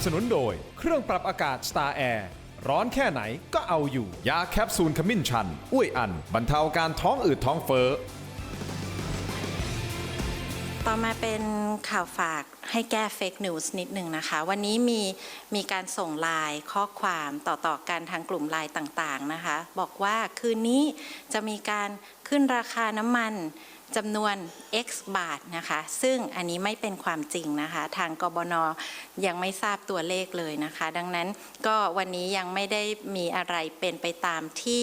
สนุนโดยเครื่องปรับอากาศ Star Air ร้อนแค่ไหนก็เอาอยู่ยาแคปซูลขมิ้นชันอุ้ยอันบรรเทาอาการท้องอืดท้องเฟ้อต่อมาเป็นข่าวฝากให้แก้เฟกนิวส์นิดหนึ่งนะคะวันนี้มีการส่งไลน์ข้อความต่อกันทางกลุ่มไลน์ต่างๆนะคะบอกว่าคืนนี้จะมีการขึ้นราคาน้ำมันจำนวน X บาทนะคะซึ่งอันนี้ไม่เป็นความจริงนะคะทางกบน.ยังไม่ทราบตัวเลขเลยนะคะดังนั้นก็วันนี้ยังไม่ได้มีอะไรเป็นไปตามที่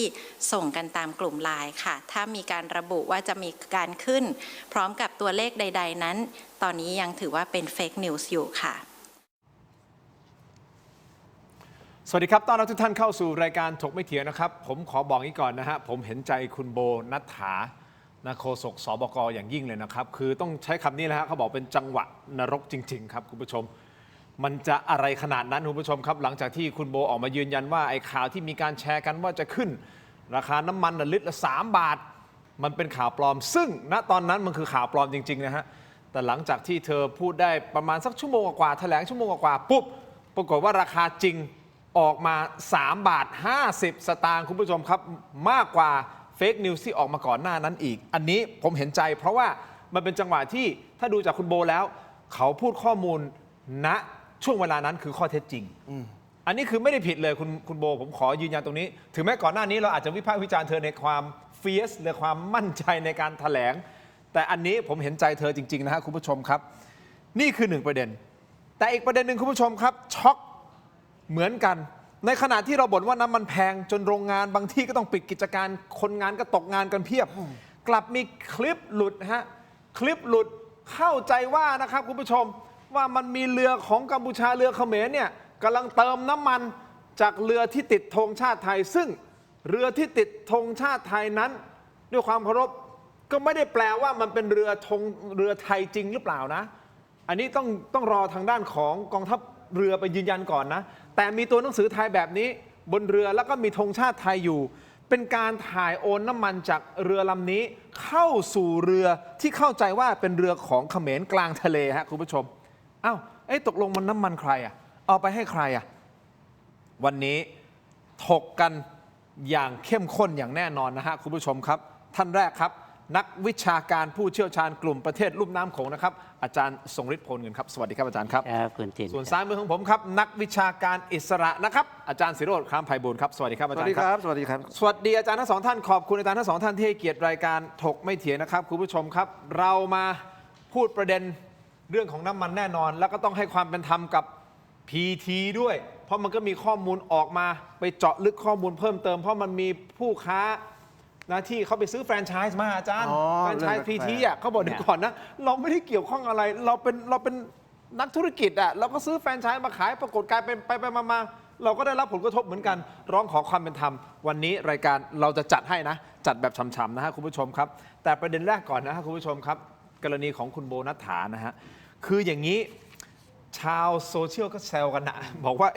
ส่งกันตามกลุ่มไลน์ค่ะถ้ามีการระบุว่าจะมีการขึ้นพร้อมกับตัวเลขใดๆนั้นตอนนี้ยังถือว่าเป็นเฟกนิวส์อยู่ค่ะสวัสดีครับต้อนรับทุกท่านเข้าสู่รายการถกไม่เถียงนะครับผมขอบอกนี้ก่อนนะฮะผมเห็นใจคุณโบนัฐฐาโฆษกสบกอย่างยิ่งเลยนะครับคือต้องใช้คำนี้นะฮะเขาบอกเป็นจังหวะนรกจริงๆครับคุณผู้ชมมันจะอะไรขนาดนั้นคุณผู้ชมครับหลังจากที่คุณโบออกมายืนยันว่าไอ้ข่าวที่มีการแชร์กันว่าจะขึ้นราคาน้ำมันลิตรละ3 บาทมันเป็นข่าวปลอมซึ่งณตอนนั้นมันคือข่าวปลอมจริงๆนะฮะแต่หลังจากที่เธอพูดได้ประมาณสักชั่วโมงกว่าแถลงชั่วโมงกว่าปุ๊บปรากฏว่าราคาจริงออกมา3 บาท 50 สตางค์คุณผู้ชมครับมากกว่าเฟกนิวส์ที่ออกมาก่อนหน้านั้นอีกอันนี้ผมเห็นใจเพราะว่ามันเป็นจังหวะที่ถ้าดูจากคุณโบแล้วเขาพูดข้อมูลณช่วงเวลานั้นคือข้อเท็จจริงอันนี้คือไม่ได้ผิดเลยคุณโบผมขอยืนยันตรงนี้ถึงแม้ก่อนหน้านี้เราอาจจะวิพากษ์วิจารณ์เธอในความเฟียสหรือความมั่นใจในการแถลงแต่อันนี้ผมเห็นใจเธอจริงๆนะฮะคุณผู้ชมครับนี่คือ1ประเด็นแต่อีกประเด็นหนึ่งคุณผู้ชมครับช็อกเหมือนกันในขณะที่เราบ่นว่าน้ำมันแพงจนโรงงานบางที่ก็ต้องปิดกิจการคนงานก็ตกงานกันเพียบกลับมีคลิปหลุดฮะคลิปหลุดเข้าใจว่านะครับคุณผู้ชมว่ามันมีเรือของกัมพูชาเรือเขมรเนี่ยกำลังเติมน้ำมันจากเรือที่ติดธงชาติไทยซึ่งเรือที่ติดธงชาติไทยนั้นด้วยความเคารพก็ไม่ได้แปลว่ามันเป็นเรือไทยจริงหรือเปล่านะอันนี้ต้องรอทางด้านของกองทัพเรือไปยืนยันก่อนนะแต่มีตัวหนังสือไทยแบบนี้บนเรือแล้วก็มีธงชาติไทยอยู่เป็นการถ่ายโอนน้ำมันจากเรือลำนี้เข้าสู่เรือที่เข้าใจว่าเป็นเรือของเขมรกลางทะเลฮะคุณผู้ชมอ้าวตกลงมันน้ำมันใครอ่ะเอาไปให้ใครอ่ะวันนี้ถกกันอย่างเข้มข้นอย่างแน่นอนนะฮะคุณผู้ชมครับท่านแรกครับนักวิชาการผู้เชี่ยวชาญกลุ่มประเทศลุ่มน้ำโขงนะครับอาจารย์ทรงฤทธิ์โพลเงินครับสวัสดีครับอาจารย์ครับส่วนซ้ายมือของผมครับนักวิชาการอิสระนะครับอาจารย์ศิโรจน์ คล้ามไพบูลย์ครับสวัสดีครับอาจารย์ครับสวัสดีครับสวัสดีอาจารย์ทั้งสองท่านขอบคุณอาจารย์ทั้งสองท่านที่ให้เกียรติรายการถกไม่เถียงนะครับคุณผู้ชมครับเรามาพูดประเด็นเรื่องของน้ำมันแน่นอนแล้วก็ต้องให้ความเป็นธรรมกับ PT ด้วยเพราะมันก็มีข้อมูลออกมาไปเจาะลึกข้อมูลเพิ่มเติมเพราะมันมีผู้ค้าที่เขาไปซื้อแฟรนไชส์มาอาจารย์แฟรนไชส์ PT อ่ะเขาบอกเดี๋ยวก่อนนะเราไม่ได้เกี่ยวข้องอะไรเราเป็นนักธุรกิจอ่ะเราก็ซื้อแฟรนไชส์มาขายปรากฏกลายเป็นไปมาเราก็ได้รับผลกระทบเหมือนกันร้องขอความเป็นธรรมวันนี้รายการเราจะจัดให้นะจัดแบบฉ่ำๆนะฮะคุณผู้ชมครับแต่ประเด็นแรกก่อนนะฮะคุณผู้ชมครับกรณีของคุณโบนัฐฐานะฮะคืออย่างนี้ชาวโซเชียลก็แซวกันนะบอกว่า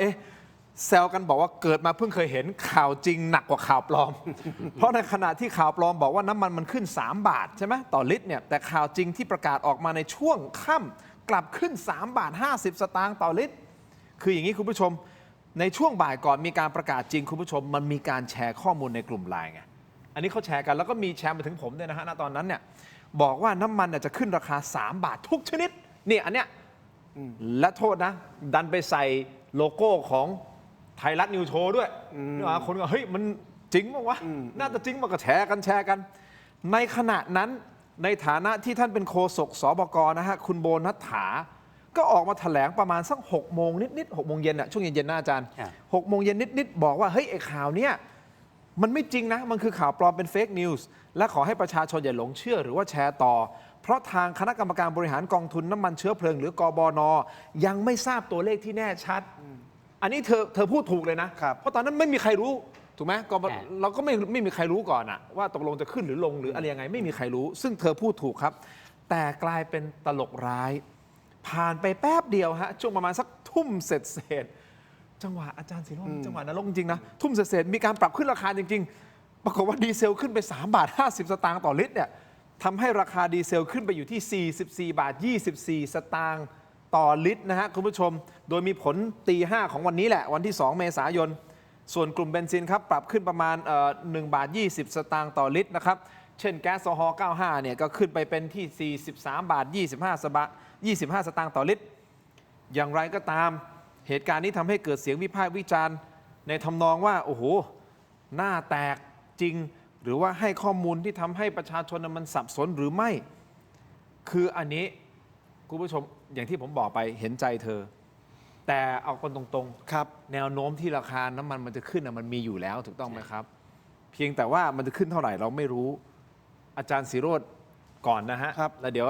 แซวกันบอกว่าเกิดมาเพิ่งเคยเห็นข่าวจริงหนักกว่าข่าวปลอม เพราะในขณะที่ข่าวปลอมบอกว่าน้ำมันขึ้น3 บาทใช่ไหมต่อลิตรเนี่ยแต่ข่าวจริงที่ประกาศออกมาในช่วงค่ำกลับขึ้น3 บาท 50 สตางค์ต่อลิตรคืออย่างนี้คุณผู้ชมในช่วงบ่ายก่อนมีการประกาศจริงคุณผู้ชมมันมีการแชร์ข้อมูลในกลุ่มไลน์ไงอันนี้เขาแชร์กันแล้วก็มีแชร์มาถึงผมด้วยนะฮะณตอนนั้นเนี่ยบอกว่าน้ำมันจะขึ้นราคา3 บาททุกชนิดนี่อันเนี้ยและโทษนะดันไปใส่โลโก้ของไทยรัฐนิวโชว์ด้วยคนก็เฮ้ยมันจริงมั้งวะน่าจะจริงมันก็แชร์กันในขณะนั้นในฐานะที่ท่านเป็นโฆษกสบกนะฮะคุณโบนัฐฐาก็ออกมาแถลงประมาณสัก6 โมงนิดๆ6 โมงเย็นอะช่วงเย็นๆนะอาจารย์6 โมงเย็นนิดๆบอกว่าเฮ้ยไอ้ข่าวเนี้ยมันไม่จริงนะมันคือข่าวปลอมเป็นเฟกนิวส์และขอให้ประชาชนอย่าหลงเชื่อหรือว่าแชร์ต่อเพราะทางคณะกรรมการบริหารกองทุนน้ำมันเชื้อเพลิงหรือกบน.ยังไม่ทราบตัวเลขที่แน่ชัดอันนี้เธอพูดถูกเลยนะเพราะตอนนั้นไม่มีใครรู้ถูกไหมเราก็ไม่มีใครรู้ก่อนอะว่าตกลงจะขึ้นหรือลงหรืออะไรยังไงไม่มีใครรู้ซึ่งเธอพูดถูกครับแต่กลายเป็นตลกร้ายผ่านไปแป๊บเดียวฮะช่วงประมาณสักทุ่มเศษจังหวะอาจารย์ศิโรจน์จังหวะนรกจริงนะทุ่มเศษมีการปรับขึ้นราคาจริงๆปรากฏว่าดีเซลขึ้นไป3 บาท 50 สตางค์ต่อลิตรเนี่ยทำให้ราคาดีเซลขึ้นไปอยู่ที่44 บาท 24 สตางค์ ต่อลิตรนะฮะคุณผู้ชมโดยมีผลตีห้าของวันนี้แหละวันที่ 2 เมษายนส่วนกลุ่มเบนซินครับปรับขึ้นประมาณ1 บาท 20 สตางค์ต่อลิตรนะครับเช่นแก๊สโซฮอล์95เนี่ยก็ขึ้นไปเป็นที่43 บาท 25 สตางค์ต่อลิตรอย่างไรก็ตามเหตุการณ์นี้ทำให้เกิดเสียงวิพากษ์วิจารณ์ในทำนองว่าโอ้โหหน้าแตกจริงหรือว่าให้ข้อมูลที่ทำให้ประชาชนมันสับสนหรือไม่คืออันนี้คุณผู้ชมอย่างที่ผมบอกไปเห็นใจเธอแต่เอาคนตรงๆครับแนวโน้มที่ราคาน้ำมันจะขึ้นมันมีอยู่แล้วถูกต้องไหมครับเพียงแต่ว่ามันจะขึ้นเท่าไหร่เราไม่รู้อาจารย์ศิโรจน์ก่อนนะฮะแล้วเดี๋ยว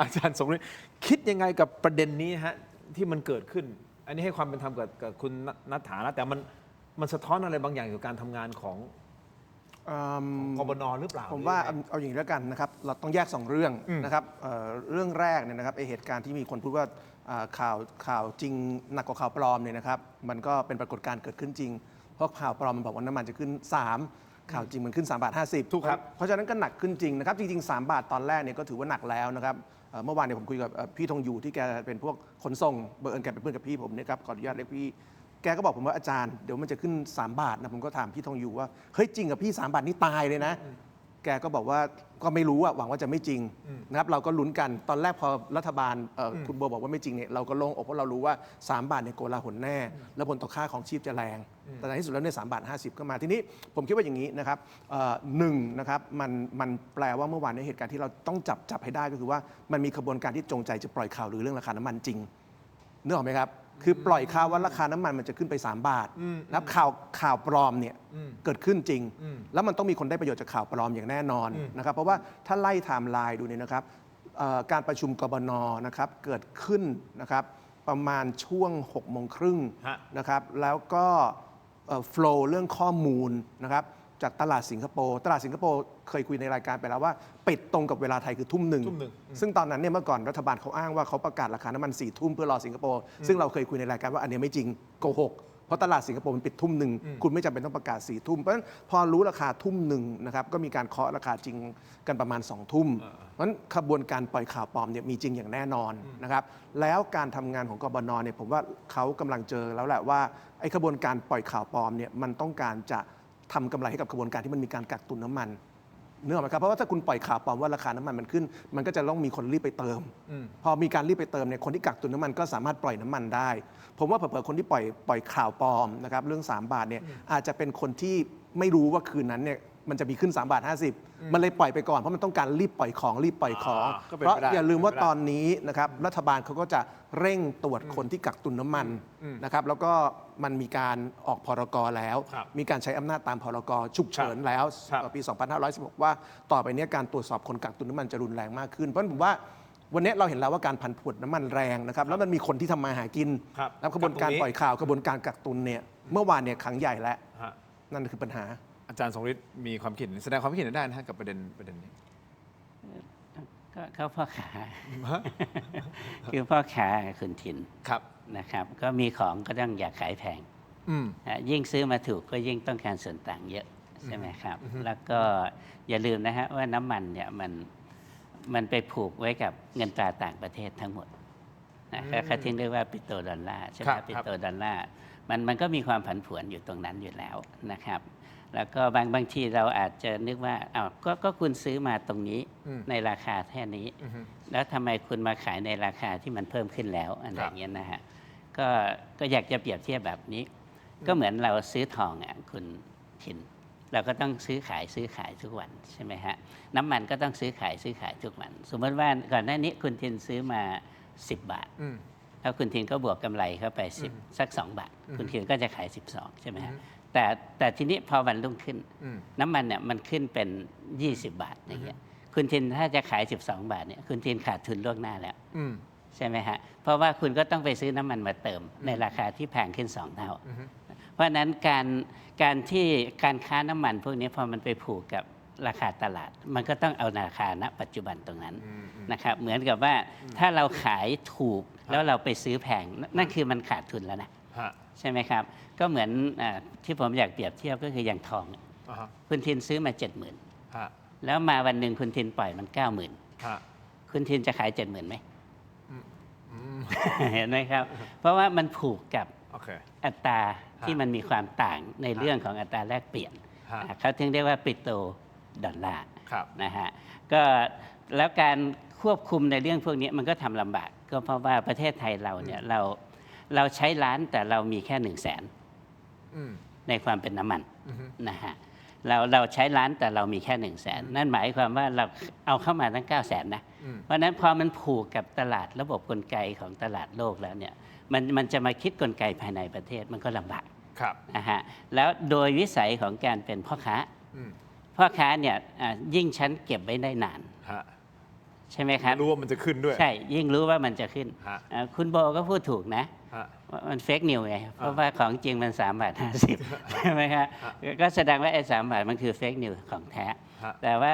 อาจารย์สงฤทธิ์คิดยังไงกับประเด็นนี้ฮะที่มันเกิดขึ้นอันนี้ให้ความเป็นธรรมกับคุณณัฐฐานะแต่มันสะท้อนอะไรบางอย่างเกี่ยวกับการทำงานของกบน.หรือเปล่าผมว่าเอาอย่างนี้แล้วกันนะครับเราต้องแยก2เรื่องนะครับเรื่องแรกเนี่ยนะครับเหตุการณ์ที่มีคนพูดว่าข่าวจริงหนักกว่าข่าวปลอมเนี่ยนะครับมันก็เป็นปรากฏการณ์เกิดขึ้นจริงเพราะข่าวปลอมมันบอกว่าน้ำมันจะขึ้น3ข่าวจริงมันขึ้น3 บาท 50ถูกครับเพราะฉะนั้นก็หนักขึ้นจริงนะครับจริงๆ3 บาทตอนแรกเนี่ยก็ถือว่าหนักแล้วนะครับเมื่อวานเนี่ยผมคุยกับพี่ธงอยู่ที่แกเป็นพวกขนส่งเบอร์เอิญแกเป็นเพื่อนกับพี่ผมเนี่ยครับขออนุญาตเรียกพี่แกก็บอกผมว่าอาจารย์เดี๋ยวมันจะขึ้น3 บาทนะผมก็ถามพี่ทองอยู่ว่าเฮ้ยจริงกับพี่3 บาทนี่ตายเลยนะแกก็บอกว่าก็ไม่รู้หวังว่าจะไม่จริงนะครับเราก็ลุ้นกันตอนแรกพอรัฐบาลคุณโบบอกว่าไม่จริงเนี่ยเราก็โล่งอกเพราะเรารู้ว่า3 บาทเนี่ยโกลาหลแน่แล้วผลต่อค่าของชีพจะแรงแต่ในที่สุดแล้วเนี่ย3 บาท 50ก็มาทีนี้ผมคิดว่าอย่างนี้นะครับหนึ่งนะครับมันแปลว่าเมื่อวานในเหตุการณ์ที่เราต้องจับให้ได้ก็คือว่ามันมีขบวนการที่จงใจจะปล่อยข่าวหรือเรื่องราคาน้ำมันจริงนึกออกไหมครับคือปล่อยข่าวว่าราคาน้ำมันจะขึ้นไป3 บาทนะครับข่าวปลอมเนี่ยเกิดขึ้นจริงแล้วมันต้องมีคนได้ประโยชน์จากข่าวปลอมอย่างแน่นอนนะครับเพราะว่าถ้าไล่ไทม์ไลน์ดูเนี่ยนะครับการประชุมกบน.นะครับเกิดขึ้นนะครับประมาณช่วง6 โมงครึ่งนะครับแล้วก็โฟลว์เรื่องข้อมูลนะครับจากตลาดสิงคโปร์เคยคุยในรายการไปแล้วว่าปิดตรงกับเวลาไทยคือทุ่มหนึ่งซึ่งตอนนั้นเนี่ยเมื่อก่อนรัฐบาลเขาอ้างว่าเขาประกาศราคาน้ำมัน4 ทุ่มเพื่อรอสิงคโปร์ซึ่งเราเคยคุยในรายการว่าอันนี้ไม่จริงโกหกเพราะตลาดสิงคโปร์มันปิดทุ่มหนึ่งคุณไม่จำเป็นต้องประกาศ4 ทุ่มเพราะฉะนั้นพอรู้ราคาทุ่มหนึ่งนะครับก็มีการเคาะราคาจริงกันประมาณ2 ทุ่มเพราะฉะนั้นขบวนการปล่อยข่าวปลอมเนี่ยมีจริงอย่างแน่นอนนะครับแล้วการทำงานของกบน.เนี่ยผมว่าเขากำลังเจอแล้วแหละว่าไอ้ขบวนการปล่อยข่าวปลอมเนี่ยมันต้องการจะทำกำไรให้กับกระบวนการที่มันมีการกักตุนน้ำมันเนื่องไหมครับเพราะว่าถ้าคุณปล่อยข่าวปลอมว่าราคาน้ำมันมันขึ้นมันก็จะต้องมีคนรีบไปเติมพอมีการรีบไปเติมเนี่ยคนที่กักตุนน้ำมันก็สามารถปล่อยน้ำมันได้ผมว่าเผื่อๆคนที่ปล่อยข่าวปลอมนะครับเรื่อง3 บาทเนี่ยอาจจะเป็นคนที่ไม่รู้ว่าคืนนั้นเนี่ยมันจะมีขึ้น3 บาท 50มันเลยปล่อยไปก่อนเพราะมันต้องการรีบปล่อยของเพราะอย่าลืมว่าตอนนี้นะครับรัฐบาลเขาก็จะเร่งตรวจคนที่กักตุนน้ำมันนะครับแล้วก็มันมีการออกพรก.แล้วมีการใช้อำนาจตามพรก.ฉุกเฉินแล้วปี 2516 ว่าต่อไปนี้การตรวจสอบคนกักตุนน้ำมันจะรุนแรงมากขึ้นเพราะฉะนั้นผมว่าวันนี้เราเห็นแล้วว่าการผันผวนน้ำมันแรงนะครับแล้วมันมีคนที่ทำมาหากินแล้วกระบวนการปล่อยข่าวกระบวนการกักตุนเนี่ยเมื่อวานเนี่ยครั้งใหญ่แล้วนั่นคือปัญหาอาจารย์สงฤทธิ์มีความคิดแสดงความคิดเห็นได้นะฮะกับประเด็นนี้ก็พ่อขาคือพ่อขาคุณทินครับนะครับก็มีของก็ต้องอยากขายแพงยิ่งซื้อมาถูกก็ยิ่งต้องการส่วนต่างเยอะใช่ไหมครับแล้วก็อย่าลืมนะฮะว่าน้ำมันเนี่ยมันไปผูกไว้กับเงินตราต่างประเทศทั้งหมดนะเขาที่เรียกว่าปิโตรดอลลาร์ใช่ไหมปิโตรดอลลาร์มันก็มีความผันผวนอยู่ตรงนั้นอยู่แล้วนะครับแล้วก็บางทีเราอาจจะนึกว่าก็คุณซื้อมาตรงนี้ในราคาแค่นี้แล้วทำไมคุณมาขายในราคาที่มันเพิ่มขึ้นแล้วอะไรอย่างเงี้ยนะฮะก็อยากจะเปรียบเทียบแบบนี้ก็เหมือนเราซื้อทองคุณทินเราก็ต้องซื้อขายทุกวันใช่ไหมฮะน้ำมันก็ต้องซื้อขายทุกวันสมมติว่าก่อนหน้านี้คุณทินซื้อมา10 บาทแล้วคุณทินก็บวกกำไรเข้าไปสัก2 บาทคุณทินก็จะขาย12ใช่ไหมฮะแต่ทีนี้พอวันรุ่งขึ้นน้ำมันเนี่ยมันขึ้นเป็น20 บาทอย่างเงี้ยคุณทินถ้าจะขาย12 บาทเนี่ยคุณทินขาดทุนล่วงหน้าแล้วใช่ไหมฮะเพราะว่าคุณก็ต้องไปซื้อน้ำมันมาเติมในราคาที่แพงขึ้น2 เท่าเพราะฉะนั้นการที่การค้าน้ำมันพวกนี้พอมันไปผูกกับราคาตลาดมันก็ต้องเอาราคาณปัจจุบันตรงนั้นนะครับเหมือนกับว่าถ้าเราขายถูกแล้วเราไปซื้อแพงนั่นคือมันขาดทุนแล้วนะใช่ไหมครับก็เหมือนที่ผมอยากเปรียบเทียบก็คืออย่างทองคุณทินซื้อมา 70,000 แล้วมาวันหนึ่งคุณทินปล่อยมัน 90,000 คุณทินจะขาย 70,000ไหม เห็นไหมครับ เพราะว่ามันผูกกับ โอเค อัตราที่มันมีความต่างในเรื่องของอัตราแลกเปลี่ยน ฮะ เขาถึงเรียกว่าปิโตรดอลลาร์ ครับ นะฮะก็แล้วการควบคุมในเรื่องพวกนี้มันก็ทำลำบาก ก็เพราะว่าประเทศไทยเราเนี่ยเราใช้ล้านแต่เรามีแค่100,000 อืม ในความเป็นน้ำมัน อือฮึ นะฮะเราใช้ล้านแต่เรามีแค่100,000นั่นหมายความว่าเราเอาเข้ามาตั้ง900,000นะ อืม เพราะฉะนั้นพอมันผูกกับตลาดระบบกลไกของตลาดโลกแล้วเนี่ยมันจะมาคิดกลไกภายในประเทศมันก็ลำบาก ครับ นะฮะแล้วโดยวิสัยของการเป็นพ่อค้า อืม พ่อค้าเนี่ยยิ่งฉันเก็บไว้ได้นาน ฮะ ใช่ไหมครับ รู้ว่ามันจะขึ้นด้วย ใช่ยิ่งรู้ว่ามันจะขึ้น ฮะ คุณโบก็พูดถูกนะ ฮะ ว่ามันเฟกนิวไงเพราะว่าของจริงมัน3.50 บาทใช่ไหมครับก็แสดงว่าไอ้3 บาทมันคือเฟกนิวของแท้ ฮะ แต่ว่า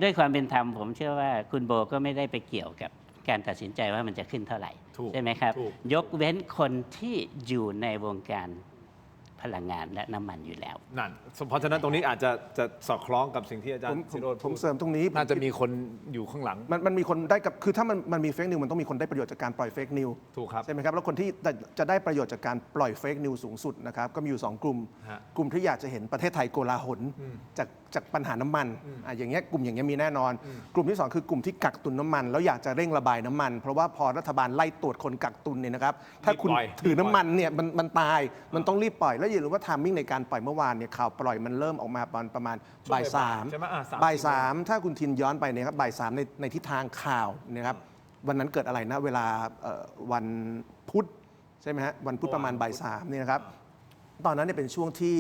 ด้วยความเป็นธรรมผมเชื่อว่าคุณโบก็ไม่ได้ไปเกี่ยวกับการตัดสินใจว่ามันจะขึ้นเท่าไหร่ ถูก ใช่ไหมครับ ถูก ยกเว้นคนที่อยู่ในวงการพลังงานและน้ำมันอยู่แล้ว นั่นเพราะฉะนั้นตรงนี้อาจจะสอดคล้องกับสิ่งที่อาจาร ผม ย์สิโรจน์ ผม พูด เสริมตรงนี้ น่าจะมีคนอยู่ข้างหลัง มันมีคนได้กับคือถ้ามันมีเฟกนิวมันต้องมีคนได้ประโยชน์จากการปล่อยเฟกนิว ถูกครับ ใช่ไหมครับแล้วคนที่จะได้ประโยชน์จากการปล่อยเฟกนิวสูงสุดนะครับก็มีอยู่ 2 กลุ่ม ฮะ กลุ่มที่อยากจะเห็นประเทศไทยโกลาหลจากปัญหาน้ำมันอย่างเงี้ยกลุ่มอย่างเงี้ยมีแน่นอน กลุ่มที่ 2 คือกลุ่มที่กักตุนน้ำมันแล้วอยากจะเร่งระบายน้ำมัน เพราะว่าพอรัฐบาลไล่ตรวจคนกักตุนเนี่ยนะครับถ้าคุณ รีบปล่อย ถือน้ำมันเนี่ยมันตายมันต้องรีบปล่อยแล้วอย่าลืมว่าทามมิ่งในการปล่อยเมื่อวานเนี่ยข่าวปล่อยมันเริ่มออกมาประมาณบ่ายสาม ใช่ไหม3 บ่ายสามถ้าคุณทินย้อนไปเนี่ยครับบ่ายสามในทิศทางข่าวนะครับวันนั้นเกิดอะไรนะเวลาวันพุธใช่ไหมฮะวันพุธประมาณบ่ายสามเนี่ยนะครับตอนนั้นเนี่ยเป็นช่วงที่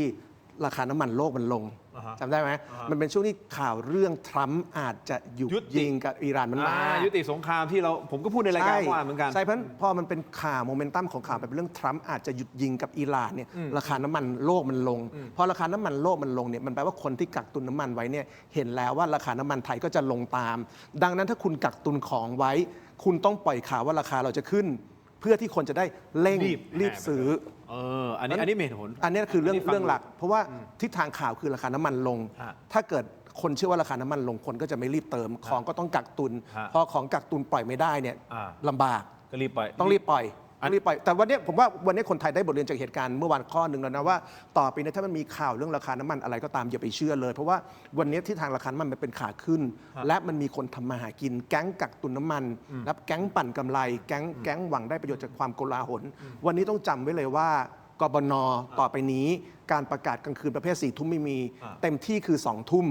ราคาน้ำมันโลกมันลง อ่าฮะ จำได้ไหมมันเป็นช่วงที่ข่าวเรื่องทรัมป์อาจจะหยุด ยุติ ยิงกับอิหร่านมันมา ยุติสงครามที่ผมก็พูดในรายการเมื่อวานเหมือนกัน ใช่เพราะฉะนั้นพอมันเป็นข่าวโมเมนตัมของข่าวเป็นเรื่องทรัมป์อาจจะหยุดยิงกับอิหร่านเนี่ยราคาน้ำมันโลกมันลงพอราคาน้ำมันโลกมันลงเนี่ยมันแปลว่าคนที่กักตุนน้ำมันไว้เนี่ยเห็นแล้วว่าราคาน้ำมันไทยก็จะลงตาม ดังนั้นถ้าคุณกักตุนของไว้ คุณต้องปล่อยข่าวว่าราคาเราจะขึ้น เพื่อที่คนจะได้เร่งรีบซื้อ อันนี้มีเหตุผล อันนี้คือเรื่อง ฟั เรื่องหลัก เพราะว่าทิศทางข่าวคือราคาน้ำมันลง ฮะ ถ้าเกิดคนเชื่อว่าราคาน้ำมันลงคนก็จะไม่รีบเติม ของก็ต้องกักตุน ฮะ พอของกักตุนปล่อยไม่ได้เนี่ย อ่า ลำบาก ก็รีบปล่อย ต้องรีบปล่อยต้องรีบปล่อย แต่วันนี้ผมว่าวันนี้คนไทยได้บทเรียนจากเหตุการณ์เมื่อวานข้อหนึ่งแล้วนะว่าต่อไปเนี้ถ้ามันมีข่าวเรื่องราคาน้ำมันอะไรก็ตามอย่าไปเชื่อเลย เพราะว่าวันนี้ที่ทางราคาน้ำมันมันเป็นขาขึ้น และมันมีคนทำมาหากิน แก๊งกักตุนน้ำมันและแก๊งปั่นกำไร แก๊งหวังได้ประโยชน์จากความโกลาหลวันนี้ต้องจำไว้เลยว่ากบนต่อไปนี้การประกาศกลางคืนประเภท4 ทุ่มไม่มี เต็มที่คือ 2 ทุ่ม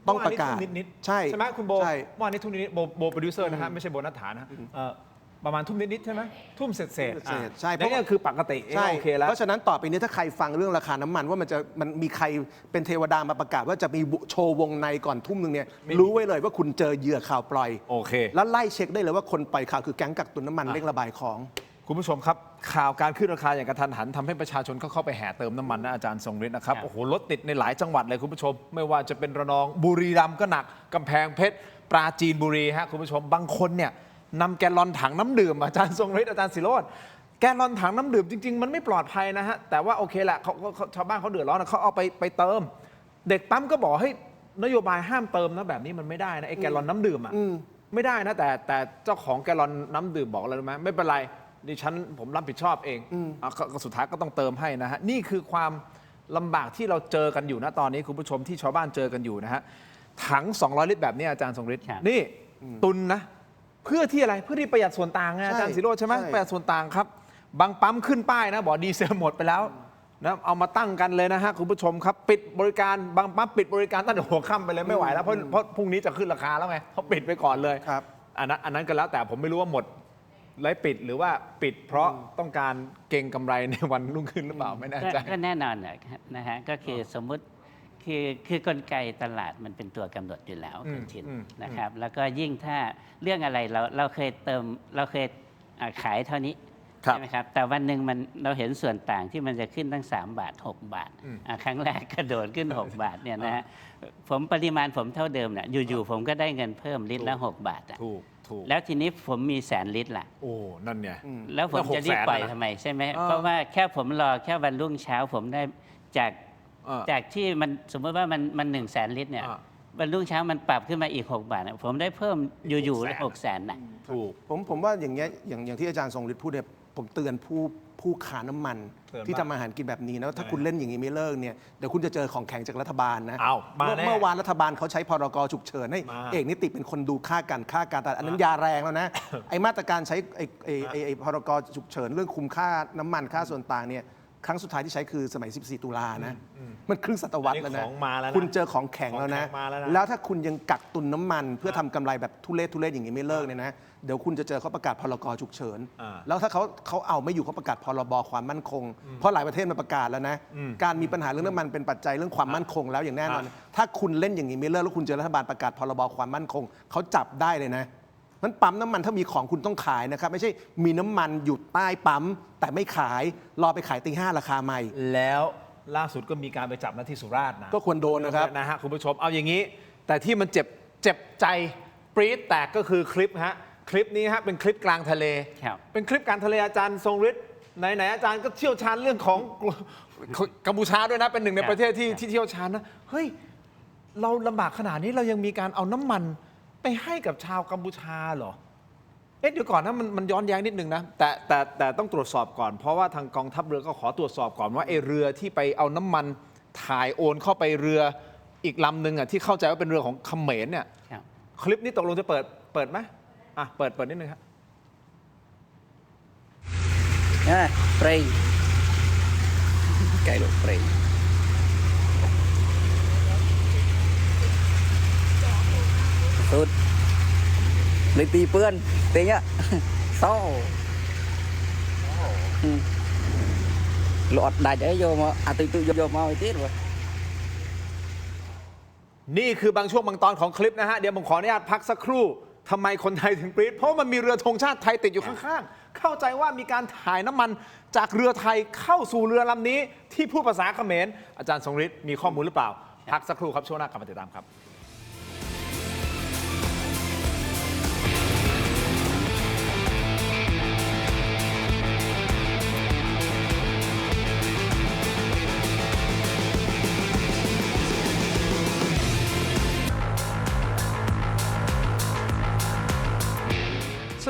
ต้องประกาศ เมื่อวานนี้ทุ่มนิดๆ ใช่ ใช่ไหมคุณโบ ใช่ เมื่อวานนี้ทุ่มนิดๆโบโปรดิวเซอร์นะฮะไม่ใช่โบนัฐานะประมาณทุ่มนิดๆใช่ไหมทุ่มเสร็จ เศษใช่ เพราะนี่คือปกติ ใช่ โอเคแล้ว เพราะฉะนั้นต่อไปนี้ถ้าใครฟังเรื่องราคาน้ำมันว่ามันมีใครเป็นเทวดามาประกาศว่าจะมีโชว์วงในก่อนทุ่มหนึ่งเนี่ยรู้ไว้เลยว่าคุณเจอเหยื่อข่าวปล่อย โอเค แล้วไล่เช็คได้เลยว่าคนปล่อยข่าวคือแก๊งกักตุนน้ำมันเร่งระบายของ คุณผู้ชมครับ ข่าวการขึ้นราคาอย่างกระทันหันทำให้ประชาชนเข้าไปแห่เติมน้ำมันนะอาจารย์ทรงฤทธิ์นะครับ ครับ โอ้โหรถติดในหลายจังหวัดเลยคุณผู้ชม ไม่ว่าจะเป็นระนองบุรีรัมย์ก็หนักกำแพงเพชรปราจีนบุรีฮะคุณผู้ชมบางคนเนี่ยนำแกลลอนถังน้ำดื่มอาจารย์ทรงฤทธิ์อาจารย์ศิโรจน์แกลลอนถังน้ำดื่มจริง ๆ มันไม่ปลอดภัยนะฮะแต่ว่าโอเคแหละเขาชาวบ้านเขาเดือดร้อนนะเขาเอาไปเติม เด็กปั๊มก็บอกให้นโยบายห้ามเติมนะแบบนี้มันไม่ได้นะไอ้แกลลอนน้ำดื่มอ่ะไม่ได้นะแต่เจ้าของแกลลอนน้ำดื่มบอกอะไรรู้ไหมไม่เป็นไรดิฉันผมรับผิดชอบเองก็สุดท้ายก็ต้องเติมให้นะฮะนี่คือความลำบากที่เราเจอกันอยู่นะตอนนี้คุณผู้ชมที่ชาวบ้านเจอกันอยู่นะฮะถัง200 ลิตรแบบนี้อาจารย์ทรงฤทธิ์ ครับ นี่ตุนนะเพื่อที่อะไรเพื่อที่ประหยัดส่วนต่างไงอาจารย์ ใช่ ศิโรจน์ใช่ไหม ใช่ ประหยัดส่วนต่างครับบางปั๊มขึ้นป้ายนะบอกดีเซลหมดไปแล้วนะเอามาตั้งกันเลยนะฮะคุณผู้ชมครับปิดบริการบางปั๊มปิดบริการตั้งแต่หัวค่ำไปเลยไม่ไหวแล้วเพราะพรุ่งนี้จะขึ้นราคาแล้วไงเขาปิดไปก่อนเลย ครับ อันนั้นก็แล้วแต่ผมไม่รู้ว่าหมดไล่ปิดหรือว่าปิดเพราะต้องการเก็งกำไรในวันรุ่งขึ้นหรือเปล่าไม่แน่ใจ ก็แน่นอนนะฮะก็คือสมมุติคือกลไกตลาดมันเป็นตัวกำหนดอยู่แล้วคุณชินนะครับแล้วก็ยิ่งถ้าเรื่องอะไรเราเคยขายเท่านี้ ครับ ใช่ไหมครับแต่วันหนึ่งเราเห็นส่วนต่างที่มันจะขึ้นตั้ง3 บาท 6 บาทครั้งแรกกระโดดขึ้น 6 บาทเนี่ยนะฮะปริมาณผมเท่าเดิมเนี่ยอยู่ๆผมก็ได้เงินเพิ่มลิตรละ6 บาทอะ ถูก แล้วทีนี้ผมมี100,000 ลิตรล่ะ โอ้นั่นไง แล้วผมจะรีบปล่อยทำไมใช่ไหมเพราะว่าแค่ผมรอแค่วันรุ่งเช้าผมได้จากที่มันสมมติว่ามัน100,000 ลิตรเนี่ย วันรุ่งเช้ามันปรับขึ้นมาอีก 6 บาทนะผมได้เพิ่มอยู่ๆ600,000นะ ถูก ผมว่าอย่างเงี้ยอย่างที่อาจารย์ทรงฤทธิ์พูดเนี่ยผมเตือนผู้ค้าน้ำมัน เตือนว่า ที่ทำอาหารกินแบบนี้นะถ้าคุณเล่นอย่างนี้ไม่เลิกเนี่ยเดี๋ยวคุณจะเจอของแข็งจากรัฐบาลนะ อ้าวมาแน่ เมื่อวานรัฐบาลเขาใช้พรกฉุกเฉินให้ มา เอกนิติเป็นคนดูค่าการตลาดอันนั้นยาแรงแล้วนะ ไอ้มาตรการใช้ไอ้พรกฉุกเฉินเรื่องคุมค่าน้ำมันค่าส่วนต่างเนี่ยครั้งสุดท้ายที่ใช้คือสมัย 14 ตุลานะมันครึ่งศตวรรษแล้ว อัน นะ นี้ของมาแล้วนะ คุณเจอของแข็งแล้วนะ ของแข็งมาแล้วนะ แล้วถ้าคุณยังกักตุนน้ำมันเพื่อทำกำไรแบบทุเรศอย่างนี้ไม่เลิกเนี่ยนะเดี๋ยวคุณจะเจอเขาประกาศพรกฉุกเฉิน แล้วถ้าเขาเอาไม่อยู่เขาประกาศพรบความมั่นคง เพราะหลายประเทศมันประกาศแล้วนะ การมีปัญหาเรื่องน้ำมันเป็นปัจจัยเรื่องความมั่นคงแล้วอย่างแน่นอน ถ้าคุณเล่นอย่างนี้ไม่เลิกแล้วคุณเจอรัฐบาลประกาศพรบความมั่นคงเขาจับได้เลยนะมันปั๊มน้ำมันถ้ามีของคุณต้องขายนะครับไม่ใช่มีน้ำมันอยู่ใต้ปั๊มแต่ไม่ขายรอไปขายตีห้าราคาใหม่ แล้วล่าสุดก็มีการไปจับนะที่สุราษฎร์นะ ก็ควรโดนนะครับ นะฮะคุณผู้ชมเอาอย่างนี้ แต่ที่มันเจ็บใจปรี๊ดแตกก็คือคลิปฮะคลิปนี้ฮะเป็นคลิปกลางทะเล ครับ เป็นคลิปกลางทะเลอาจารย์ทรงฤทธิ์ไหนอาจารย์ก็เชี่ยวชาญเรื่องของกัมพูชาด้วยนะเป็นหนึ่งในประเทศที่เชี่ยวชาญนะเฮ้ยเราลำบากขนาดนี้เรายังมีการเอาน้ำมันไปให้กับชาวกัมพูชาเหรอเอ๊ะเดี๋ยวก่อนนะมันย้อนแย้งนิดนึงนะแต่ต้องตรวจสอบก่อนเพราะว่าทางกองทัพเรือก็ขอตรวจสอบก่อนว่าไอ้เรือที่ไปเอาน้ำมันถ่ายโอนเข้าไปเรืออีกลำหนึ่งอ่ะที่เข้าใจว่าเป็นเรือของเขมรเนี่ย ครับ คลิปนี้ตกลงจะเปิดไหมอ่ะเปิดนิดนึงครับ ព្រៃកែលោកព្រៃសុទ្ធលេខទីពឿនទេញសោលអត់ដាច់អីយកមកអាទុយយកមកឲ្យទៀតបើ นี่คือบางช่วงบางตอนของคลิปนะฮะ เดี๋ยวผมขออนุญาตพักสักครู่ทำไมคนไทยถึงปรี๊ดเพราะมันมีเรือธงชาติไทยติดอยู่ข้างๆ เข้าใจว่ามีการถ่ายน้ำมันจากเรือไทยเข้าสู่เรือลำนี้ที่พูดภาษาเขมรอาจารย์ทรงฤทธิ์มีข้อมูลหรือเปล่า พักสักครู่ครับช่วงหน้ากลับมาติดตามครับ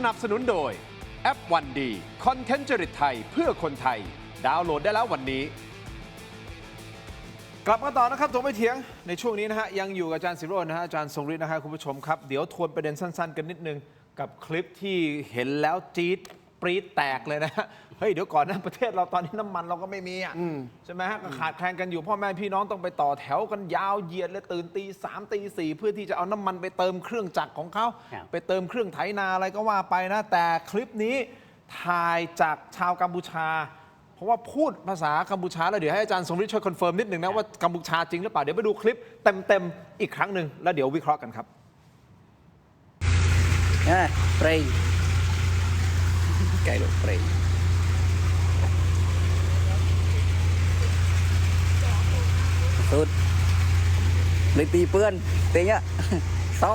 สนับสนุนโดยแอปวันดีคอนเทนต์จริตไทยเพื่อคนไทย ดาวน์โหลดได้แล้ววันนี้ กลับมาต่อนะครับถกไม่เถียงในช่วงนี้นะฮะยังอยู่กับอาจารย์ศิโรจน์นะฮะอาจารย์ทรงฤทธิ์นะฮะคุณผู้ชมครับเดี๋ยวทวนประเด็นสั้นๆกันนิดนึงกับคลิปที่เห็นแล้วจี๊ดปรี๊ดแตกเลยนะฮะเฮ้ยเดี๋ยวก่อนนะประเทศเราตอนนี้น้ำมันเราก็ไม่มีอ่ะใช่ไหมฮะก็ขาดแคลนกันอยู่พ่อแม่พี่น้องต้องไปต่อแถวกันยาวเหยียดเลยตื่นตี 3 ตี 4เพื่อที่จะเอาน้ำมันไปเติมเครื่องจักรของเขา ครับ ไปเติมเครื่องไถนาอะไรก็ว่าไปนะแต่คลิปนี้ถ่ายจากชาวกัมพูชา เพราะว่าพูดภาษากัมพูชาแล้วเดี๋ยวให้อาจารย์ทรงฤทธิ์ช่วยคอนเฟิร์มนิดหนึ่งนะว่ากัมพูชาจริงหรือเปล่าเดี๋ยวไปดูคลิปเต็มๆอีกครั้งหนึ่งแล้วเดี๋ยววิเคราะห์กันครับ ព្រៃកែលោកព្រៃសុទ្ធលេខទីពឿនទេញសោ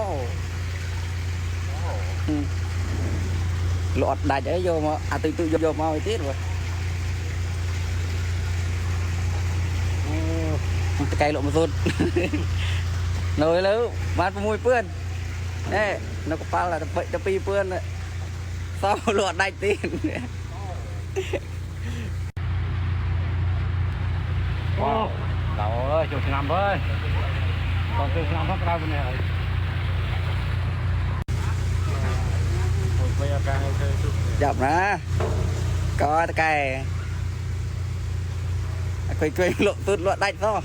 លអត់ដាច់អីយកមកអាទុយយកមកឲ្យទៀតបើកែលោកមកសុទ្ធនៅលើបាន6ពឿននៅកប៉ាល់តែ2ពឿនសោលអត់ដាច់ទៀត เราเอ้ยจุดงามเว้ยตอนจุดงามพักเราเป็นไงไปอาการโอเคสุด ចាប់ណាក៏តកែคุยលក់ទូតលក់ដាច់សោះ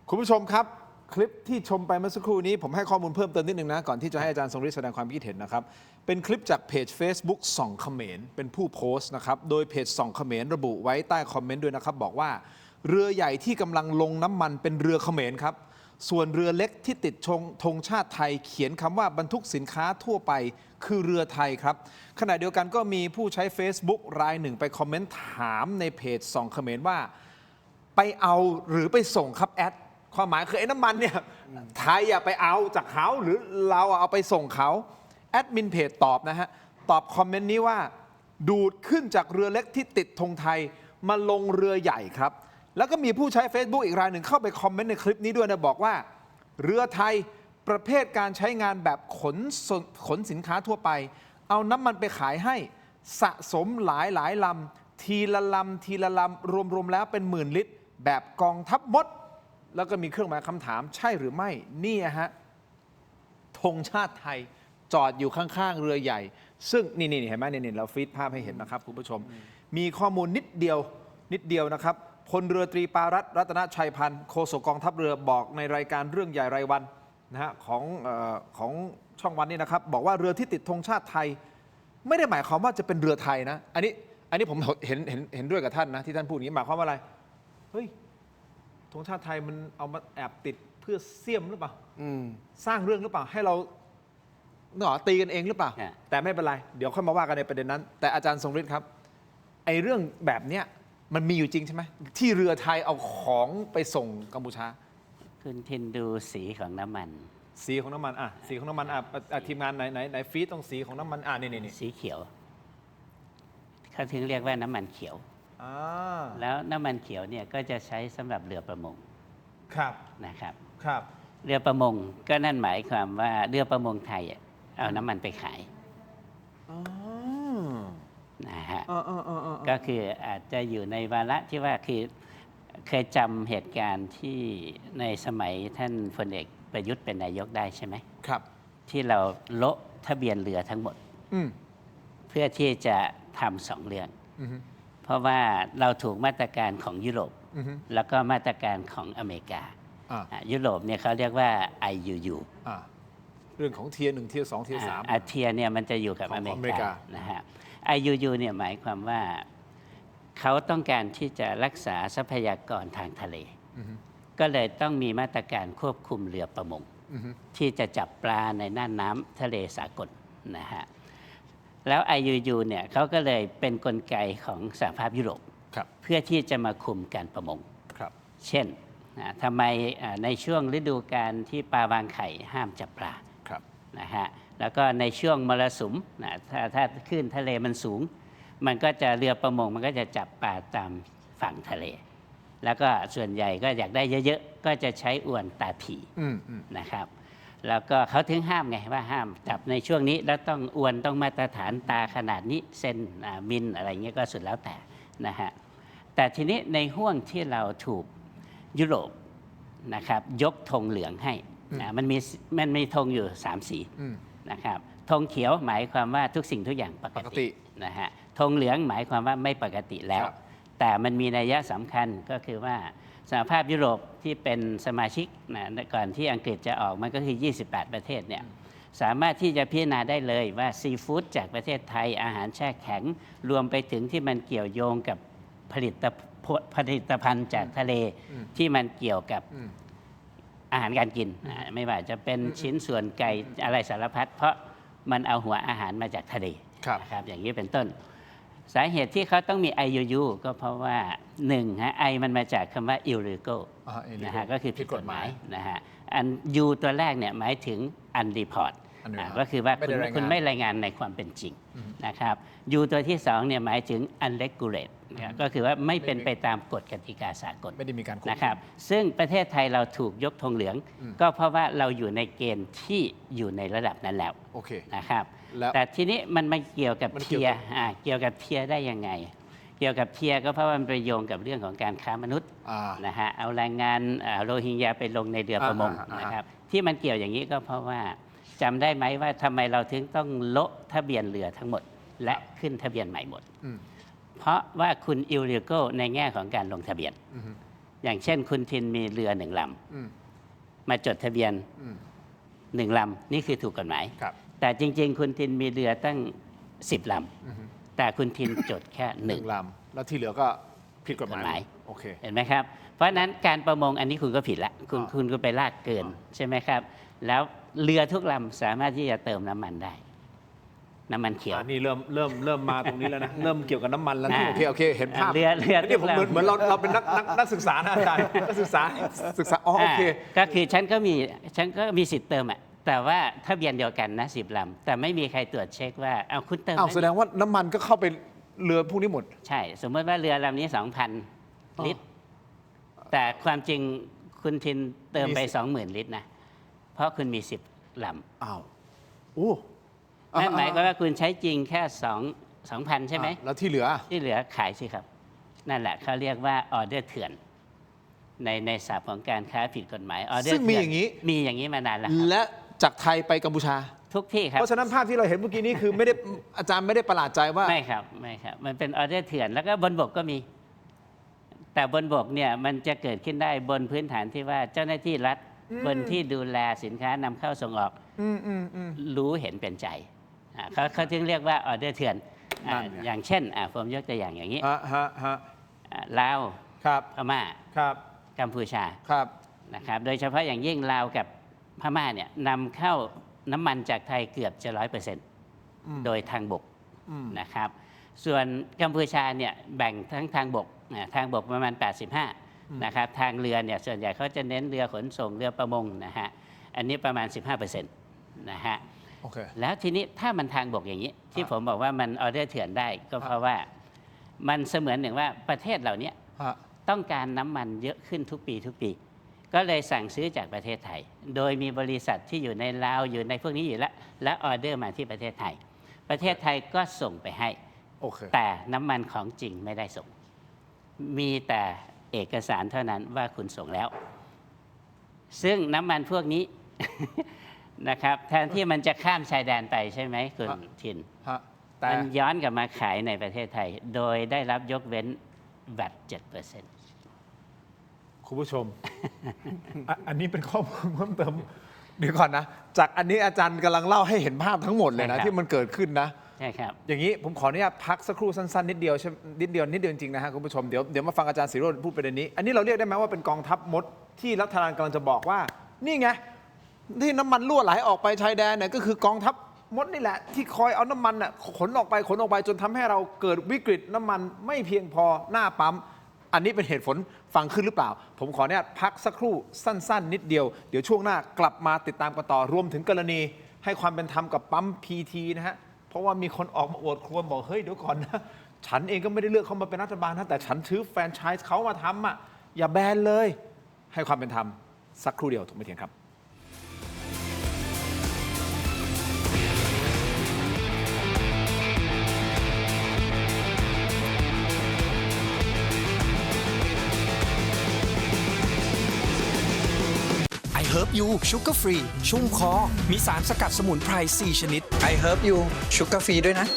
คุณผู้ชมครับ คลิปที่ชมไปเมื่อสักครู่นี้ผมให้ข้อมูลเพิ่มเติมนิดนึงนะก่อนที่จะให้อาจารย์ทรงฤทธิ์แสดงความคิดเห็นนะครับเป็นคลิปจากเพจ Facebook ส่องเขมรเป็นผู้โพสต์นะครับโดยเพจส่องเขมรระบุไว้ใต้คอมเมนต์ด้วยนะครับบอกว่าเรือใหญ่ที่กำลังลงน้ำมันเป็นเรือเขมรครับส่วนเรือเล็กที่ติดธงชาติไทยเขียนคำว่าบรรทุกสินค้าทั่วไปคือเรือไทยครับขณะเดียวกันก็มีผู้ใช้ Facebook รายหนึ่งไปคอมเมนต์ถามในเพจส่องเขมรว่าไปเอาหรือไปส่งครับแอดความหมายคือไอ้น้ำมันเนี่ยไทยไปเอาจากเขาหรือเราเอาไปส่งเขาแอดมินเพจตอบนะฮะตอบคอมเมนต์นี้ว่าดูดขึ้นจากเรือเล็กที่ติดธงไทย มาลงเรือใหญ่ครับ แล้วก็มีผู้ใช้ Facebook อีกรายหนึ่งเข้าไปคอมเมนต์ในคลิปนี้ด้วยนะบอกว่าเรือไทยประเภทการใช้งานแบบขนสินค้าทั่วไป เอาน้ำมันไปขายให้สะสมหลายลำทีละลำรวมแล้วเป็นหมื่นลิตร แบบกองทัพมด แล้วก็มีเครื่องหมายคำถามใช่หรือไม่นี่ฮะธงชาติไทยจอดอยู่ข้างๆเรือใหญ่ ซึ่งนี่เห็นไหมนี่เราฟีดภาพให้เห็นนะครับคุณผู้ชม มีข้อมูลนิดเดียวนะครับพลเรือตรีปารัตนชัยพันธ์โฆษกกองทัพเรือบอกในรายการเรื่องใหญ่รายวันนะฮะของช่องวันนี้นะครับบอกว่าเรือที่ติดธงชาติไทย ไม่ได้หมายความว่าจะเป็นเรือไทยนะอันนี้ผมเห็นด้วยกับท่านนะที่ท่านพูดอย่างนี้หมายความว่าอะไรเฮ้ยธงชาติไทยมันเอามาแอบติดเพื่อเสี่ยมหรือเปล่าสร้างเรื่องหรือเปล่าให้เราตีกันเองหรือเปล่า แต่ไม่เป็นไรเดี๋ยวค่อยมาว่ากันในประเด็นนั้น แต่อาจารย์ทรงฤทธิ์ครับไอ้เรื่องแบบเนี้ยมันมีอยู่จริงใช่ไหมที่เรือไทยเอาของไปส่งกัมพูชา คุณทินดูสีของน้ำมัน สีของน้ำมันสีของน้ำมันทีมงานไหนฟีดตรงสีของน้ำมันนี่ สีเขียวเขาถึงเรียกว่าน้ำมันเขียว แล้วน้ำมันเขียวเนี่ยก็จะใช้สำหรับเรือประมง ครับ นะครับ ครับ เรือประมงก็นั่นหมายความว่าเรือประมงไทยเอาน้ำมันไปขายนะฮะก็คืออาจจะอยู่ในวาระที่ว่าคือเคยจำเหตุการณ์ที่ในสมัยท่านพลเอกประยุทธ์เป็นนายกได้ใช่ไหม ครับ ที่เราโละทะเบียนเรือทั้งหมดเพื่อที่จะทำ2 เรื่องเพราะว่าเราถูกมาตรการของยุโรปแล้วก็มาตรการของอเมริกายุโรปเนี่ยเขาเรียกว่า IUU เรื่องของเทียร์1เทียร์2เทียร์3เทียร์เนี่ยมันจะอยู่กับ ของ อ อ เม เมริ ริ กา กานะฮะ IUU เนี่ยหมายความว่าเขาต้องการที่จะรักษาทรัพยากรทางทะเลก็เลยต้องมีมาตรการควบคุมเรือประมงที่จะจับปลาในน่านน้ำทะเลสากลนะฮะแล้ว IUU เนี่ยเขาก็เลยเป็นกลไกของสหภาพยุโรปเพื่อที่จะมาคุมการประมงเช่นทำไมในช่วงฤดูกาลที่ปลาวางไข่ห้ามจับปลานะฮะแล้วก็ในช่วงมรสุมถ้าคลื่นทะเลมันสูงมันก็จะเรือประมงมันก็จะจับปลาตามฝั่งทะเลแล้วก็ส่วนใหญ่ก็อยากได้เยอะๆก็จะใช้อวนตาผีนะครับแล้วก็เขาถึงห้ามไงว่าห้ามจับในช่วงนี้แล้วต้องอวนต้องมาตรฐานตาขนาดนี้เซนมิลอะไรเงี้ยก็สุดแล้วแต่นะฮะแต่ทีนี้ในห่วงที่เราถูกยุโรปนะครับยกธงเหลืองให้มันมีธงอยู่3 สีนะครับธงเขียวหมายความว่าทุกสิ่งทุกอย่างปกตินะฮะธงเหลืองหมายความว่าไม่ปกติแล้วแต่มันมีนัยสำคัญก็คือว่าสหภาพยุโรปที่เป็นสมาชิกนะก่อนที่อังกฤษจะออกมันก็คือ28 ประเทศเนี่ยสามารถที่จะพิจารณาได้เลยว่าซีฟู้ดจากประเทศไทยอาหารแช่แข็งรวมไปถึงที่มันเกี่ยวโยงกับผลิตภัณฑ์จากทะเลที่มันเกี่ยวกับอาหารการกินไม่ว่าจะเป็นชิ้นส่วนไก่อะไรสารพัดเพราะมันเอาหัวอาหารมาจากทะเลนะครับอย่างนี้เป็นต้นสาเหตุที่เขาต้องมี IUU ก็เพราะว่า1ฮะ I มันมาจากคำว่า illegal นะฮะก็คือผิดกฎหมายนะฮะอัน U ตัวแรกเนี่ยหมายถึง unreport ก็คือว่าคุณไม่รายงานในความเป็นจริงนะครับ U ตัวที่2เนี่ยหมายถึง unregulated ก็คือว่าไม่เป็นไปตามกฎกติกาสากล ไม่ได้มีการนะครับซึ่งประเทศไทยเราถูกยกธงเหลืองก็เพราะว่าเราอยู่ในเกณฑ์ที่อยู่ในระดับนั้นแล้วนะครับแต่ทีนี้มันมาเกี่ยวกับเทียร์เกี่ยวกับเทียร์ได้ยังไงเกี่ยวกับเทียร์ก็เพราะว่ามันไปโยงกับเรื่องของการค้ามนุษย์นะฮะเอาแรงงานโรฮิงญาไปลงในเรือประมงนะครับที่มันเกี่ยวอย่างนี้ก็เพราะว่าจำได้ไหมว่าทำไมเราถึงต้องโละทะเบียนเรือทั้งหมดและขึ้นทะเบียนใหม่หมดเพราะว่าคุณ illegal ในแง่ของการลงทะเบียนอย่างเช่นคุณทินมีเรือ1 ลำมาจดทะเบียน1 ลำนี่คือถูกกฎหมายแต่จริงๆคุณทินมีเรือตั้ง10 ลำแต่คุณทินจดแค่1 ลำแล้วที่เหลือก็ผิดกฎหมายโอเคเห็นไหมครับเพราะฉะนั้นการประมงอันนี้คุณก็ผิดละคุณก็ไปลากเกินใช่ไหมครับแล้วเรือทุกลำสามารถที่จะเติมน้ำมันได้น้ำมันเขียวนี่เริ่มมาตรงนี้แล้วนะเริ่มเกี่ยวกับน้ำมันแล้วโอเคเห็นภาพ เรือนี่ผมเหมือนเราเป็นนักศึกษานะอาจารย์นักศึกษาโอเคก็คือฉันก็มีสิทธิ์เติมแต่ว่าทะเบียนเดียวกันนะ10 ลำแต่ไม่มีใครตรวจเช็คว่าเอาคุณเติมแสดงว่าน้ำมันก็เข้าไป เรือพวกนี้หมด ใช่ สมมติว่าเรือลำนี้ 2,000 ลิตร แต่ความจริงคุณทินเติมไป มี 20,000 ลิตรนะ เพราะคุณมี 10 ล อ้าวโอ้ ำนั่นหมายความว่าคุณใช้จริงแค่ 2,000 ใช่ไหม แล้วที่เหลือ ที่เหลือขายสิครับ นั่นแหละเขาเรียกว่าออเดอร์เถื่อน ในศัพท์ของการค้าผิดกฎหมายออเดอร์ ซึ่งมี เถื่ อย่างนี้ มีอย่างนี้มานานแล้วครับ และจากไทยไปกัมพูชา ทุกที่ครับ เพราะฉะนั้นภาพที่เราเห็นเมื่อกี้นี้คือไม่ได้ อาจารย์ไม่ได้ประหลาดใจว่า ไม่ครับไม่ครับ มันเป็นออเดอร์เถื่อนแล้วก็บนบกก็มี แต่บนบกเนี่ยมันจะเกิดขึ้นได้บนพื้นฐานที่ว่าเจ้าหน้าที่รัฐบนที่ดูแลสินค้านำเข้าส่งออก รู้เห็นเป็นใจเขาถึงเรียกว่าออเดอร์เถื่อน นั่นไง อย่างเช่นผมยกตัวอย่างอย่างนี้ ฮะ ลาว ครับ พม่า ครับ กัมพูชา ครับ นะครับโดยเฉพาะอย่างยิ่งลาวกับพม่าเนี่ยนำเข้าน้ำมันจากไทยเกือบจะ 100%โดยทางบกนะครับส่วนกัมพูชาเนี่ยแบ่งทั้งทางบกทางบกประมาณ 85นะครับทางเรือเนี่ยส่วนใหญ่เขาจะเน้นเรือขนส่งเรือประมงนะฮะอันนี้ประมาณ 15%นะฮะ โอเค แล้วทีนี้ถ้ามันทางบกอย่างนี้ ที่ผมบอกว่ามันออเดอร์เถื่อนได้ ก็เพราะว่ามันเสมือนหนึ่งว่าประเทศเหล่านี้ ฮะ ต้องการน้ำมันเยอะขึ้นทุกปีทุกปี ก็เลยสั่งซื้อจากประเทศไทย โดยมีบริษัทที่อยู่ในลาวอยู่ในพวกนี้อยู่แล้วและออเดอร์มาที่ประเทศไทย ประเทศไทยก็ส่งไปให้ โอเค แต่น้ำมันของจริงไม่ได้ส่ง มีแต่เอกสารเท่านั้นว่าคุณส่งแล้ว ซึ่งน้ำมันพวกนี้ นะครับแทนที่มันจะข้ามชายแดนไปใช่ไหมคุณทิน ฮะ แต่ มันย้อนกลับมาขายในประเทศไทย โดยได้รับยกเว้นVAT 7% คุณผู้ชม อันนี้เป็นข้อมูลเพิ่มเติมเดี๋ยวก่อนนะ จากอันนี้อาจารย์กำลังเล่าให้เห็นภาพทั้งหมดเลยนะ ใช่ครับ ที่มันเกิดขึ้นนะ ใช่ครับ อย่างนี้ผมขออนุญาตพักสักครู่สั้นๆนิดเดียวใช่นิดเดียวจริงๆนะฮะคุณผู้ชมเดี๋ยวมาฟังอาจารย์ศิโรจน์พูดประเด็นนี้ อันนี้เราเรียกได้ไหมว่าเป็นกองทัพมดที่รัฐบาลกำลังจะบอกว่า นี่ไงที่น้ำมันรั่วไหลออกไปชายแดนเนี่ยก็คือกองทัพมดนี่แหละ ที่คอยเอาน้ำมันน่ะขนออกไปจนทำให้เราเกิดวิกฤตน้ำมันไม่เพียงพอหน้าปั๊มอันนี้เป็นเหตุผลฟังขึ้นหรือเปล่า ผมขออนุญาตพักสักครู่สั้นๆ นิดเดียวเดี๋ยวช่วงหน้ากลับมาติดตามกันต่อรวมถึงกรณีให้ความเป็นธรรมกับปั๊ม PT นะฮะเพราะว่ามีคนออกมาอวดครวญบอกเฮ้ยเดี๋ยวก่อนนะฉันเองก็ไม่ได้เลือกเขามาเป็นรัฐบาลนะแต่ฉันถือแฟรนไชส์เขามาทำอ่ะอย่าแบนเลยให้ความเป็นธรรมสักครู่เดียวถูกไม่เถียงครับ I Herb You Sugar Free ชุ่มคอ มีสารสกัดสมุนไพร 4 ชนิด I Herb You Sugar Free ด้วยนะ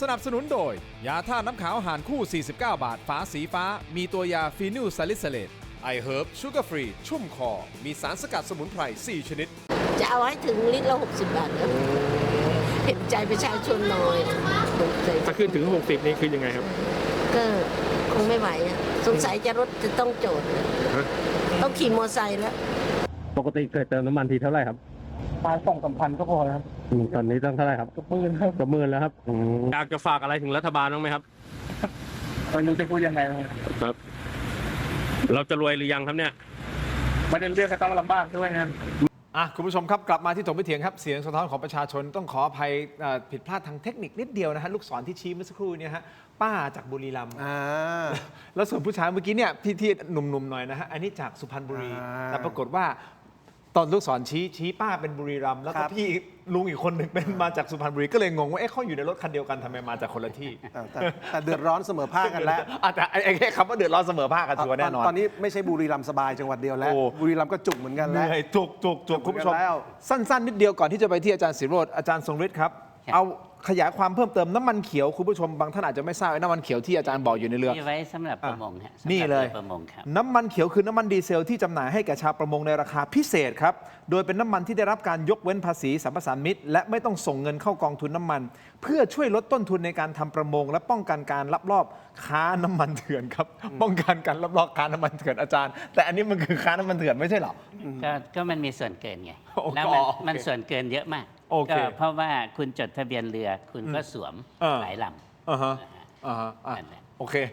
สนับสนุนโดย ยาท่าน้ำขาวหานคู่ 49 บาท ฝาสีฟ้า มีตัวยาฟีนิลซาลิซิเลตไอเฮิร์บชูการ์ฟรี ชุ่มคอ มีสารสกัดสมุนไพร 4 ชนิด จะเอาให้ถึงลิตรละ60 บาทนะเห็นใจประชาชนหน่อยใจ ถ้าขึ้นถึง 60 นี่คือยังไงครับ ก็คงไม่ไหวอะสงสัยจะรถจะต้องโจทย์ต้องขี่มอเตอร์ไซค์แล้ว ปกติเคยเติมน้ำมันทีเท่าไหร่ครับ มา2-3,000ก็พอครับ ตอนนี้ต้องเท่าไหร่ครับ ก็ปืนครับ กับหมื่นแล้วครับอยากจะฝากอะไรถึงรัฐบาลบ้างไหมครับ ไม่รู้จะพูดยังไงครับ ครับ เราจะรวยหรือยังครับเนี่ย ไม่ได้เลือกก็ต้องลำบากด้วยนะครับ คุณผู้ชมครับกลับมาที่ถกไม่เถียงครับเสียงสะท้อนของประชาชนต้องขออภัยผิดพลาดทางเทคนิคนิดเดียวนะฮะลูกศรที่ชี้เมื่อสักครู่เนี่ยฮะป้าจากบุรีรัมย์ แล้วส่วนผู้ชายเมื่อกี้เนี่ยที่หนุ่มๆหน่อยนะฮะอันนี้จากสุพรรณบุรี แต่ปรากฏว่าตอนลูกศรชี้ป้าเป็นบุรีรัมย์แล้วก็พี่ลุงอีกคนหนึ่งเป็นมาจากสุพรรณบุรีก็เลยงงว่าเขาอยู่ในรถคันเดียวกันทำไมมาจากคนละที่ แต่เดือดร้อนเสมอภาคกันแล้ว แต่ไอ้แค่คำว่าเดือดร้อนเสมอภาคกันชัวร์แน่นอน ตอนนี้ไม่ใช่บุรีรัมย์สบายจังหวัดเดียวแล้ว โอ้ บุรีรัมย์ก็จุกเหมือนกัน เห แล้ว นื่อยจุกคุณผู้ชม แล้ว สั้นๆนิดเดียวก่อนที่จะไปที่อาจารย์ศิโรจน์อาจารย์ทรงฤทธิ์ครับ ครับ เอาขยายความเพิ่มเติมน้ำมันเขียวคุณผู้ชมบางท่านอาจจะไม่ทราบไอ้น้ำมันเขียวที่อาจารย์บอกอยู่ในเรือ มีไว้สำหรับประมงฮะสำหรับ นี่เลย รือประมงครับ น้ำมันเขียวคือน้ำมันดีเซลที่จำหน่ายให้แก่ชาวประมงในราคาพิเศษครับ โดยเป็นน้ำมันที่ได้รับการยกเว้นภาษีสรรพสานมิตและไม่ต้องส่งเงินเข้ากองทุนน้ำมัน เพื่อช่วยลดต้นทุนในการทำประมง และป้องกันการลักลอบค้าน้ำมันเถื่อนครับ ป้องกันการลักลอบค้าน้ำมันเถื่อนอาจารย์ แต่อันนี้มันคือค้าน้ำมันเถื่อนไม่ใช่เหรอ ก็มันมีส่วนเกินไง โอเค แล้ว โอเค มันส่วนเกินเยอะมาก โอเค ก็เพราะว่าคุณจดทะเบียนเรือคุณก็สวม เออ หลายล อ่าฮะ ำนะฮะ อ่าฮะอ่ะ นั่นแหละ โอเค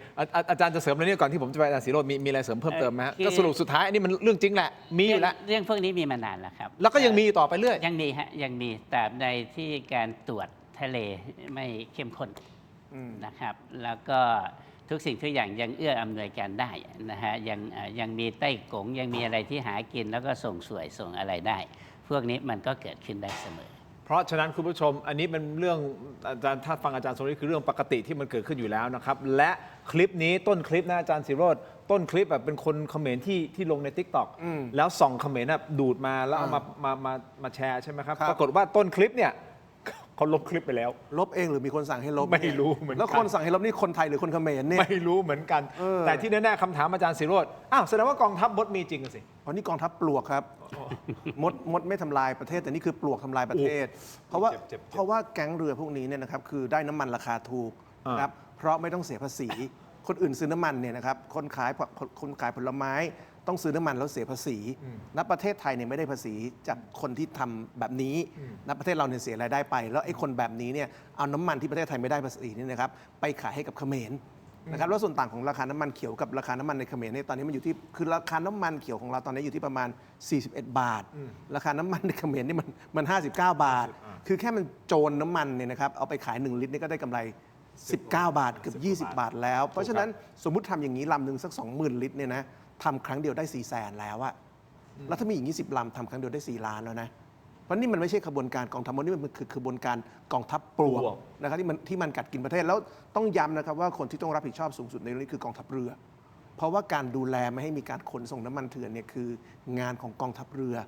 อาจารย์จะเสริมอะไรนี่ก่อนที่ผมจะไปอาจารย์ศิโรจน์มีอะไรเสริมเพิ่มเติมไหมฮะ คือ ก็สรุปสุดท้ายอันนี้มันเรื่องจริงแหละมีอยู่แล้ว เรื่องพวกนี้มีมานานแล้วครับ แล้วก็ยังมีต่อไปเรื่อย ยังมีฮะยังมีตราบใดที่การตรวจทะเลไม่เข้มข้นนะครับ แล้วก็ทุกสิ่งทุกอย่างยังเอื้ออำนวยการได้นะฮะยังมีไต้กงยังมีอะไรที่หากินแล้วก็ส่งสวยส่งอะไรได้ พวกนี้มันก็เกิดขึ้นได้เสมอ เพราะฉะนั้นคุณผู้ชมอันนี้เป็นเรื่องอาจารย์ถ้าฟังอาจารย์สมฤทธิ์คือเรื่องปกติที่มันเกิดขึ้นอยู่แล้วนะครับและคลิปนี้ต้นคลิปนะอาจารย์ศิโรจน์ต้นคลิปแบบเป็นคนเขมรที่ลงใน TikTok แล้วส่องเขมรน่ะดูดมาแล้วเอามาแชร์ใช่ไหมครับ ครับ ปรากฏว่าต้นคลิปเนี่ยเขาลบคลิปไปแล้ว ลบเองหรือมีคนสั่งให้ลบ ไม่รู้เหมือนกัน แล้วคนสั่งให้ลบนี่คนไทยหรือคนเขมรเนี่ย ไม่รู้เหมือนกัน แต่ที่แน่ๆคำถามอาจารย์ศิโรจน์อ้าวแสดงว่ากองทัพมดมีจริงอะสิ อ๋อนี่กองทัพปลวกครับมดไม่ทำลายประเทศแต่นี่คือปลวกทำลายประเทศ เพราะว่า เจ็บ เพราะว่าแก๊งเรือพวกนี้เนี่ยนะครับคือได้น้ำมันราคาถูกนะครับเพราะไม่ต้องเสียภาษี คนอื่นซื้อน้ำมันเนี่ยนะครับคนขายผลไม้ต้องซื้อน้ำมันแล้วเสียภาษีณประเทศไทยเนี่ยไม่ได้ภาษีจากคนที่ทำแบบนี้ณประเทศเราเนี่ยเสียรายได้ไป แล้วไอ้คนแบบนี้เนี่ยเอาน้ำมันที่ประเทศไทยไม่ได้ภาษีนี่นะครับไปขายให้กับเขมรนะครับแล้วส่วนต่างของราคาน้ำมันเขียวกับราคาน้ำมันในเขมรเนี่ยตอนนี้มันอยู่ที่คือราคาน้ำมันเขียวของเราตอนนี้อยู่ที่ประมาณ 41 บาท ราคาน้ำมันในเขมรนี่มัน59 บาท คือแค่มันโจรน้ำมันเนี่ยนะครับเอาไปขาย1 ลิตรนี่ก็ได้กำไร 19 บาทเกือบ20 บาทแล้ว เพราะฉะนั้นสมมุติทำอย่างนี้ลำหนึ่งสัก 20,000 ลิตรเนี่ยนะทำครั้งเดียวได้ 400,000 แล้วอะแล้วถ้ามีอย่างนี้10 ลำทำครั้งเดียวได้ 4 ล้านแล้วนะ เพราะนี่มันไม่ใช่ขบวนการกองทัพมดนี่มันคือขบวนการกองทัพปลวกนะครับที่มันกัดกินประเทศแล้วต้องย้ำนะครับว่าคนที่ต้องรับผิดชอบสูงสุดในเรื่องนี้คือกองทัพเรือ เพราะว่าการดูแลไม่ให้มีการขนส่งน้ำมันเถื่อนเนี่ยคืองานของกองทัพเรื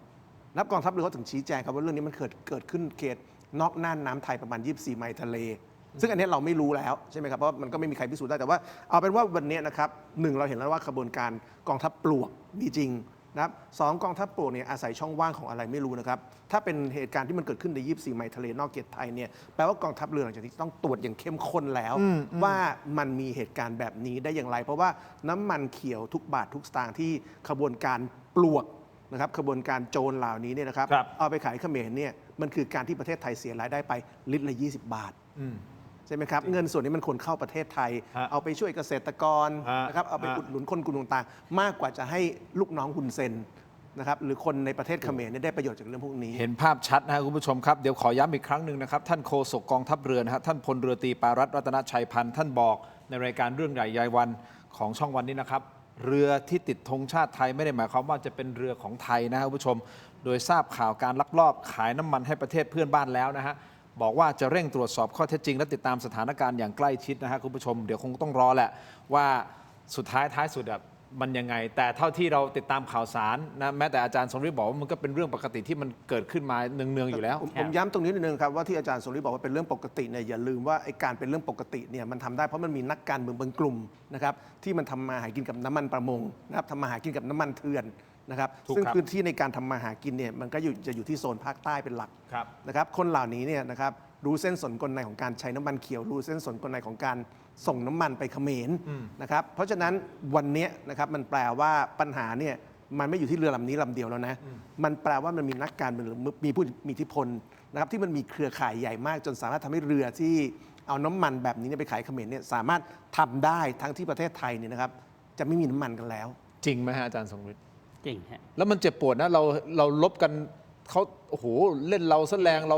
อนับกองทัพเรือเขาถึงชี้แจงครับว่าเรื่องนี้มันเกิดขึ้นเขตนอกน่านน้ำไทยประมาณ 24 ไมล์ทะเล ซึ่งอันนี้เราไม่รู้แล้วใช่ไหมครับเพราะมันก็ไม่มีใครพิสูจน์ได้แต่ว่าเอาเป็นว่าวันนี้นะครับหนึ่งเราเห็นแล้วว่าขบวนการกองทัพปลวกมีจริงนะครับสองกองทัพปลวกเนี่ยอาศัยช่องว่างของอะไรไม่รู้นะครับถ้าเป็นเหตุการณ์ที่มันเกิดขึ้นใน 24 ไมล์ทะเลนอกเขตไทยเนี่ยแปลว่ากองทัพเรือหลังจากที่ต้องตรวจอย่างเข้มข้นแล้วว่ามันมีเหตุการณ์แบบนี้ได้อย่างไร เพราะว่าน้ำมันเขียวทุกบาททุกสตางค์ที่ขบวนการปลวกนะครับขบวนการโจรเหล่านี้เนี่ยนะครับเอาไปขายเขมรเนี่ยมันคือการที่ประเทศไทยเสียรายได้ไปลิตรละ20 บาทใช่ไหมครับเงินส่วนนี้มันควรเข้าประเทศไทย เอาไปช่วยเกษตรกรนะครับเอาไปอุดหนุนคนกลุ่มต่างๆมากกว่าจะให้ลูกน้องฮุนเซนนะครับหรือคนในประเทศเขมรได้ประโยชน์จากเรื่องพวกนี้ เห็นภาพชัดนะครับคุณผู้ชมครับเดี๋ยวขอย้ำอีกครั้งหนึ่งนะครับท่านโฆษกกองทัพเรือนะฮะท่านพลเรือตรีปารัตน์รัตนชัยพันธ์ท่านบอกในรายการเรื่องใหญ่ยายวันของช่องวันนี้นะครับเรือที่ติดธงชาติไทยไม่ได้หมายความว่าจะเป็นเรือของไทยนะครับคุณผู้ชมโดยทราบข่าวการลักลอบขายน้ำมันให้ประเทศเพื่อนบ้านแล้วนะฮะบอกว่าจะเร่งตรวจสอบข้อเท็จจริงและติดตามสถานการณ์อย่างใกล้ชิดนะฮะคุณผู้ชมเดี๋ยวคงต้องรอแหละว่าสุดท้ายสุดมันยังไงแต่เท่าที่เราติดตามข่าวสารนะแม้แต่อาจารย์สมฤทธิ์บอกว่ามันก็เป็นเรื่องปกติที่มันเกิดขึ้นมาเนืองๆอยู่แล้ว ผมย้ำตรงนี้นิดนึงครับว่าที่อาจารย์สมฤทธิ์บอกว่าเป็นเรื่องปกติเนี่ยอย่าลืมว่าไอ้การเป็นเรื่องปกติเนี่ยมันทำได้เพราะมันมีนักการเมืองบางกลุ่มนะครับที่มันทำมาหากินกับน้ำมันประมงนะครับทำมาหากินกับน้ำมันเถื่อนนะครับ ถูกครับ ซึ่งพื้นที่ในการทำมาหากินเนี่ยมันก็จะอยู่ที่โซนภาคใต้เป็นหลักนะครับคนเหล่านี้เนี่ยนะครับรู้เส้นสนกลในของการใช้น้ำมันเขียวรู้เส้นสนกลในของการส่งน้ำมันไปเขมรนะครับเพราะฉะนั้นวันนี้นะครับมันแปลว่าปัญหาเนี่ยมันไม่อยู่ที่เรือลำนี้ลำเดียวแล้วนะมันแปลว่ามันมีนักการเมืองหรือมีผู้มีอิทธิพลนะครับที่มันมีเครือข่ายใหญ่มากจนสามารถทำให้เรือที่เอาน้ำมันแบบนี้ไปขายเขมรเนี่ยสามารถทำได้ทั้งที่ประเทศไทยเนี่ยนะครับจะไม่มีน้ำมันกันแล้ว จริงไหมฮะอาจารย์สมฤทธิ์ จริงฮะ แล้วมันเจ็บปวดนะเราลบกันเขาโอ้โหเล่นเราซะแรงเรา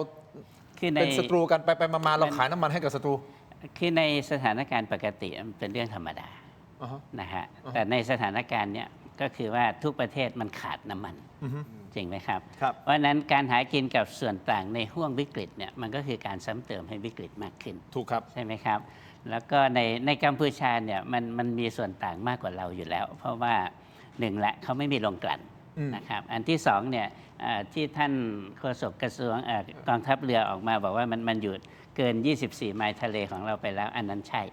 คือใน เป็นศัตรูกันไปมาเราขายน้ำมันให้กับศัตรู คือในสถานการณ์ปกติมันเป็นเรื่องธรรมดานะฮะแต่ในสถานการณ์เนี้ยก็คือว่าทุกประเทศมันขาดน้ำมันจริงไหมครับ เพราะฉะนั้นการหากินกับส่วนต่างในห่วงวิกฤตเนี่ยมันก็คือการซ้ำเติมให้วิกฤตมากขึ้น ถูกครับ ใช่ไหมครับแล้วก็ในกัมพูชาเนี่ยมันมีส่วนต่างมากกว่าเราอยู่แล้ว เพราะว่าหนึ่งละเขาไม่มีโรงกลั่นนะครับอันที่สองเนี่ยที่ท่านโฆษกกระทรวงกองทัพเรือออกมาบอกว่ามันอยู่เกิน 24 ไมล์ทะเลของเราไปแล้วอันนั้นใช่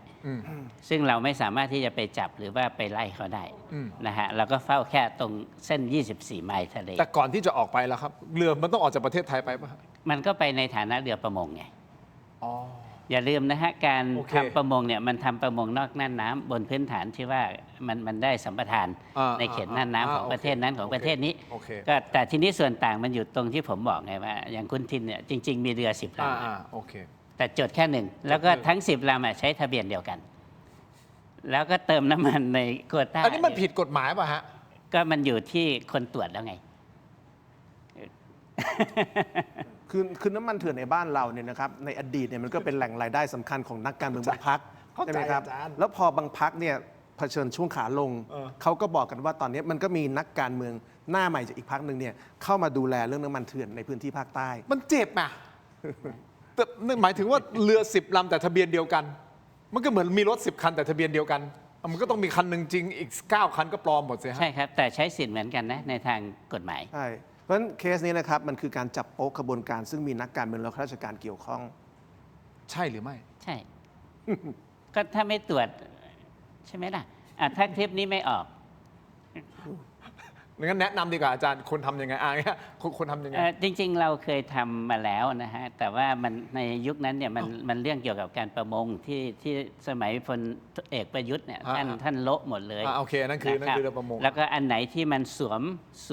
ซึ่งเราไม่สามารถที่จะไปจับหรือว่าไปไล่เขาได้นะฮะเราก็เฝ้าแค่ตรงเส้น 24 ไมล์ทะเลแต่ก่อนที่จะออกไปแล้วครับเรือมันต้องออกจากประเทศไทยไปป่ะ มันก็ไปในฐานะเรือประมงไงอย่าลืมนะฮะการทำประมงเนี่ยมันทำประมงนอกน่านน้ำบนพื้นฐานที่ว่ามันได้สัมปทานในเขตน่านน้ำของประเทศนั้นของประเทศนี้ก็แต่ทีนี้ส่วนต่างมันอยู่ตรงที่ผมบอกไงว่าอย่างคุณทินเนี่ยจริงๆมีเรือ10 ลำแต่จดแค่1แล้วก็ทั้ง10 ลำใช้ทะเบียนเดียวกัน แล้วก็เติมน้ำมันในโควต้า อันนี้มันผิดกฎหมายป่ะฮะ ก็มันอยู่ที่คนตรวจแล้วไง คือน้ำมันเถื่อนในบ้านเราเนี่ยนะครับในอดีตเนี่ยมันก็เป็นแหล่งรายได้สำคัญของนักการเมืองบางพรรค เข้าใจ ใช่ไหมครับ อาจารย์ แล้วพอบางพรรคเนี่ยเผชิญช่วงขาลง เขาก็บอกกันว่าตอนนี้มันก็มีนักการเมืองหน้าใหม่จากอีกพรรคหนึ่งเนี่ยเข้ามาดูแลเรื่องน้ำมันเถื่อนในพื้นที่ภาคใต้ มันเจ็บอ่ะแต่หมายถึงว่าเรือ10 ลำแต่ทะเบียนเดียวกัน มันก็เหมือนมีรถ10 คันแต่ทะเบียนเดียวกัน มันก็ต้องมีคันหนึ่งจริงอีก9 คันก็ปลอมหมดสิฮะ ใช่ครับ แต่ใช้สิทธิ์เหมือนกันนะในทางกฎหมาย ใช่ เพราะฉะนั้นเคสนี้นะครับมันคือการจับโป๊ะขบวนการซึ่งมีนักการเมืองและข้าราชการเกี่ยวข้อง ใช่หรือไม่ ใช่ ก็ถ้าไม่ตรวจใช่ไหมล่ะถ้าคลิปนี้ไม่ออก งั้นแนะนำดีกว่าอาจารย์คนทำยังไงเนี่ยคนทำยังไง จริงๆ เราเคยทำมาแล้วนะฮะ แต่ว่ามันในยุคนั้นเนี่ยมันเรื่องเกี่ยวกับการประมงที่สมัยพลเอกประยุทธ์เนี่ยท่านโละหมดเลย โอเคนั่นคือ นะรับ เรือประมง แล้วก็อันไหนที่มันส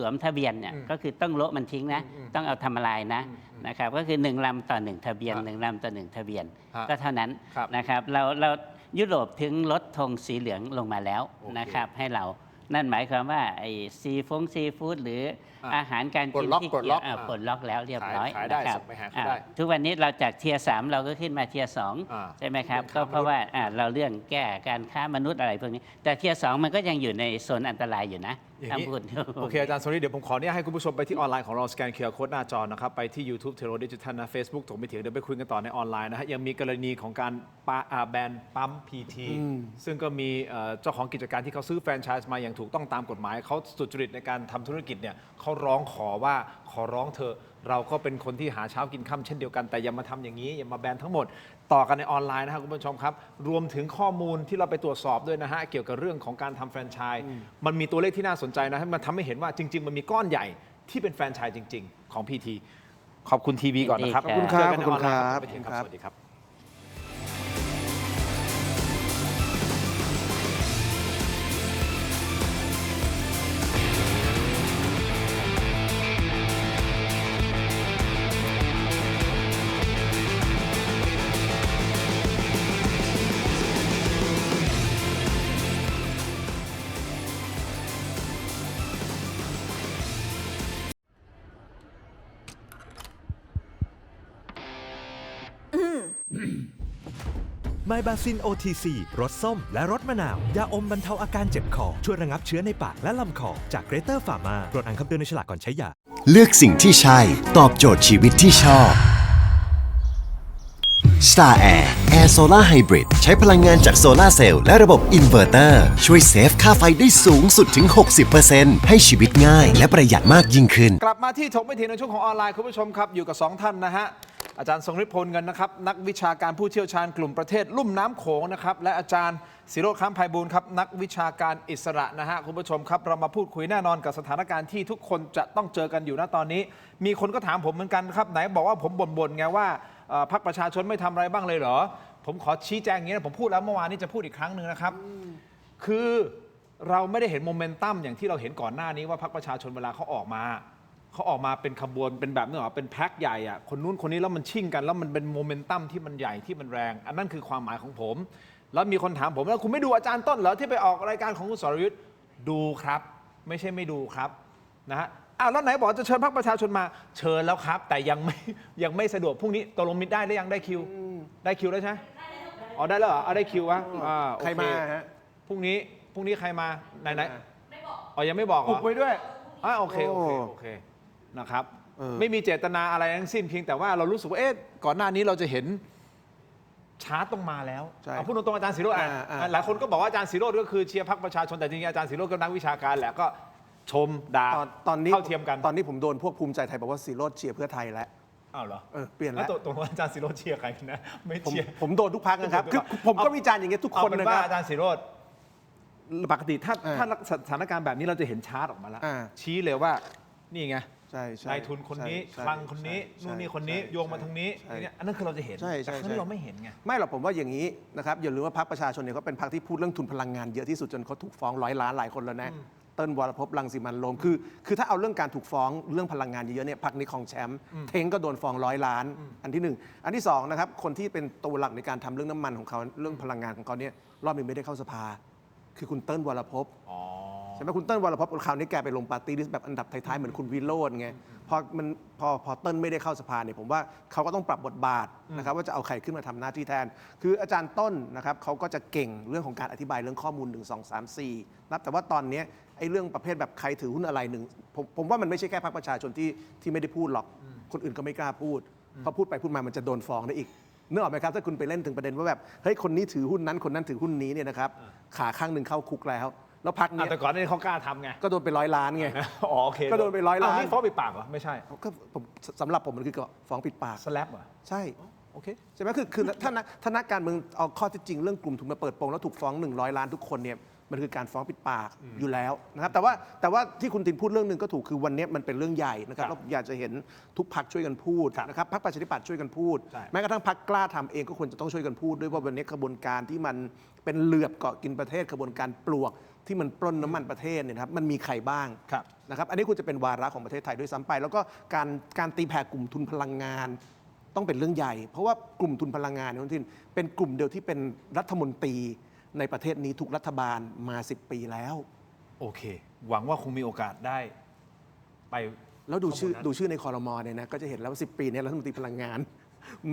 วมทะเบียนเนี่ยก็คือต้องโละมันทิ้งนะ ต้องเอาทำลายนะครับก็คือ1 ลำต่อ 1 ทะเบียน 1 ลำต่อ 1 ทะเบียน ก็เท่านั้น ครับ นะครับเรายุโรปถึงลดธงสีเหลืองลงมาแล้ว โอเค นะครับให้เรานั่นหมายความว่าไอ้ซีฟู้ดหรืออาหารการกินที่ ปลดล็อก ปลดล็อกแล้วเรียบร้อย ขายได้ นะครับ ส่งไปหาเขาได้ ทุกวันนี้เราจากเทียร์3เราก็ขึ้นมาเทียร์2ใช่ไหมครับ ก็เพราะว่าเราเรื่องแก้การค้ามนุษย์อะไรพวกนี้ แต่เทียร์2มันก็ยังอยู่ในโซนอันตรายอยู่นะ อย่าง ถ้า นี้ พูด โอเคอาจารย์โซนี่เดี๋ยวผมขออนุญาตให้คุณผู้ชมไปที่ออนไลน์ของเราสแกน QR Code หน้าจอนะครับไปที่ YouTube เทโรดิจิทัลนะ Facebook ถกไม่เถียงเดี๋ยวไปคุยกันต่อในออนไลน์นะฮะยังมีกรณีของการแบนปั๊ม PT ซึ่งก็มีเจ้าของกิจการที่เขาซื้อแฟรนไชส์มาอย่างถูกต้องตามกฎหมายเขาสุจริตในการทำธุรกิจเนี่ยเขาร้องขอร้องเธอะเราก็เป็นคนที่หาเช้ากินค่ำเช่นเดียวกันแต่อย่ามาทำอย่างนี้อย่ามาแบนทั้งหมดต่อกันในออนไลน์นะครับคุณผู้ชมครับรวมถึงข้อมูลที่เราไปตรวจสอบด้วยนะฮะเกี่ยวกับเรื่องของการทำแฟรนไชส์มันมีตัวเลขที่น่าสนใจนะให้มันทำให้เห็นว่าจริง ๆ มันมีก้อนใหญ่ที่เป็นแฟรนไชส์จริง ๆ ของ PT ขอบคุณทีวีก่อนนะครับ ขอบคุณครับ เจอกันในออนไลน์ ขอบคุณครับ สวัสดีครับไมบาซิน OTC รสส้มและรสมะนาว ยาอมบรรเทาอาการเจ็บคอ ช่วยระงับเชื้อในปากและลำคอ จากเกรเตอร์ฟาร์มาโปรดอ่านคำเตือนในฉลากก่อนใช้ยา เลือกสิ่งที่ใช่ ตอบโจทย์ชีวิตที่ชอบ Star Air Air Solar Hybrid ใช้พลังงานจากโซลาร์เซลล์และระบบอินเวอร์เตอร์ช่วยเซฟค่าไฟได้สูงสุดถึง 60% ให้ชีวิตง่ายและประหยัดมากยิ่งขึ้น กลับมาที่ถกไม่เถียงในช่วงของออนไลน์คุณผู้ชมครับอยู่กับ2ท่านนะฮะอาจารย์ทรงฤทธิ์พลเงินนะครับนักวิชาการผู้เชี่ยวชาญกลุ่มประเทศลุ่มน้ำโขงนะครับและอาจารย์ศิโรจน์ ค้ำไพบูลย์ครับนักวิชาการอิสระนะฮะคุณผู้ชมครับเรามาพูดคุยแน่นอนกับสถานการณ์ที่ทุกคนจะต้องเจอกันอยู่ณตอนนี้ มีคนก็ถามผมเหมือนกันครับไหนบอกว่าผมบ่นๆไงว่าพรรคประชาชนไม่ทำอะไรบ้างเลยเหรอผมขอชี้แจงอย่างนี้นะผมพูดแล้วเมื่อวานนี้จะพูดอีกครั้งหนึ่งนะครับคือเราไม่ได้เห็นโมเมนตัมอย่างที่เราเห็นก่อนหน้านี้ว่าพรรคประชาชนเวลาเขาออกมาเป็นขบวนเป็นแบบนี้หรอเป็นแพ็คใหญ่อะคนนู้นคนนี้แล้วมันชิ่งกันแล้วมันเป็นโมเมนตัมที่มันใหญ่ที่มันแรงอันนั้นคือความหมายของผมแล้วมีคนถามผมแล้วคุณไม่ดูอาจารย์ต้นเหรอที่ไปออกรายการของคุณสรยุทธ์ดูครับไม่ใช่ไม่ดูครับนะฮะแล้วไหนบอกจะเชิญพรรคประชาชนมาเชิญแล้วครับแต่ยังไม่สะดวกพรุ่งนี้ตกลงมิตรได้หรือยังได้คิวแล้วใช่ไหมอ๋อได้แล้วเหรอได้คิววะใครมาฮะ พรุ่งนี้ใครมาไหนไม่บอกอ๋อยังไม่บอกเหร อุ อบ ไว้ด้วย โอเคนะครับไม่มีเจตนาอะไรทั้งสิ้นเพียงแต่ว่าเรารู้สึกว่าก่อนหน้านี้เราจะเห็นชาร์ตต้องมาแล้วเอาพูดตรงๆอาจารย์ศิโรจน์หลายคนก็บอกว่าอาจารย์ศิโรจน์ก็คือเชียร์พรรคประชาชนแต่จริงๆอาจารย์ศิโรจน์ก็นักวิชาการแหละก็ชมด่า ตอนนี้ เท่าเทียมกัน ตอนนี้ผมโดนพวกภูมิใจไทยบอกว่าศิโรจน์เชียร์เพื่อไทยแล้ว อ้าวเหรอ เปลี่ยนแล้ว ตรงอาจารย์ศิโรจน์เชียร์ใครนะไม่เชียร์ ผมโดนทุกพักนะครับคือผมก็วิจารณ์อย่างเงี้ยทุกคน เอาเป็น นะค ว่า รับ อาจารย์ศิโรจน์ปกติถ้าสถานการณ์แบบนี้เราจะเห็นชาร์ตออกมาแล้วชี้เลยว่านี่ไง ใช่ นายทุนคนนี้คลังคนนี้นู่นนี่คนนี้โยงมาทางนี้อันนั้นคือเราจะเห็นแต่ครั้งนี้เราไม่เห็นไง ไม่หรอกผมว่าอย่างนี้นะครับอย่าลืมว่าพรรคประชาชนเนี่ยเขาเป็นพรรคที่พูดเรื่องทุนพลังงานเยอะที่สุดจนเขาถูกฟ้อง100 ล้านหลายคนแล้วนะ ติ้ลวรภพรังสิมันต์โรมคือถ้าเอาเรื่องการถูกฟ้องเรื่องพลังงานเยอะๆเนี่ยพรรคนี้ครองแชมป์เท้งก็โดนฟ้อง100 ล้านอันที่ 1 อันที่2นะครับคนที่เป็นตัวหลักในการทำเรื่องน้ำมันของเขาเรื่องพลังงานของเขาเนี่ยรอบนี้ไม่ได้เข้าสภาคือคุณเติ้ลวรภพใช่ไหมคุณเติ้ลวรภพคราวนี้แกไปลงปาร์ตี้ลิสต์แบบอันดับท้ายๆเหมือนคุณวิโรจน์ไงพอเติ้ลไม่ได้เข้าสภาเนี่ยผมว่าเขาก็ต้องปรับบทบาทนะครับว่าจะเอาใครขึ้นมาทำหน้าที่แทนคืออาจารย์ต้นนะครับเขาก็จะเก่งเรื่องของการอธิบายเรื่องข้อมูล1 2 3 4นะแต่ว่าตอนนี้ไอ้เรื่องประเภทแบบใครถือหุ้นอะไรหนึ่งผมว่ามันไม่ใช่แค่พรรคประชาชนที่ไม่ได้พูดหรอกคนอื่นก็ไม่กล้าพูดพอพูดไปพูดมามันจะโดนฟ้องได้อีกนึกออกไหมครับถ้าคุณไปเล่นถึงประเด็นว่าแบบเฮ้ยคนนี้ถือหุ้นนั้นคนนั้นถือหุ้นนี้เนี่ยนะครับขาข้างหนึ่งเข้าคุกแล้วพรรคนี้ แต่ก่อนหน้านี้เขากล้าทำไง ก็โดนไป100 ล้านไง อ๋อโอเค ก็โดนไป100 ล้าน นี่ฟ้องปิดปากเหรอไม่ใช่ ก็สำหรับผมมันคือฟ้องปิดปาก สแลปเหรอ ใช่ โอเค ใช่ไหมคือถ้านักการเมืองเอาข้อเท็จจริงเรื่องกลุ่มทุนมาเปิดโปงแล้วถูกฟ้อง100 ล้านทุกคนเนี่ยมันคือการฟ้องปิดปากอยู่แล้วนะครับแต่ว่าที่คุณตินพูดเรื่องหนึ่งก็ถูกคือวันนี้มันเป็นเรื่องใหญ่นะครับแล้วอยากจะเห็นทุกพรรคช่วยกันพูดนะครับพรรคประชาธิปัตย์ช่วยกันพูดแม้กระทั่งพรรคกล้าทำเองก็ควรจะต้องช่วยกันพูดด้วยว่าวันนี้กระบวนการที่มันเป็นเหลือบเกาะกินประเทศกระบวนการปลวกที่มันปล้นน้ำมันประเทศเนี่ยนะครับมันมีใครบ้างนะครับอันนี้ควรจะเป็นวาระของประเทศไทยด้วยซ้ำไปแล้วก็การตีแผ่กลุ่มทุนพลังงานต้องเป็นเรื่องใหญ่เพราะว่ากลุ่มทุนพลังงานเนี่ยคุณทินเป็นกลุ่มเดียวที่เป็นรัฐมนตรีในประเทศนี้ทุกรัฐบาลมา10 ปีแล้วโอเคหวังว่าคงมีโอกาสได้ไปแล้วดูชื่อในคอรมอเนี่ยนะก็จะเห็นแล้วว่า10 ปีนี้รัฐมนตรีพลังงาน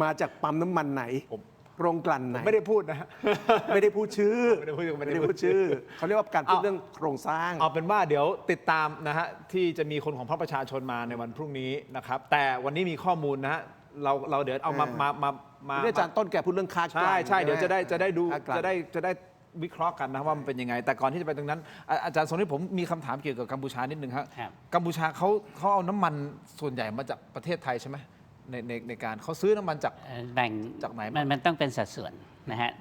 มาจากปั๊มน้ำมันไหนโรงกลั่นไหนไม่ได้พูดนะฮะ ไม่ได้พูดชื่อ ไม่ได้พูดชื่อเขาเรียกว่าการพูดเรื่องโครงสร้างเอาเป็นว่าเดี๋ยวติดตามนะฮะที่จะมีคนของพรรคประชาชนมาในวันพรุ่งนี้นะครับแต่วันนี้มีข้อมูลนะฮะเราเดี๋ยวเอามาอาจารย์ต้นแกพูดเรื่องค่ากลั่นใช่เดี๋ยวจะได้ดูจะได้วิเคราะห์กันนะว่ามันเป็นยังไงแต่ก่อนที่จะไปตรงนั้นอาจารย์สนธิผมมีคำถามเกี่ยวกับกัมพูชานิดนึงครับกัมพูชาเขาเอาน้ำมันส่วนใหญ่มาจากประเทศไทยใช่ไหมในการเขาซื้อน้ำมันจากแบ่งจากไหนมันต้องเป็นสัดส่วนนะฮะ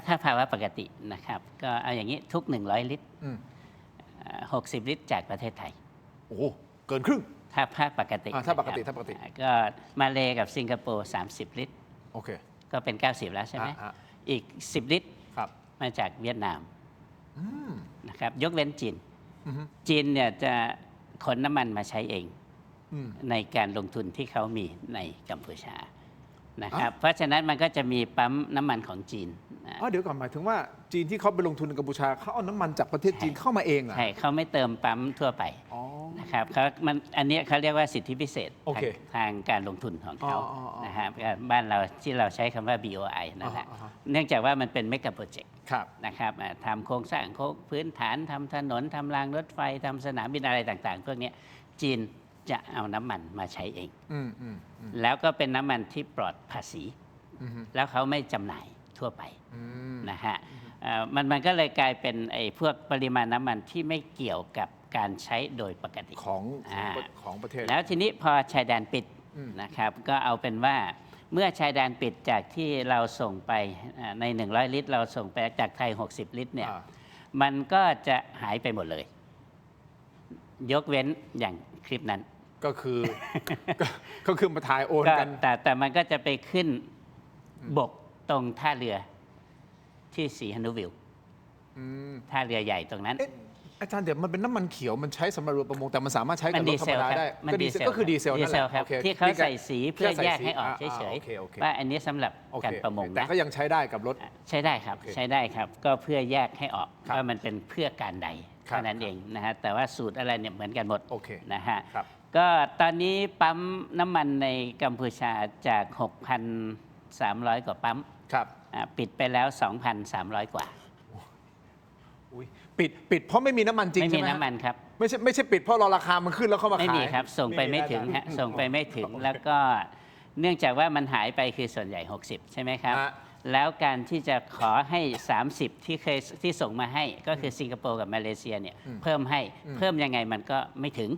ถ้าภาวะปกตินะครับก็เอาอย่างนี้ทุก100 ลิตร60 ลิตรจากประเทศไทยโอ้เกินครึ่งถ้าปกติถ้าปกติก็มาเลกับสิงคโปร์30 ลิตรโอเคก็เป็น90แล้วใช่ไหมอีก10 ลิตรมาจากเวียดนามนะครับยกเว้นจีนเนี่ยจะขนน้ำมันมาใช้เองในการลงทุนที่เขามีในกัมพูชานะครับเพราะฉะนั้นมันก็จะมีปั๊มน้ำมันของจีนเดี๋ยวก่อนหมายถึงว่าจีนที่เขาไปลงทุนในกัมพูชาเขาเอาน้ำมันจากประเทศจีนเข้ามาเองเหรอใช่เขาไม่เติมปั๊มทั่วไปนะครับอันนี้เขาเรียกว่าสิทธิพิเศษทางการลงทุนของเขานะครับบ้านเราที่เราใช้คำว่า BOI นั่นแหละเนื่องจากว่ามันเป็นเมกะโปรเจกต์นะครับทำโครงสร้างพื้นฐานทำถนนทำรางรถไฟทำสนามบินอะไรต่างๆพวกนี้จีนจะเอาน้ำมันมาใช้เองแล้วก็เป็นน้ำมันที่ปลอดภาษีแล้วเขาไม่จำหน่ายทั่วไปนะฮะมันก็เลยกลายเป็นไอ้พวกปริมาณน้ำมันที่ไม่เกี่ยวกับการใช้โดยปกติของประเทศแล้วทีนี้พอชายแดนปิดนะครับก็เอาเป็นว่าเมื่อชายแดนปิดจากที่เราส่งไปใน100 ลิตรเราส่งไปจากไทย60 ลิตรเนี่ยมันก็จะหายไปหมดเลยยกเว้นอย่างคลิปนั้นก็คือมาถ่ายโอนกันแต่มันก็จะไปขึ้นบกตรงท่าเรือที่ศรีหนุวิวท่าเรือใหญ่ตรงนั้นอาจารย์เดี๋ยวมันเป็นน้ำมันเขียวมันใช้สำหรับเรือประมงแต่มันสามารถใช้กับรถธรรมดาได้ก็คือดีเซลนั่นแหละที่เขาใส่สีเพื่อแยกให้ออกเฉยๆว่าอันนี้สำหรับการประมงแต่ก็ยังใช้ได้กับรถใช้ได้ครับใช้ได้ครับก็เพื่อแยกให้ออกว่ามันเป็นเพื่อการใดเท่านั้นเองนะฮะแต่ว่าสูตรอะไรเนี่ยเหมือนกันหมดนะฮะก็ตอนนี้ปั๊มน้ำมันในกัมพูชาจาก 6,300 กว่าปั๊มปิดไปแล้ว 2,300 กว่าปิดเพราะไม่มีน้ำมันจริงใช่ไหมไม่มีน้ำมันครับไม่ใช่ปิดเพราะรอราคามันขึ้นแล้วเข้ามาขายไม่มีครับส่งไปไม่ถึงฮะส่งไปไม่ถึงแล้วก็เนื่องจากว่ามันหายไปคือส่วนใหญ่60ใช่ไหมครับแล้วการที่จะขอให้30ที่ส่งมาให้ก็คือสิงคโปร์กับมาเลเซียเนี่ยเพิ่มยังไงมันก็ไม่ถึง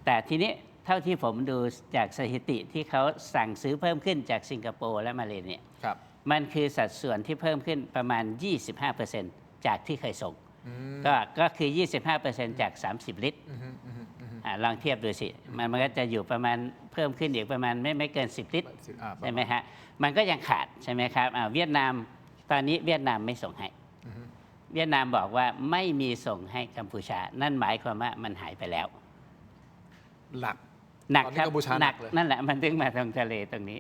แต่ทีนี้เท่าที่ผมดูจากสถิติที่เขาสั่งซื้อเพิ่มขึ้นจากสิงคโปร์และมาเลเนี่ยมันคือสัดส่วนที่เพิ่มขึ้นประมาณ 25% จากที่เคยส่งก็คือ 25% จาก30 ลิตรลองเทียบดูสิมันก็จะอยู่ประมาณเพิ่มขึ้นอีกประมาณไม่เกิน10 ลิตรใช่ไหมฮะมันก็ยังขาดใช่ไหมครับเวียดนามตอนนี้เวียดนามไม่ส่งให้ เวียดนามบอกว่าไม่มีส่งให้กัมพูชา นั่นหมายความว่ามันหายไปแล้ว หลัก หนัก ตอนนี้ ครับ กัมพูชา ห หนั นั ก ก เลย นั่นแหละมันถึงมาทางทะเลตรงนี้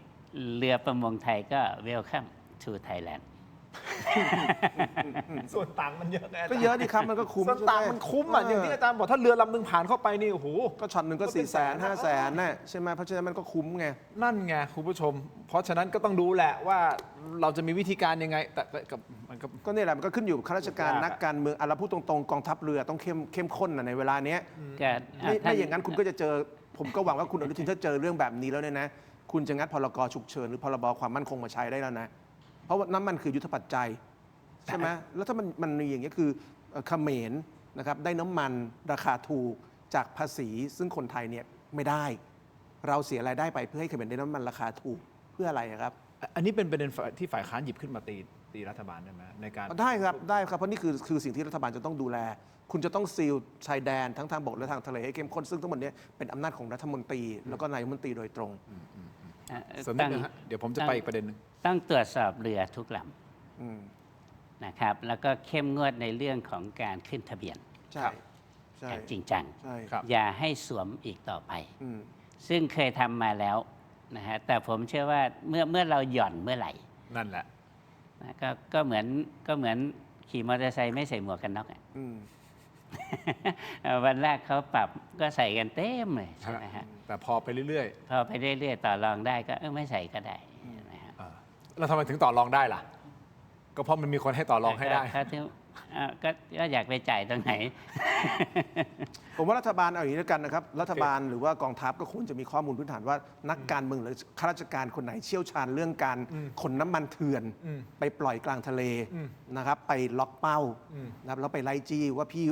เรือประมงไทยก็ welcome to Thailand ส่วนต่างมันเยอะไงอาจาร ก็เยอะดีครับมันก็คุ้ม ส่วนต่างมันคุ้มอ่ะอย่างที่อาจารย์บอกถ้าเรือลำหนึงผ่านเข้าไปนี่โอ้โห ก็ช็อตหนึ่งก็ ก็เป็น 400,000 500,000น่ะใช่ไหมเพราะฉะนั้นมันก็คุ้มไง นั่นไงคุณผู้ชม เพราะฉะนั้นก็ต้องดูแหละว่าเราจะมีวิธีการยังไง แต่กับมันก็ ก็นี่แหละมันก็ขึ้นอยู่กับข้าราชการ ยากอะ นักการเมืองเราพูดตรงๆกองทัพเรือต้องเข้มข้นนะในเวลาเนี้ย ก็ ไม่อย่างนั้นคุณก็จะเจอผมก็หวังว่าคุณอนุทินถ้าเจอเรื่องแบบนี้แล้วเนี่ยนะคุณจะงัดพรกฉุกเฉินหรือพรบความมั่นคงมาใช้ได้แล้วนะเพราะว่าน้ำมันคือยุทธปัจจัยใช่ไหมแล้วถ้ามันมีอย่างเงี้ยคือเขมรนะครับได้น้ำมันราคาถูกจากภาษีซึ่งคนไทยเนี่ยไม่ได้ เราเสียรายได้ไปเพื่อให้เขมรได้น้ำมันราคาถูกเพื่ออะไรอะครับ อันนี้เป็นประเด็นที่ฝ่ายค้านหยิบขึ้นมาตีรัฐบาลได้ไหมในการ ได้ครับได้ครับเพราะนี่คือสิ่งที่รัฐบาลจะต้องดูแล คุณจะต้องซีลชายแดนทั้งทางบกและทางทะเลให้เข้มข้นซึ่งทั้งหมดเนี้เป็นอำนาจของรัฐมนตรีแล้วก็นายกรัฐมนตรีโดยตรง เสริมนิดนึงฮะเดี๋ยวผมจะไปอีกประเด็นหนึ่ง ต้องตรวจสอบเรือทุกล อืม ำนะครับ แล้วก็เข้มงวดในเรื่องของการขึ้นทะเบียน ใช่ใช่ อย่างจริงจัง ใช่ ครับ อย่าให้สวมอีกต่อไป อืม ซึ่งเคยทำมาแล้วนะฮะแต่ผมเชื่อว่าเมื่อเราหย่อนเมื่อไหร่ นั่นแหละ นะก็เหมือนขี่มอเตอร์ไซค์ไม่ใส่หมวกกันน็อกอะ อืม วันแรกเขาปรับก็ใส่กันเต็มเลยใช่ไหมฮะ แต่พอไปเรื่อย พอไปเรื่อยๆต่อรองได้ก็ไม่ใส่ก็ได้นะฮะ ๆแล้วทำไมถึงต่อรองได้ล่ะ ก็เพราะมันมีคนให้ต่อรองให้ได้ เขาถึงก็อยากไปจ่ายตรงไหน ผมว่ารัฐบาลเอาอย่างนี้แล้วกันนะครับรัฐบาลหรือว่ากองทัพก็ควรจะมีข้อมูลพื้นฐานว่านักการเมืองหรือข้าราชการคนไหนเชี่ยวชาญเรื่องการขนน้ำมันเถื่อน ไปปล่อยกลางทะเลนะครับไปล็อกเป้านะครับแล้วไปไล่จี้ว่าพี่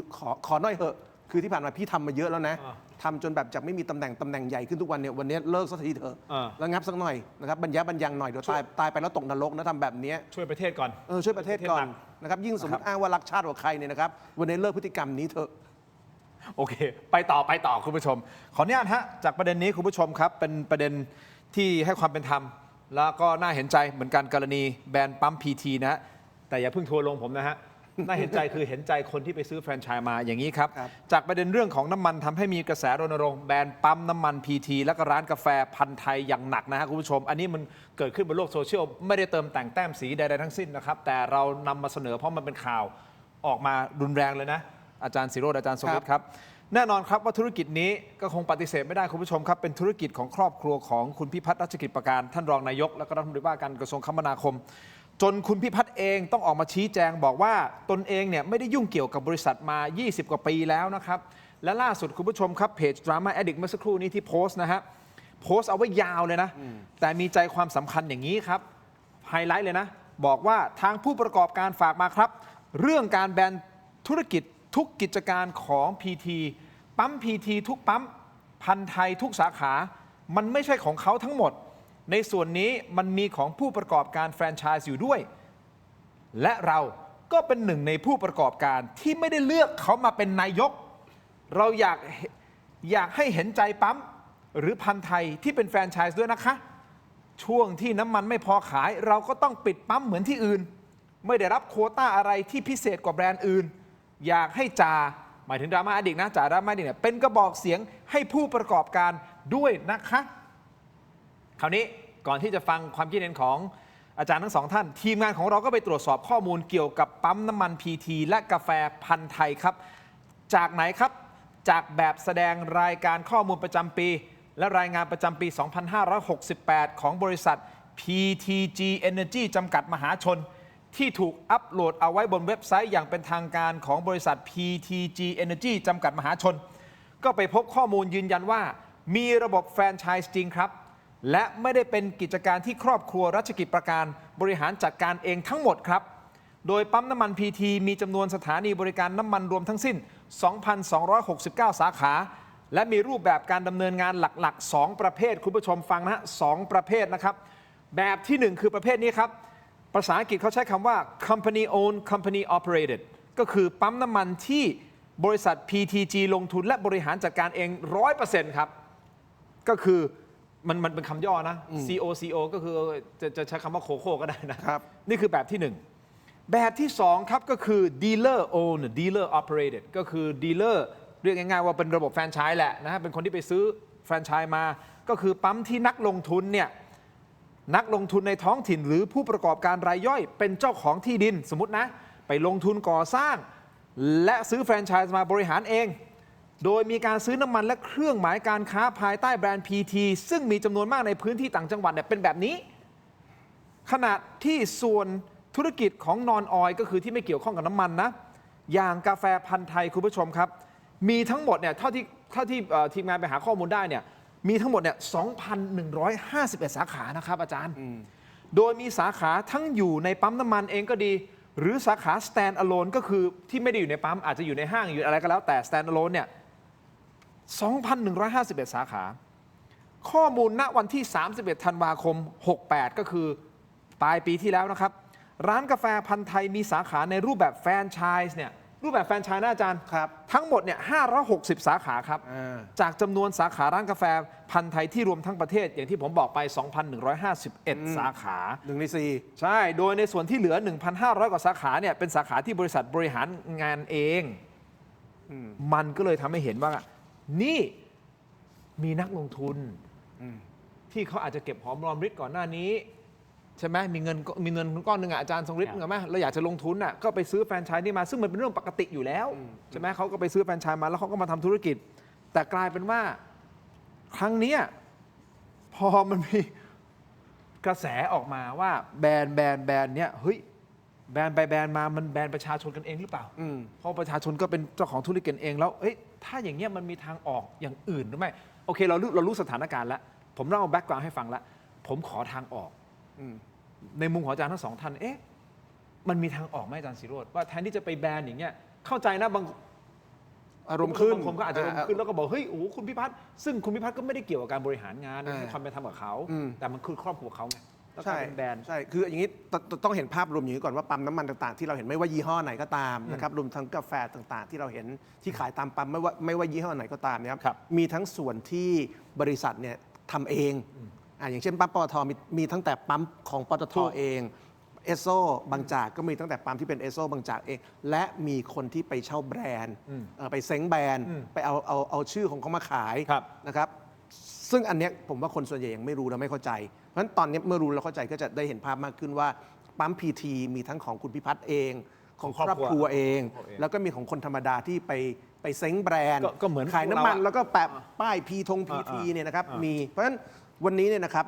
ขอหน่อยเถอะคือที่ผ่านมาพี่ทำมาเยอะแล้วนะทำจนแบบจากไม่มีตำแหน่งใหญ่ขึ้นทุกวันเนี่ยวันนี้เลิกสักทีเถอะแล้วงับสักหน่อยนะครับบรรยังหน่อยเดี๋ยวตายไปแล้วตกนรกนะทำแบบนี้ ช่วยประเทศก่อน ช่วยประเทศก่อนนะครับยิ่งสมมติอ้างว่ารักชาติกว่าใครเนี่ยนะครับวันนี้เลิกพฤติกรรมนี้เถอะ โอเค ไปต่อคุณผู้ชม ขออนุญาตฮะจากประเด็นนี้คุณผู้ชมครับ เป็นประเด็นที่ให้ความเป็นธรรม แล้วก็น่าเห็นใจเหมือนกันกรณีแบรนด์ปั๊มพีทีนะฮะแต่อย่าเพิ่งทัวร์ลงผมนะฮะ น่าเห็นใจคือเห็นใจคนที่ไปซื้อแฟรนไชส์มาอย่างนี้ครับ จากประเด็นเรื่องของน้ำมันทำให้มีกระแสรณรงค์แบรนด์ปั๊มน้ำมันพีทีและก็ร้านกาแฟพันธุ์ไทยอย่างหนักนะฮะคุณผู้ชม อันนี้มันเกิดขึ้นบนโลกโซเชียลไม่ได้เติมแต่งแต้มสีใดๆทั้งสิ้นนะครับแต่เรานำมาเสนอเพราะมันเป็นข่าวออกมารุนแรงเลยนะอาจารย์ศิโรจน์อาจารย์สมฤทธิ์ครับ แน่นอนครับว่าธุรกิจนี้ก็คงปฏิเสธไม่ได้คุณผู้ชมครับเป็นธุรกิจของครอบครัวของคุณพิพัฒน์รัชกิจประการท่านรองนายกและก็รัฐมนตรีว่าการกระทรวงคมนาคม จนคุณพิพัฒน์เองต้องออกมาชี้แจงบอกว่าตนเองเนี่ยไม่ได้ยุ่งเกี่ยวกับบริษัทมา 20 กว่าปีแล้วนะครับและล่าสุดคุณผู้ชมครับเพจ Drama Addict เมื่อสักครู่นี้ที่โพสต์นะฮะโพสต์เอาไว้ยาวเลยนะแต่มีใจความสำคัญอย่างนี้ครับไฮไลท์เลยนะบอกว่าทางผู้ประกอบการฝากมาครับเรื่องการแบนธุรกิจทุกกิจการของ PT ปั๊ม PT ทุกปั๊มพันธุ์ไทยทุกสาขามันไม่ใช่ของเขาทั้งหมดในส่วนนี้มันมีของผู้ประกอบการแฟรนไชส์อยู่ด้วยและเราก็เป็นหนึ่งในผู้ประกอบการที่ไม่ได้เลือกเขามาเป็นนายกเราอยากให้เห็นใจปั๊มหรือพันธุ์ไทยที่เป็นแฟรนไชส์ด้วยนะคะช่วงที่น้ำมันไม่พอขายเราก็ต้องปิดปั๊มเหมือนที่อื่นไม่ได้รับโควต้าอะไรที่พิเศษกว่าแบรนด์อื่นอยากให้หมายถึงดราม่าอดีตนะจ่าดราม่าอดีตเนี่ยเป็นกระบอกเสียงให้ผู้ประกอบการด้วยนะคะคราวนี้ก่อนที่จะฟังความคิดเห็นของอาจารย์ทั้งสองท่านทีมงานของเราก็ไปตรวจสอบข้อมูลเกี่ยวกับปั๊มน้ำมัน PT และกาแฟพันธุ์ไทยครับจากไหนครับจากแบบแสดงรายการข้อมูลประจำปีและรายงานประจำปี 2568 ของบริษัท PTG Energy จำกัดมหาชนที่ถูกอัปโหลดเอาไว้บนเว็บไซต์อย่างเป็นทางการของบริษัท PTG Energy จำกัดมหาชนก็ไปพบข้อมูลยืนยันว่ามีระบบแฟรนไชส์จริงครับและไม่ได้เป็นกิจการที่ครอบครัวรัชกิจประการบริหารจัดการเองทั้งหมดครับโดยปั๊มน้ำมัน PT มีจำนวนสถานีบริการน้ำมันรวมทั้งสิ้น 2,269 สาขาและมีรูปแบบการดำเนินงานหลักๆ 2 ประเภทคุณผู้ชมฟังนะฮะ2ประเภทนะครับแบบที่ 1 คือประเภทนี้ครับภาษาอังกฤษเขาใช้คำว่า company owned company operated ก็คือปั๊มน้ำมันที่บริษัท PTG ลงทุนและบริหารจัดการเอง 100% ครับก็คือมันเป็นคำย่อนะ CO ก็คือจะใช้คำว่าโคโค่ก็ได้นะครับนี่คือแบบที่ แบบที่ 2 ครับก็คือ dealer owned dealer operated ก็คือ dealer เรียกง่ายๆว่าเป็นระบบแฟรนไชส์แหละนะฮะเป็นคนที่ไปซื้อแฟรนไชส์มาก็คือปั๊มที่นักลงทุนเนี่ยนักลงทุนในท้องถิ่นหรือผู้ประกอบการรายย่อยเป็นเจ้าของที่ดินสมมตินะไปลงทุนก่อสร้างและซื้อแฟรนไชส์มาบริหารเองโดยมีการซื้อน้ำมันและเครื่องหมายการค้าภายใต้แบรนด์ PT ซึ่งมีจำนวนมากในพื้นที่ต่างจังหวัดเนี่ยเป็นแบบนี้ขณะที่ส่วนธุรกิจของนอนออยก็คือที่ไม่เกี่ยวข้องกับน้ำมันนะอย่างกาแฟพันธุ์ไทยคุณผู้ชมครับมีทั้งหมดเนี่ยเท่าที่ทีมงานไปหาข้อมูลได้เนี่ยมีทั้งหมดเนี่ย 2,151 สาขานะครับอาจารย์โดยมีสาขาทั้งอยู่ในปั๊มน้ำมันเองก็ดีหรือสาขา stand alone ก็คือที่ไม่ได้อยู่ในปั๊มอาจจะอยู่ในห้างอยู่อะไรก็แล้วแต่ stand alone เนี่ย 2,151 สาขาข้อมูลณวันที่ 31 ธันวาคม 68 ก็คือปลายปีที่แล้วนะครับร้านกาแฟพันธุ์ไทยมีสาขาในรูปแบบแฟรนไชส์เนี่ยรูปแบบแฟรนไชส์นะอาจารย์ครับทั้งหมดเนี่ย560 สาขาครับจากจำนวนสาขาร้านกาแฟพันธุ์ไทยที่รวมทั้งประเทศอย่างที่ผมบอกไป 2,151 สาขา1 ใน 4ใช่โดยในส่วนที่เหลือ 1,500 กว่าสาขาเนี่ยเป็นสาขาที่บริษัทบริหารงานเองมันก็เลยทำให้เห็นว่านี่มีนักลงทุนที่เขาอาจจะเก็บหอมรอมริบก่อนหน้านี้ใช่ไหมมีเงินก้อนหนึ่งอาจารย์ทรงฤทธิ์เหรอไหมเราอยากจะลงทุนน่ะก็ไปซื้อแฟรนไชส์นี่มาซึ่งมันเป็นเรื่องปกติอยู่แล้วใช่ไหมเขาก็ไปซื้อแฟรนไชส์มาแล้วเขาก็มาทำธุรกิจแต่กลายเป็นว่าครั้งนี้พอมันมีกระแสออกมาว่าแบรนด์เนี่ยเฮ้ยแบรนด์ไปแบรนด์มามันแบรนด์ประชาชนกันเองหรือเปล่าเพราะประชาชนก็เป็นเจ้าของธุรกิจเองแล้วเอ้ยถ้าอย่างเงี้ยมันมีทางออกอย่างอื่นหรือไม่โอเคเรารู้สถานการณ์แล้วผมเล่าแบ็กกราวด์ให้ฟังแล้วผมขอทางออกในมุมของอาจารย์ทั้งสองท่านมันมีทางออกไหมอาจารย์ศิโรจน์ว่าแทนที่จะไปแบนอย่างเงี้ยเข้าใจนะบางอารมณ์ขึ้นบางคนก็อาจจะอารมณ์ขึ้นแล้วก็บอกเฮ้ยโอ้โหคุณพิพัฒน์ซึ่งคุณพิพัฒน์ก็ไม่ได้เกี่ยวกับการบริหารงานให้ความเป็นธรรมกับเขาแต่มันคือครอบครัวเขาไงแล้วก็เป็นแบรนด์ใช่คืออย่างนี้ต้องเห็นภาพรวมอย่างนี้ก่อนว่าปั๊มน้ำมันต่างๆที่เราเห็นไม่ว่ายี่ห้อไหนก็ตามนะครับรวมทั้งกาแฟต่างๆที่เราเห็นที่ขายตามปั๊มไม่ว่ายี่ห้อไหนก็ตามเนี่ยครับมีทั้งส่วนที่บริษัทเนี่ยทำเองอย่างเช่นปั๊มปตท.มีตั้งแต่ปั๊มของปตท.เองเอสโซบางจากก็มีตั้งแต่ปั๊มที่เป็นเอสโซบางจากเองและมีคนที่ไปเช่าแบรนด์ไปเซ้งแบรนด์ไปเอาชื่อของเขามาขายนะครับซึ่งอันเนี้ยผมว่าคนส่วนใหญ่ยังไม่รู้และไม่เข้าใจเพราะฉะนั้นตอนนี้เมื่อรู้แล้วเข้าใจก็จะได้เห็นภาพมากขึ้นว่าปั๊ม PT มีทั้งของคุณพิพัฒน์เองของครอบครัวเองแล้วก็มีของคนธรรมดาที่ไปเซ้งแบรนด์ก็เหมือนขายน้ำมันแล้วก็แปะป้าย PT เนี่ยนะครับมีเพราะฉะนั้นวันนี้เนี่ยนะครับ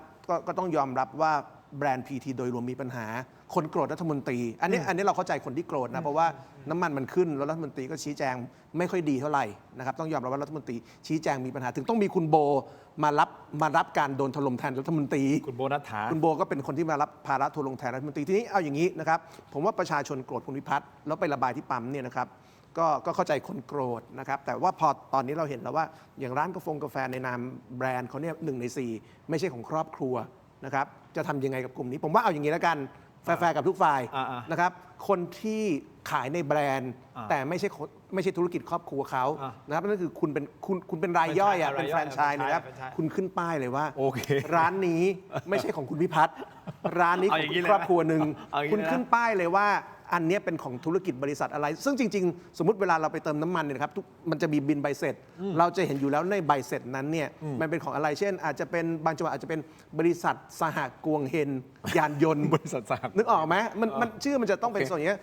ก็ต้องยอมรับว่าแบรนด์ PT โดยรวมมีปัญหาคนโกรธรัฐมนตรีอันนี้เราเข้าใจคนที่โกรธนะเพราะว่าน้ำมันมันขึ้นแล้วรัฐมนตรีก็ชี้แจงไม่ค่อยดีเท่าไหร่นะครับต้องยอมรับว่ารัฐมนตรีชี้แจงมีปัญหาถึงต้องมีคุณโบมารับการโดนถล่มแทนรัฐมนตรีคุณโบนัฐฐาคุณโบก็เป็นคนที่มารับภาระทัวร์ลงแทนรัฐมนตรีทีนี้เอาอย่างนี้นะครับผมว่าประชาชนโกรธคุณวิพัฒน์แล้วไประบายที่ปั๊มเนี่ยนะครับก็เข้าใจคนโกรธนะครับแต่ว่าพอตอนนี้เราเห็นแล้วว่าอย่างร้านกาแฟในนามแบรนด์เขาเนี่ย1 ใน 4ไม่ใช่ของครอบครัวนะครับจะทำยังไงกับกลุ่มนี้ผมว่าเอาอย่างนี้แล้วกันแฟร์กับทุกฝ่ายนะครับคนที่ขายในแบรนด์แต่ไม่ใช่ธุรกิจครอบครัวเขานะครับนั่นคือคุณเป็นรายย่อยเป็นแฟรนไชส์นะครับคุณขึ้นป้ายเลยว่าร้านนี้ไม่ใช่ของคุณพิพัฒน์ร้านนี้ของครอบครัวหนึ่งคุณขึ้นป้ายเลยว่าอันนี้เป็นของธุรกิจบริษัทอะไรซึ่งจริงๆสมมติเวลาเราไปเติมน้ำมันเนี่ยนะครับมันจะมีบินใบเสร็จเราจะเห็นอยู่แล้วในใบเสร็จนั้นเนี่ยมันเป็นของอะไรเช่นอาจจะเป็นบางจังหวัดอาจจะเป็นบริษัทสหกวงเฮนยานยนต์บริษัทสหนึกออกไหมมันชื่อมันจะต้องเป็นส่วนอย่างเงี้ย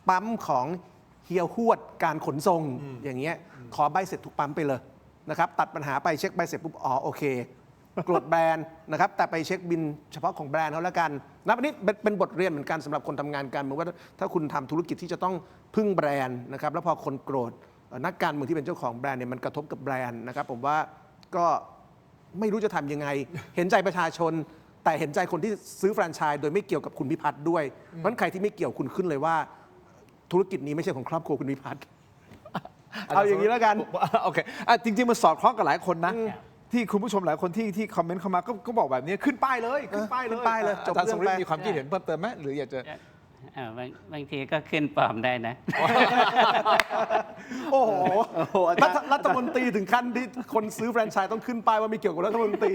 ปั๊มของเฮียฮวดการขนส่งอย่างเงี้ยขอใบเสร็จทุกปั๊มไปเลยนะครับตัดปัญหาไปเช็คใบเสร็จปุ๊บโอเคโกรธแบรนด์นะครับแต่ไปเช็คบินเฉพาะของแบรนด์เขาแล้วกันนะอันนี้เป็นบทเรียนเหมือนกันสำหรับคนทำงานกันเหมือนว่าถ้าคุณทำธุรกิจที่จะต้องพึ่งแบรนด์นะครับแล้วพอคนโกรธนักการเมืองที่เป็นเจ้าของแบรนด์เนี่ยมันกระทบกับแบรนด์นะครับผมว่าก็ไม่รู้จะทำยังไงเห็นใจประชาชนแต่เห็นใจคนที่ซื้อแฟรนไชส์โดยไม่เกี่ยวกับคุณพิพัฒน์ด้วยเพราะฉะนั้นใครที่ไม่เกี่ยวคุณขึ้นเลยว่าธุรกิจนี้ไม่ใช่ของครอบครัวคุณพิพัฒน์เอาอย่างนี้แล้วกันโอเคจริงๆมันสอดคล้องกับหลายคนนะที่คุณผู้ชมหลายคนที่คอมเมนต์เข้ามาก็บอกแบบนี้ขึ้นป้ายเลยขึ้นป้ายเลยจบเรื่องไปมีความคิดเห็นเพิ่มเติมไหมหรืออยากจะบางทีก็ขึ้นปลอมได้นะโอ้โหรัฐมนตรีถึงขั้นที่คนซื้อแฟรนไชส์ต้องขึ้นป้ายว่ามีเกี่ยวกับรัฐมนตรี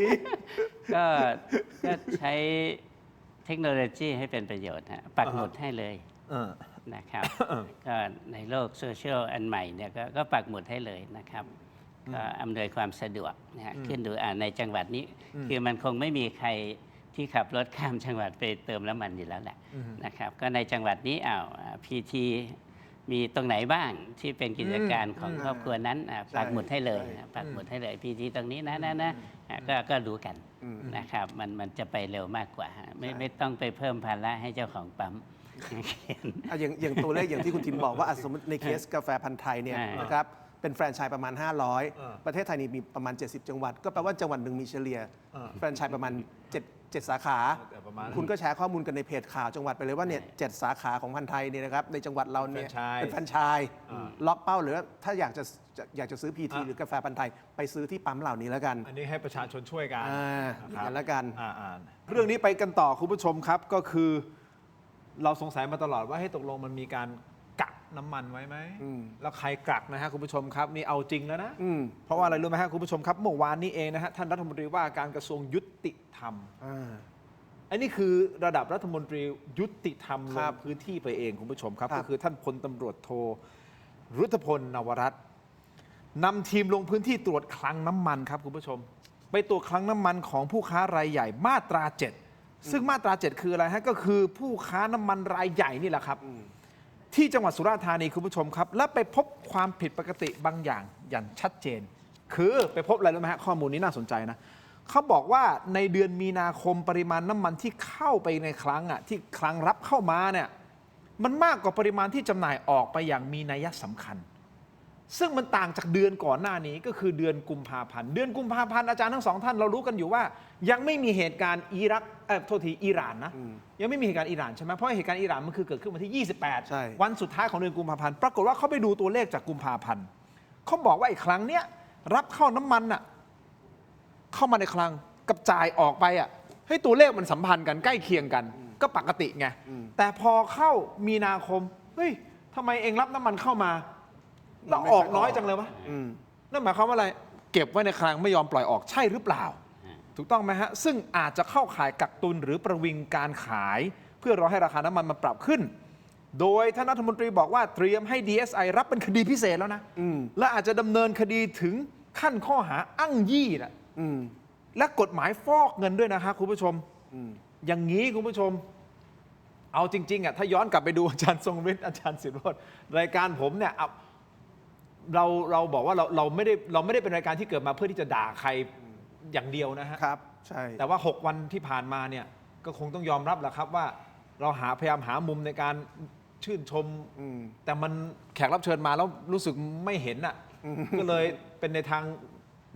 ก็ใ เทคโนโลยีให้เป็นประโยชน์ฮะปักหมุดให้เลยนะครับ ก็ในโลกโซเชียลอันใหม่เนี่ยก็ปักหมุดให้เลยนะครับก็อำนวยความสะดวกนะฮะขึ้นดูในจังหวัดนี้คือมันคงไม่มีใครที่ขับรถข้ามจังหวัดไปเติมน้ำมันอยู่แล้วแหละนะครับก็ในจังหวัดนี้พีทีมีตรงไหนบ้างที่เป็นกิจการของครอบครัวนั้นปักหมุดให้เลยปักหมุดให้เลยพีทีตรงนี้นะก็รู้กันนะครับมันจะไปเร็วมากกว่าไม่ต้องไปเพิ่มภาระให้เจ้าของปั๊ม อย่างตัวเลขอย่างที่คุณทิมบอกว่าสมมติในเคสกาแฟพันธุ์ไทยเนี่ยนะครับเป็นแฟรนไชส์ประมาณ 500 ประเทศไทยนี่มีประมาณ 70 จังหวัดก็แปลว่าจังหวัดหนึ่งมีเฉลี่ยแฟรนไชส์ประมาณ7 สาขา คุณก็แชร์ข้อมูลกันในเพจข่าวจังหวัดไปเลยว่าเนี่ย7 สาขาของพันธุ์ไทยเนี่ยนะครับในจังหวัดเราเนี่ยเป็นแฟรนไชส์ล็อกเป้าหรือถ้าอยากจะซื้อ PT หรือกาแฟพันธุ์ไทยไปซื้อที่ปั๊มเหล่านี้แล้วกันอันนี้ให้ประชาชนช่วยกันอย่างแล้วกันเรื่องนี้ไปกันต่อคุณผู้ชมครับก็คือเราสงสัยมาตลอดว่าให้ตกลงมันมีการกักน้ำมันไว้ไหมแล้วใครกักนะฮะคุณผู้ชมครับนี่เอาจริงแล้วนะเพราะว่าอะไรรู้ไหมฮะคุณผู้ชมครับเมื่อวานนี้เองนะฮะท่านรัฐมนตรีว่าการกระทรวงยุติธรรมอันนี้คือระดับรัฐมนตรียุติธรรมลงพื้นที่ไปเองคุณผู้ชมครับก็คือท่านพลตำรวจโทรุทธพลนวรัตน์นำทีมลงพื้นที่ตรวจคลังน้ำมันครับคุณผู้ชมไปตรวจคลังน้ำมันของผู้ค้ารายใหญ่มาตรา 7ซึ่งมาตรา 7คืออะไรฮะก็คือผู้ค้าน้ำมันรายใหญ่นี่แหละครับที่จังหวัดสุราษฎร์ธานีคุณผู้ชมครับและไปพบความผิดปกติบางอย่างชัดเจนคือไปพบอะไรรู้ไหมฮะข้อมูลนี้น่าสนใจนะเขาบอกว่าในเดือนมีนาคมปริมาณน้ำมันที่เข้าไปในคลังที่คลังรับเข้ามาเนี่ยมันมากกว่าปริมาณที่จำหน่ายออกไปอย่างมีนัยสำคัญซึ่งมันต่างจากเดือนก่อนหน้านี้ก็คือเดือนกุมภาพันธ์เดือนกุมภาพันธ์อาจารย์ทั้งสองท่านเรารู้กันอยู่ว่ายังไม่มีเหตุการณ์อิร่านนะยังไม่มีเหตุการณ์อิหร่านใช่ไหมเพราะเหตุการณ์อิหร่านมันคือเกิดขึ้นวันที่28วันสุดท้ายของเดือนกุมภาพันธ์ปรากฏว่าเขาไปดูตัวเลขจากกุมภาพันธ์เขาบอกว่าไอ้ครั้งเนี้ยรับเข้าน้ำมันเข้ามาในคลังกับจ่ายออกไปให้ตัวเลขมันสัมพันธ์กันใกล้เคียงกันก็ปกติไงแต่พอเข้ามีนาคมเฮ้ยทำไมเองรับน้ำมันเข้ามาแล้วออกน้อยจังเลยวะนั่นหมายความว่าอะไรเก็บไว้ในคลังไม่ยอมปล่อยออกใช่หรือเปล่าถูกต้องไหมฮะซึ่งอาจจะเข้าข่ายกักตุนหรือประวิงการขายเพื่อรอให้ราคาน้ำมันมันปรับขึ้นโดยท่านรัฐมนตรีบอกว่าเตรียมให้ DSI รับเป็นคดีพิเศษแล้วนะและอาจจะดำเนินคดีถึงขั้นข้อหาอ้างยี่และกฎหมายฟอกเงินด้วยนะครับคุณผู้ชมอย่างนี้คุณผู้ชมเอาจริงๆถ้าย้อนกลับไปดูอาจารย์ทรงฤทธิ์อาจารย์ศิโรจน์รายการผมเนี่ยเราบอกว่าเราไม่ได้เป็นรายการที่เกิดมาเพื่อที่จะด่าใครอย่างเดียวนะฮะครับใช่แต่ว่า6 วันที่ผ่านมาเนี่ยก็คงต้องยอมรับแหละครับว่าเราพยายามหามุมในการชื่นชมแต่มันแขกรับเชิญมาแล้วรู้สึกไม่เห็นก็เลยเป็นในทาง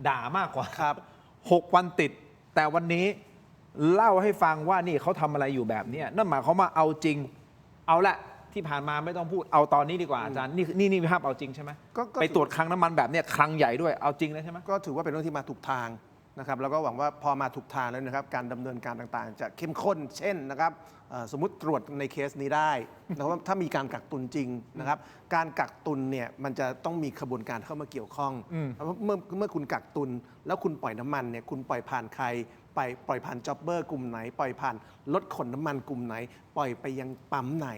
ด่ามากกว่าครับ6 วันติดแต่วันนี้เล่าให้ฟังว่านี่เขาทำอะไรอยู่แบบนี้นั่นหมายความว่าเอาจริงเอาละที่ผ่านมาไม่ต้องพูดเอาตอนนี้ดีกว่าอาจารย์นี่ภาพเอาจริงใช่ไหมไปตรวจคลังน้ำมันแบบนี้คลังใหญ่ด้วยเอาจริงเลยใช่ไหมก็ถือว่าเป็นเรื่องที่มาถูกทางนะครับแล้วก็หวังว่าพอมาถูกทางแล้วนะครับการดำเนินการต่างๆจะเข้มข้นเช่นนะครับสมมุติตรวจในเคสนี้ได้นะครับถ้ามีการกักตุนจริงนะครับการกักตุนเนี่ยมันจะต้องมีขบวนการเข้ามาเกี่ยวข้องเมื่อคุณกักตุนแล้วคุณปล่อยน้ำมันเนี่ยคุณปล่อยผ่านใครปล่อยผ่านจ็อบเบอร์กลุ่มไหนปล่อยผ่านรถขนน้ำมันกลุ่มไหนปล่อยไปยังปั๊มไหน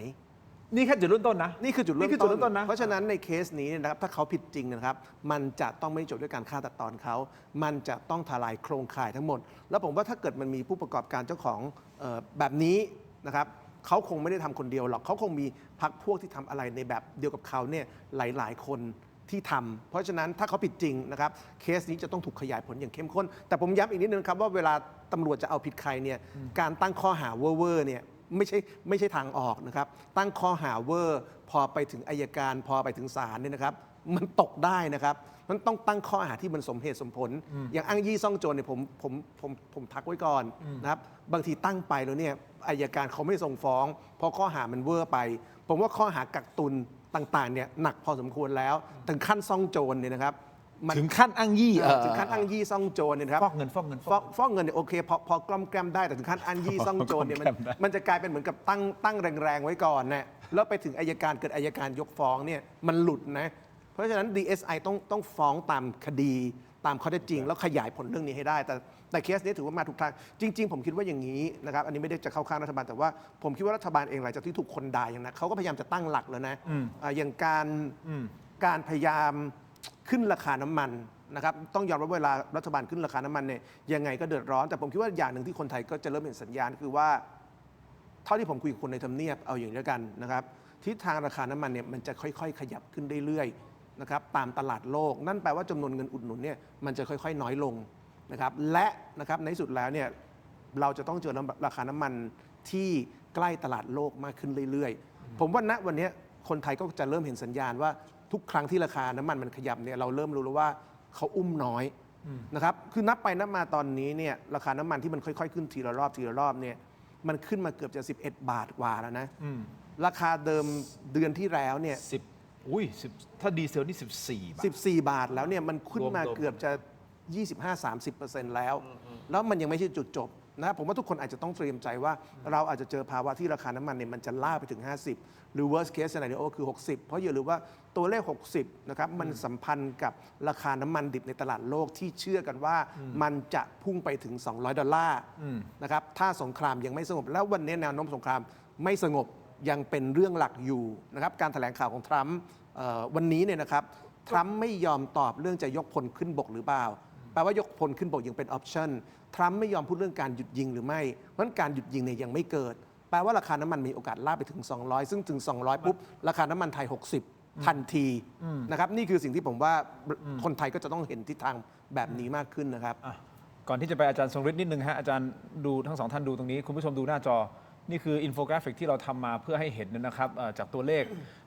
นี่แค่จุดเริ่มต้นนะนี่คือจุดเริ่มต้นนะเพราะฉะนั้นในเคสนี้นะครับถ้าเขาผิดจริงนะครับมันจะต้องไม่จบด้วยการฆ่าตัดตอนเขามันจะต้องทลายโครงข่ายทั้งหมดแล้วผมว่าถ้าเกิดมันมีผู้ประกอบการเจ้าของแบบนี้นะครับเขาคงไม่ได้ทำคนเดียวหรอกเขาคงมีพรรคพวกที่ทำอะไรในแบบเดียวกับเขาเนี่ยหลายๆคนที่ทำเพราะฉะนั้นถ้าเขาผิดจริงนะครับเคสนี้จะต้องถูกขยายผลอย่างเข้มข้นแต่ผมย้ำอีกนิดนึงครับว่าเวลาตำรวจจะเอาผิดใครเนี่ยการตั้งข้อหาเว่อร์เนี่ยไม่ใช่ทางออกนะครับตั้งข้อหาเวอร์พอไปถึงอัยการพอไปถึงศาลเนี่ยนะครับมันตกได้นะครับมันต้องตั้งข้อหาที่มันสมเหตุสมผลอย่างอ้างยี่ซ่องโจรเนี่ยผมทักไว้ก่อนนะครับบางทีตั้งไปแล้วเนี่ยอัยการเขาไม่ส่งฟ้องเพราะข้อหามันเวอร์ไปผมว่าข้อหากักตุนต่างๆเนี่ยหนักพอสมควรแล้วถึงขั้นซ่องโจรเนี่ยนะครับถึงขั้นอ้างยี่ถึงขั้นอ้างยี่ซ่องโจรเนี่ยครับฟอกเงินเนี่ยโอเคพอกล้อมแกล้มได้แต่ถึงขั้นอ้างยี่ซ่องโจรเนี่ยมันจะกลายเป็นเหมือนกับตั้งแรงๆไว้ก่อนนะแล้วไปถึงอัยการเกิดอัยการยกฟ้องเนี่ยมันหลุดนะเพราะฉะนั้น DSI ต้องฟ้องตามคดี ตามข้อเท็จจริง แล้วขยายผลเรื่องนี้ให้ได้ แต่เคสนี้ถือว่ามาถูกทางจริง ๆ ผมคิดว่าอย่างนี้นะครับอันนี้ไม่ได้จะเข้าข้างรัฐบาลแต่ว่าผมคิดว่ารัฐบาลเองหลังจากที่ถูกคนด่าอย่างนั้นเขาก็พยายามจะตั้งหลักแล้วนะอย่างการพยายามขึ้นราคาน้ำมันนะครับต้องยอมรับเวลารัฐบาลขึ้นราคาน้ำมันเนี่ยยังไงก็เดือดร้อนแต่ผมคิดว่าอย่างหนึ่งที่คนไทยก็จะเริ่มเห็นสัญญาณคือว่าเท่าที่ผมคุยกับคนในทำเนียบเอาอย่างนี้แล้วกันนะครับทิศทางราคาน้ำมันเนี่ยมันจะค่อยๆขยับขึ้นเรื่อยๆนะครับตามตลาดโลกนั่นแปลว่าจำนวนเงินอุดหนุนเนี่ยมันจะค่อยๆน้อยลงนะครับและนะครับในที่สุดแล้วเนี่ยเราจะต้องเจอราคาน้ำมันที่ใกล้ตลาดโลกมากขึ้นเรื่อยๆผมว่าณวันนี้คนไทยก็จะเริ่มเห็นสัญญาณว่าทุกครั้งที่ราคาน้ำมันขยับเนี่ยเราเริ่มรู้แล้วว่าเขาอุ้มน้อยนะครับคือนับไปนับมาตอนนี้เนี่ยราคาน้ำมันที่มันค่อยๆขึ้นทีละรอบเนี่ยมันขึ้นมาเกือบจะ11 บาทกว่าแล้วนะราคาเดิมเดือนที่แล้วเนี่ยถ้าดีเซลนี่14 บาทแล้วเนี่ยมันขึ้นมาเกือบจะ 25-30% แล้วมันยังไม่ใช่จุดจบนะผมว่าทุกคนอาจจะต้องเตรียมใจว่าเราอาจจะเจอภาวะที่ราคาน้ำมันเนี่ยมันจะล่าไปถึง 50 หรือ worst case scenario คือ 60 เพราะอย่าลืมว่าตัวเลข 60 นะครับมันสัมพันธ์กับราคาน้ำมันดิบในตลาดโลกที่เชื่อกันว่ามันจะพุ่งไปถึง$200นะครับถ้าสงครามยังไม่สงบแล้ววันนี้แนวโน้มสงครามไม่สงบยังเป็นเรื่องหลักอยู่นะครับการแถลงข่าวของทรัมป์วันนี้เนี่ยนะครับทรัมป์ไม่ยอมตอบเรื่องจะยกพลขึ้นบกหรือเปล่าแปลว่ายกพลขึ้นบกยังเป็นออปชั่นทรัมป์ไม่ยอมพูดเรื่องการหยุดยิงหรือไม่เพราะฉะนั้นการหยุดยิงเนี่ยยังไม่เกิดแปลว่าราคาน้ำมันมีโอกาสลากไปถึง200ซึ่งถึง200ปุ๊บราคาน้ำมันไทย60ทันทีนะครับนี่คือสิ่งที่ผมว่าคนไทยก็จะต้องเห็นทิศทางแบบนี้มากขึ้นนะครับก่อนที่จะไปอาจารย์ทรงฤทธิ์นิดนึงฮะอาจารย์ดูทั้งสองท่านดูตรงนี้คุณผู้ชมดูหน้าจอนี่คืออินโฟกราฟิกที่เราทำมาเพื่อให้เห็นนะครับจากตัวเลข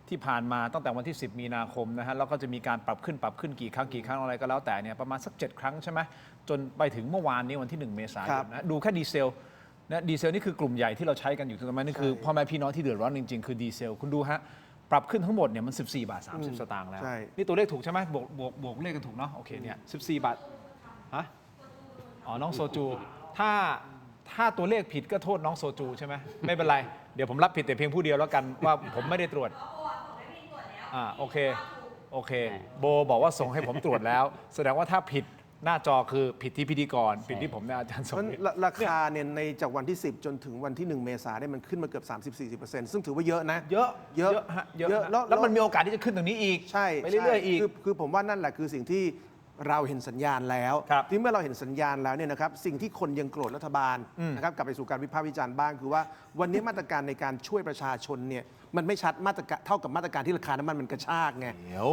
ที่ผ่านมาตั้งแต่วันที่10 มีนาคมนะฮะแล้วก็จะมีการปรับขึ้นกี่ครั้งอะไรก็แล้วแต่เนี่ยประมาณสัก7 ครั้งใช่ไหมจนไปถึงเมื่อวานนี้วันที่1 เมษายนนะดูแค่ดีเซลนะดีเซลนี่คือกลุ่มใหญ่ที่เราใช้กันอยู่ตรงนั้นนี่คือพ่อแม่พี่น้องที่เดือดร้อนจริงๆคือดีเซลคุณดูฮะปรับขึ้นทั้งหมดเนี่ยมัน14 บาท 30 สตางค์แล้วนี่ตัวเลขถูกใช่ไหมบวกเลขกันถูกเนาะโอเคเนี่ย14 บาทฮะอ๋อน้องโซจูถ้าตัวเลขผิดก็โทษน้องโซจูใช่ไหมไม่เป็นไรเดี๋ยวผมรับผิดแต่เพียงผู้เดียวแล้วกันว่าผมไม่ได้ตรวจโอเคโบบอกว่าส่งให้ผมตรวจแล้วแสดงว่าถ้าผิดหน้าจอคือผิดที่พิธีกรผิดที่ผมนะอาจารย์สมฤทธิ์ราคาเนี่ยในจากวันที่10จนถึงวันที่1 เมษายนเนี่ยมันขึ้นมาเกือบ 30-40% ซึ่งถือว่าเยอะนะเยอะแล้วมันมีโอกาสที่จะขึ้นตรงนี้อีกใช่ไปเรื่อยๆอีกคือผมว่านั่นแหละคือสิ่งที่เราเห็นสัญญาณแล้วที่เมื่อเราเห็นสัญญาณแล้วเนี่ยนะครับสิ่งที่คนยังโกรธรัฐบาลนะครับกลับไปสู่การวิพากษ์วิจารณ์บ้างคือว่าวันนี้มาตรการในการช่วยประชาชนเนี่ยมันไม่ชัดมาตรการเท่ากับมาตรการที่ราคาน้ำมันกระชากไงเดี๋ยว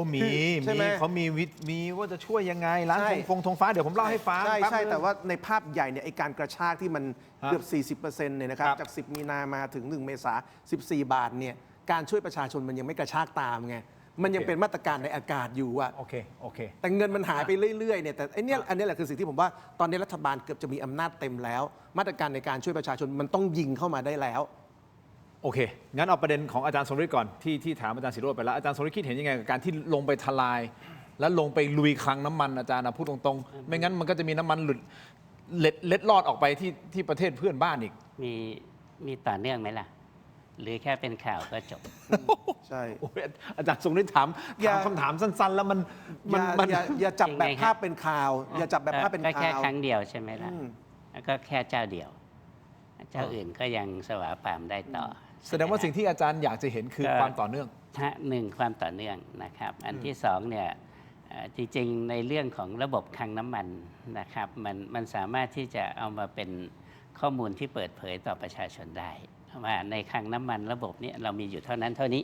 เขามีว่าจะช่วยยังไงร้านธงฟ้าเดี๋ยวผมเล่าให้ฟังใช่แต่ว่าในภาพใหญ่เนี่ยไอการกระชากที่มันเกือบ 40% เนี่ยนะครับจาก10 มีนามาถึง1 เมษายน14 บาทเนี่ยการช่วยประชาชนมันยังไม่กระชากตามไงมันยังเป็นมาตรการในอากาศอยู่อะโอเคแต่เงินมันหายไปเรื่อยๆเนี่ยแต่อันนี้แหละคือสิ่งที่ผมว่าตอนนี้รัฐบาลเกือบจะมีอำนาจเต็มแล้วมาตรการในการช่วยประชาชนมันต้องยิงเข้ามาได้แล้วโอเคงั้นเอาประเด็นของอาจารย์สมฤทธิ์ก่อนที่ถามอาจารย์ศิโรจน์ไปแล้วอาจารย์สมฤทธิ์คิดเห็นยังไงกับการที่ลงไปทลายแล้วลงไปลุยคลังน้ำมันอาจารย์พูดตรงๆไม่งั้นมันก็จะมีน้ำมันหลุดเล็ดลอดออกไปที่ประเทศเพื่อนบ้านอีกมีต่อเนื่องไหมล่ะหรือแค่เป็นข่าวก็จบใช่อาจารย์ทรงฤทธิ์ถามคำถามสั้นๆแล้วมันอย่าจับแบบภาพเป็นข่าวอย่าจับแบบภาพเป็นข่าวแค่ครั้งเดียวใช่ไหมล่ะแล้วก็แค่เจ้าเดียวเจ้าอื่นก็ยังสวาปามได้ต่อแสดงว่าสิ่งที่อาจารย์อยากจะเห็นคือความต่อเนื่อง1ความต่อเนื่องนะครับอันที่2เนี่ยจริงๆในเรื่องของระบบคลังน้ำมันนะครับมันสามารถที่จะเอามาเป็นข้อมูลที่เปิดเผยต่อประชาชนได้ว่าในคลังน้ำมันระบบนี้เรามีอยู่เท่านั้นเท่านี้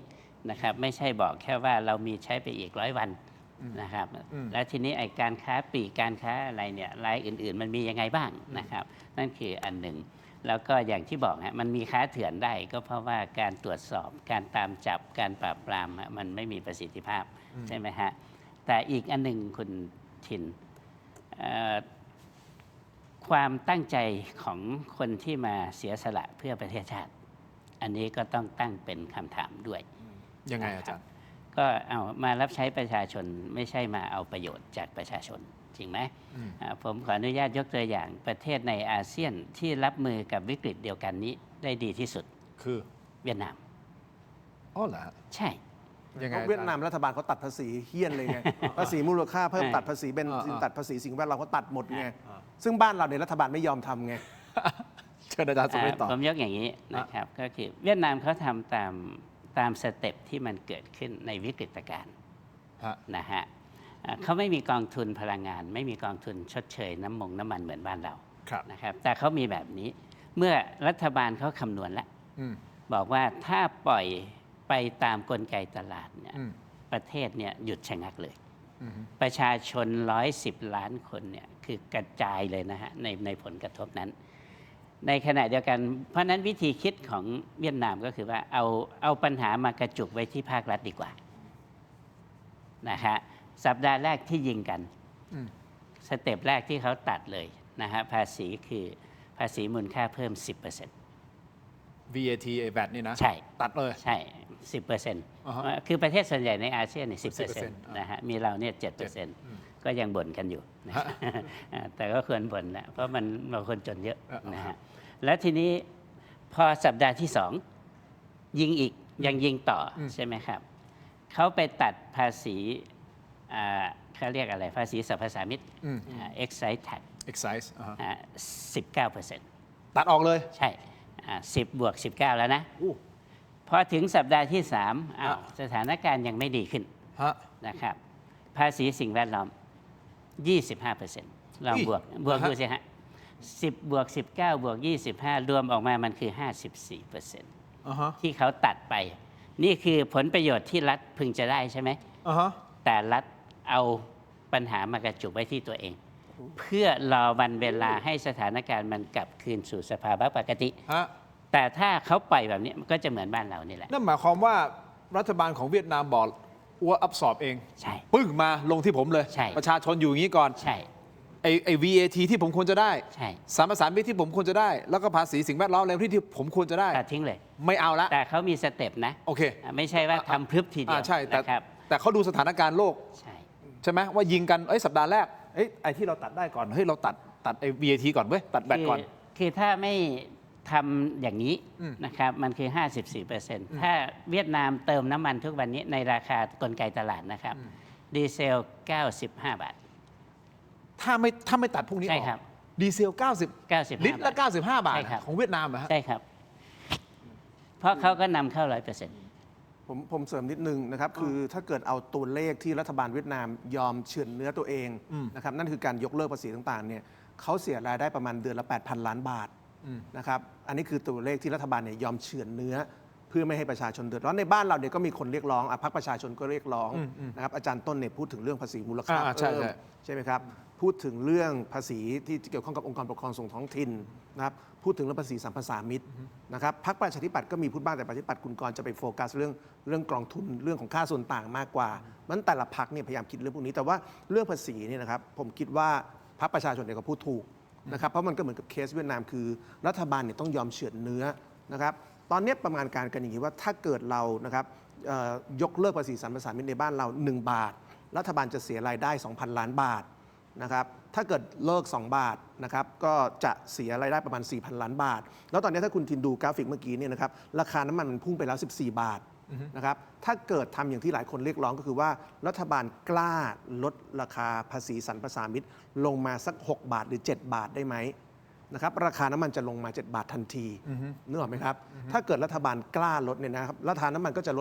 นะครับไม่ใช่บอกแค่ว่าเรามีใช้ไปอีก100 วันนะครับแล้วทีนี้ไอ้การค้าปลีกการค้าอะไรเนี่ยรายอื่นๆมันมียังไงบ้างนะครับนั่นคืออันหนึ่งแล้วก็อย่างที่บอกฮะมันมีค้าเถื่อนได้ก็เพราะว่าการตรวจสอบการตามจับการปราบปรามมันไม่มีประสิทธิภาพใช่ไหมฮะแต่อีกอันหนึ่งคุณทินความตั้งใจของคนที่มาเสียสละเพื่อประเทศชาติอันนี้ก็ต้องตั้งเป็นคำถามด้วยยังไงอาจารย์ก็เอามารับใช้ประชาชนไม่ใช่มาเอาประโยชน์จากประชาชนจริงไหมผมขออนุญาตยกตัวอย่างประเทศในอาเซียนที่รับมือกับวิกฤตเดียวกันนี้ได้ดีที่สุดคือเวียดนามอ๋อเหรอใช่ ยังไง เพราะเวียดนามรัฐบาลเขาตัดภาษีเฮี้ยนเลยไง ภาษีมูลค่าเพิ่มตัดภาษีเบนซินตัดภาษีสิ่งแวดล้อมเขาตัดหมดไงซึ่งบ้านเราในยรัฐบาลไม่ยอมทำไง เชิญอาจารย์สุเมธต่อ ผมยกอย่างนี้นะครับก็คือเวียดนามเขาทำตามสเต็ปที่มันเกิดขึ้นในวิกฤตการณ์ ฮะ นะฮะเขาไม่มีกองทุนพลังงาน ไม่มีกองทุนชดเชยน้ำมันเหมือนบ้านเรา ครับ นะครับแต่เขามีแบบนี้เมื่อรัฐบาลเขาคำนวณแล้ว อืม บอกว่าถ้าปล่อยไปตามกลไกตลาดเนี่ย อืม ประเทศเนี่ยหยุดชะงักเลย อืม ประชาชน110 ล้านคนเนี่ยคือกระจายเลยนะฮะในผลกระทบนั้น ในขณะเดียวกันเพราะฉะนั้นวิธีคิดของเวียดนามก็คือว่าเอาปัญหามากระจุกไว้ที่ภาครัฐดีกว่านะฮะสัปดาห์แรกที่ยิงกัน อืม สเต็ปแรกที่เขาตัดเลยนะฮะภาษีคือภาษีมูลค่าเพิ่ม 10% VAT ไอ้ VAT นี่นะ ใช่ ตัดเลย ใช่ 10% อ่าฮะ คือประเทศส่วนใหญ่ในอาเซียนเนี่ย 10% นะฮะมีเราเนี่ย อืม 7%ก็ยังบ่นกันอยู่นะ ฮะ แต่ก็ควรบ่นนะเพราะมันเราคนจนเยอะ อ่าฮะ นะฮะแล้วทีนี้พอสัปดาห์ที่ 2 ยิงอีกยังยิงต่ออใช่ไหมครับเขาไปตัดภาษีเขาเรียกอะไรภาษีสรรพสามิต excise tax excise อ่าฮะ 19% ตัดออกเลย ใช่10 บวก 19 แล้วนะพอถึงสัปดาห์ที่ 3อ้าวสถานการณ์ยังไม่ดีขึ้น ฮะ นะครับภาษีสิ่งแวดล้อม 25%ลองบวกดูสิฮะ10 บวก 19 บวก 25 รวมออกมามันคือ 54% อ่าฮะ ที่เขาตัดไป นี่คือผลประโยชน์ที่รัฐพึงจะได้ใช่ไหม อ่าฮะ แต่รัฐเอาปัญหามากระจุกไว้ที่ตัวเอง เพื่อรอวันเวลาให้สถานการณ์มันกลับคืนสู่สภาวะปกติ ฮะ แต่ถ้าเขาปล่อยแบบนี้มันก็จะเหมือนบ้านเรานี่แหละ นั่นหมายความว่ารัฐบาลของเวียดนามบอกอัวอับสอบเอง ใช่ ปึ้งมาลงที่ผมเลย ใช่ ประชาชนอยู่อย่างนี้ก่อน ใช่ ไอ้ VAT ที่ผมควรจะได้ ใช่ สรรพสามิตที่ผมควรจะได้ แล้วก็ภาษีสิ่งแวดล้อมอะไรที่ผมควรจะได้ ตัดทิ้งเลย ไม่เอาละ แต่เขามีสเต็ปนะ โอเค ไม่ใช่ว่าทำพรึบทีเดียว ใช่แต่ นะครับ แต่เขาดูสถานการณ์โลก ใช่ ใช่ไหมว่ายิงกันสัปดาห์แรกไอ้ที่เราตัดได้ก่อนเฮ้ยเราตัดไอ้ VAT ก่อนเว้ยตัดแบตก่อน คือถ้าไม่ทำอย่างนี้ อืม นะครับมันคือ 54%ถ้าเวียดนามเติมน้ำมันทุกวันนี้ในราคากลไกตลาดนะครับดีเซล 95 บาท ถ้าไม่ตัดพวกนี้อ ใช่ อก ครับ ดีเซล 95 ลิตรละ 95 บาท ใช่ครับ ของเวียดนามเหรอฮะ ใช่ครับ เพราะเขาก็นำเข้า 100% ผมเสริมนิดนึงนะครับคือถ้าเกิดเอาตัวเลขที่รัฐบาลเวียดนามยอมเฉือนเนื้อตัวเองนะครับนั่นคือการยกเลิกภาษีต่างๆเนี่ยเขาเสียรายได้ประมาณเดือนละ 8,000 ล้านบาทนะครับอันนี้คือตัวเลขที่รัฐบาลเนี่ยยอมเฉือนเนื้อ เพื่อไม่ให้ประชาชนเดือดร้อนในบ้านเราเนี่ยก็มีคนเรียกร้องพรรคประชาชนก็เรียกร้องนะครับอาจารย์ต้นเนี่ยพูดถึงเรื่องภาษีมูลค่า ใช่ เพิ่ม ใช่ ใช่ไหมครับพูดถึงเรื่องภาษีที่เกี่ยวข้องกับองค์กรปกครองส่งท้องถิ่นนะครับพูดถึงเรื่องภาษีสัมปทานมิตรนะครับพรรคประชาธิปัตย์ก็มีพูดบ้างแต่ประชาธิปัตย์คุณกรณ์จะไปโฟกัสเรื่องกองทุนเรื่องของค่าส่วนต่างมากกว่ามันแต่ละพรรคเนี่ยพยายามคิดเรื่องพวกนี้แต่ว่าเรื่องภาษีเนี่ยนะครับผมคิดว่าพรรคประชาชนเนี่ยก็พูดถูกนะครับเพราะมันก็เหมือนกับเคสเวียดนามคือรัฐบาลเนี่ยต้องยอมเฉือนเนื้อนะครับตอนนี้ประมาณการกันอย่างนี้ว่าถ้าเกิดเรานะครับยกเลิกภาษีสรรพสามิตในบ้านเรา1 บาทรัฐบาลจะเสียรายได้ 2,000 ล้านบาทนะครับถ้าเกิดเลิก2 บาทนะครับก็จะเสียรายได้ประมาณ 4,000 ล้านบาทแล้วตอนนี้ถ้าคุณทินดูกราฟิกเมื่อกี้เนี่ยนะครับราคาน้ำมันมันพุ่งไปแล้ว14 บาทนะครับถ้าเกิดทำอย่างที่หลายคนเรียกร้องก็คือว่ารัฐบาลกล้าลดราคาภาษีสรรพสามิตลงมาสัก6 บาทหรือ7 บาทได้ไหมนะครับราคาน้ำมันจะลงมา7 บาททันทีนึกออกไหมครับถ้าเกิดรัฐบาลกล้าลดเนี่ยนะครับราคาน้ำมันก็จะ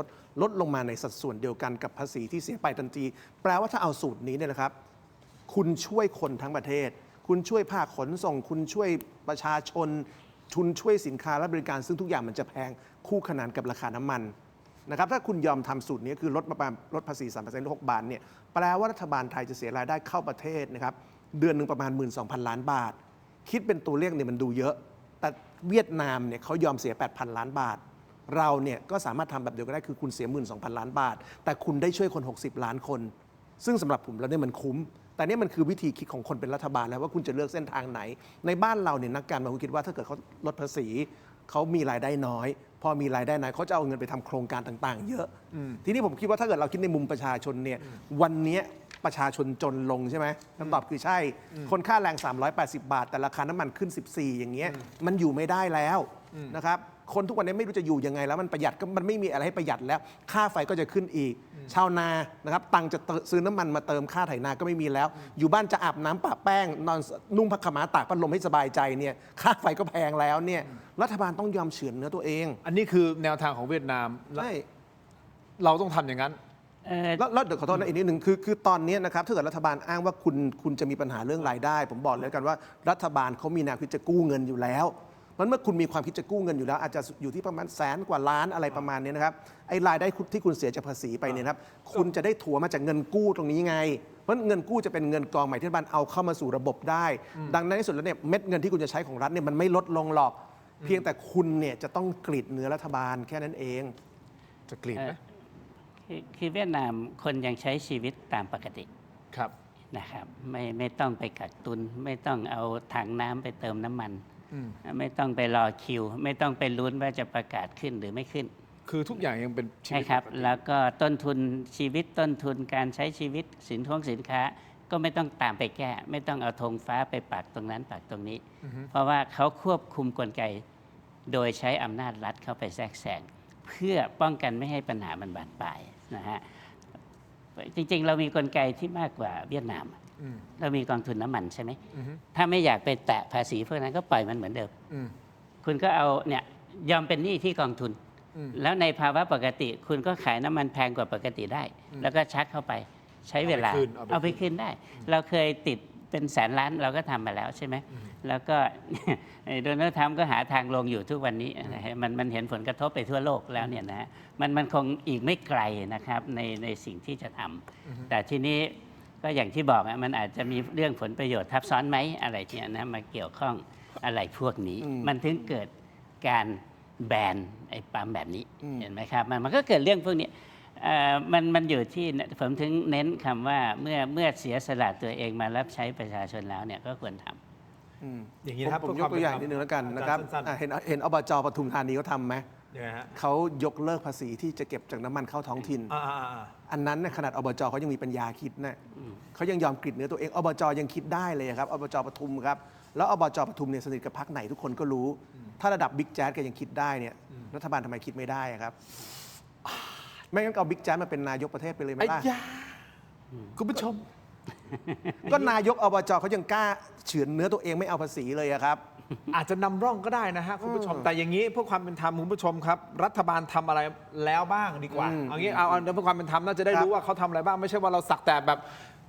ลดลงมาในสัดส่วนเดียวกันกับภาษีที่เสียไปทันทีแปลว่าถ้าเอาสูตรนี้เนี่ยนะครับคุณช่วยคนทั้งประเทศคุณช่วยภาคขนส่งคุณช่วยประชาชนคุณช่วยสินค้าและบริการซึ่งทุกอย่างมันจะแพงคู่ขนานกับราคาน้ำมันนะครับถ้าคุณยอมทำสูตรนี้คือลดภาษี 3% 6 บาทเนี่ยแปลว่ารัฐบาลไทยจะเสียรายได้เข้าประเทศนะครับเดือนหนึ่งประมาณ 12,000 ล้านบาทคิดเป็นตัวเลขเนี่ยมันดูเยอะแต่เวียดนามเนี่ยเขายอมเสีย 8,000 ล้านบาทเราเนี่ยก็สามารถทำแบบเดียวกันได้คือคุณเสีย 12,000 ล้านบาทแต่คุณได้ช่วยคน60 ล้านคนซึ่งสำหรับผมแล้วเนี่ยมันคุ้มแต่นี่มันคือวิธีคิดของคนเป็นรัฐบาลแล้วว่าคุณจะเลือกเส้นทางไหนในบ้านเราเนี่ยนักการเมืองคิดว่าถ้าเกิดเขาลดภาษีเขามีรายได้น้อยพอมีรายได้น้อยเขาจะเอาเงินไปทำโครงการต่างๆเยอะทีนี้ผมคิดว่าถ้าเกิดเราคิดในมุมประชาชนเนี่ยวันนี้ประชาชนจนลงใช่ไหมคำตอบคือใช่คนค่าแรง380 บาทแต่ราคาน้ำมันขึ้น14อย่างเงี้ยมันอยู่ไม่ได้แล้วนะครับ คนทุกวันนี้ไม่รู้จะอยู่ยังไงแล้วมันประหยัดก็มันไม่มีอะไรให้ประหยัดแล้ว ค่าไฟก็จะขึ้นอีก ชาวนานะครับตังค์จะซื้อน้ำมันมาเติมค่าไถนาก็ไม่มีแล้ว อยู่บ้านจะอาบน้ำปะแป้งนอนนุ่งผ้าขาวม้าตากพัดลมให้สบายใจเนี่ยค่าไฟก็แพงแล้วเนี่ยรัฐบาลต้องยอมเฉือนเนื้อตัวเอง อันนี้คือแนวทางของเวียดนาม ใช่ เราต้องทำอย่างนั้น แล้วเดี๋ยวขอโทษนะอีกนิดหนึ่งคือตอนนี้นะครับถ้าเกิดรัฐบาลอ้างว่าคุณจะมีปัญหาเรื่องรายได้ ผมบอกเลยกันว่ารัฐบาลเขามีแนวคิดจะกู้เงินอยู่แล้วมันเมื่อคุณมีความคิดจะกู้เงินอยู่แล้วอาจจะอยู่ที่ประมาณ100,000 กว่าล้านอะไรประมาณนี้นะครับไอ้รายได้ที่คุณเสียจากภาษีไปเนี่ยครับคุณจะได้ถัวมาจากเงินกู้ตรงนี้ไงเพราะเงินกู้จะเป็นเงินกองใหม่ที่รัฐบาลเอาเข้ามาสู่ระบบได้ ดังนั้นที่สุดแล้วเนี่ยเม็ดเงินที่คุณจะใช้ของรัฐเนี่ยมันไม่ลดลงหรอก เพียงแต่คุณเนี่ยจะต้องกรีดเนื้อรัฐบาลแค่นั้นเองจะกรีดไหม คือเวียดนามคนยังใช้ชีวิตตามปกติ ครับ นะครับไม่ต้องไปกักตุน ไม่ต้องเอาถังน้ำไปเติมน้ำมัน ไม่ต้องไปรอคิว ไม่ต้องไปลุ้นว่าจะประกาศขึ้นหรือไม่ขึ้น คือทุกอย่างยังเป็นชีวิต ใช่ครับ ปกติ แล้วก็ต้นทุนชีวิตต้นทุนการใช้ชีวิตสินค้า ก็ไม่ต้องตามไปแก้ ไม่ต้องเอาธงฟ้าไปปักตรงนั้นปักตรงนี้ เพราะว่าเขาควบคุมกลไกโดยใช้อำนาจรัฐเข้าไปแทรกแซงเพื่อป้องกันไม่ให้ปัญหามันบานปลายนะฮะจริงๆ เรามีกลไกที่มากกว่าเวียดนาม เรามีกองทุนน้ำมันใช่ไหมถ้าไม่อยากไปแตะภาษีพวกนั้นก็ปล่อยมันเหมือนเดิมคุณก็เอาเนี่ยยอมเป็นหนี้ที่กองทุน แล้วในภาวะปกติคุณก็ขายน้ำมันแพงกว่าปกติได้ แล้วก็ชักเข้าไปใช้เวลาเอาไปคืนได้ เราเคยติดเป็นแสนล้านเราก็ทำมาแล้วใช่ไหมแล้วก็ โดนัลด์ทรัมป์ก็หาทางลงอยู่ทุกวันนี้มันเห็นผลกระทบไปทั่วโลกแล้วเนี่ยนะมันคงอีกไม่ไกลนะครับในสิ่งที่จะทำแต่ทีนี้ก็อย่างที่บอกมันอาจจะมีเรื่องผลประโยชน์ทับซ้อนไหมอะไรเนี่ยนะมาเกี่ยวข้องอะไรพวกนี้ มันถึงเกิดการแบนไอ้ปั๊มแบบนี้เห็นไหมครับมันก็เกิดเรื่องพวกนี้มันอยู่ที่ผมถึงเน้นคำว่าเมื่อเสียสละตัวเองมารับใช้ประชาชนแล้วเนี่ยก็ควรทำ อย่างนี้นะครับ ผมยกตัวอย่างนิดนึงแล้วกันนะครับเห็นอบจ.ปทุมธานีเขาทำไหมเขายกเลิกภาษีที่จะเก็บจากน้ำมันเข้าท้องถิ่นอันนั้นขนาดอบจ.เขายังมีปัญญาคิดนะเขายังยอมกรีดเนื้อตัวเองอบจ.ยังคิดได้เลยครับอบจ.ปทุมครับแล้วอบจ.ปทุมเนี่ยสนิทกับพรรคไหนทุกคนก็รู้ ถ้าระดับบิ๊กแจ๊สแกยังคิดได้เนี่ยรัฐบาลทำไมคิดไม่ได้ครับไม่งั้นเอาบิ๊กแจ๊สมาเป็นนายกประเทศไปเลยไหมล่ะคุณผู้ชม ก็นายกอบจ.เขายังกล้าเฉือนเนื้อตัวเองไม่เอาภาษีเลยครับอาจจะนำร่องก็ได้นะฮะคุณผู้ชมแต่อย่างนี้เพื่อความเป็นธรรมคุณผู้ชมครับรัฐบาลทำอะไรแล้วบ้างดีกว่าเอางี้เอาเพื่อความเป็นธรรมน่าจะได้รู้ว่าเขาทำอะไรบ้างไม่ใช่ว่าเราสักแต่แบบ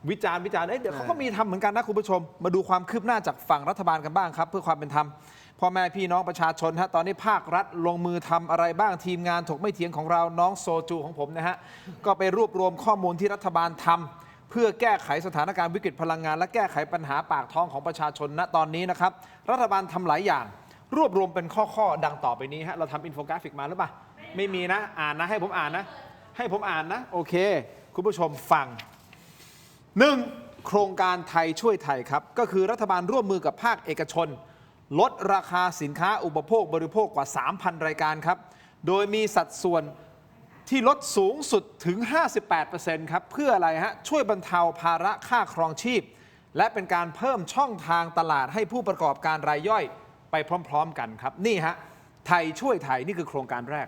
วิจารณ์เดี๋ยวเขาก็มีทำเหมือนกันนะคุณผู้ชมมาดูความคืบหน้าจากฝั่งรัฐบาลกันบ้างครับเพื่อความเป็นธรรมพ่อแม่พี่น้องประชาชนฮะตอนนี้ภาครัฐลงมือทำอะไรบ้างทีมงานถกไม่เถียงของเราน้องโซจูของผมนะฮะก็ไปรวบรวมข้อมูลที่รัฐบาลทำเพื่อแก้ไขสถานการณ์วิกฤตพลังงานและแก้ไขปัญหาปากท้องของประชาชนณตอนนี้นะครับรัฐบาลทำหลายอย่างรวบรวมเป็นข้อดังต่อไปนี้ฮะเราทำอินโฟกราฟิกมาหรือเปล่าไม่มีนะอ่านนะให้ผมอ่านนะโอเคคุณผู้ชมฟัง 1. โครงการไทยช่วยไทยครับก็คือรัฐบาลร่วมมือกับภาคเอกชนลดราคาสินค้าอุปโภคบริโภคกว่า 3,000 รายการครับโดยมีสัดส่วนที่ลดสูงสุดถึง 58% ครับเพื่ออะไรฮะช่วยบรรเทาภาระค่าครองชีพและเป็นการเพิ่มช่องทางตลาดให้ผู้ประกอบการรายย่อยไปพร้อมๆกันครับนี่ฮะไทยช่วยไทยนี่คือโครงการแรก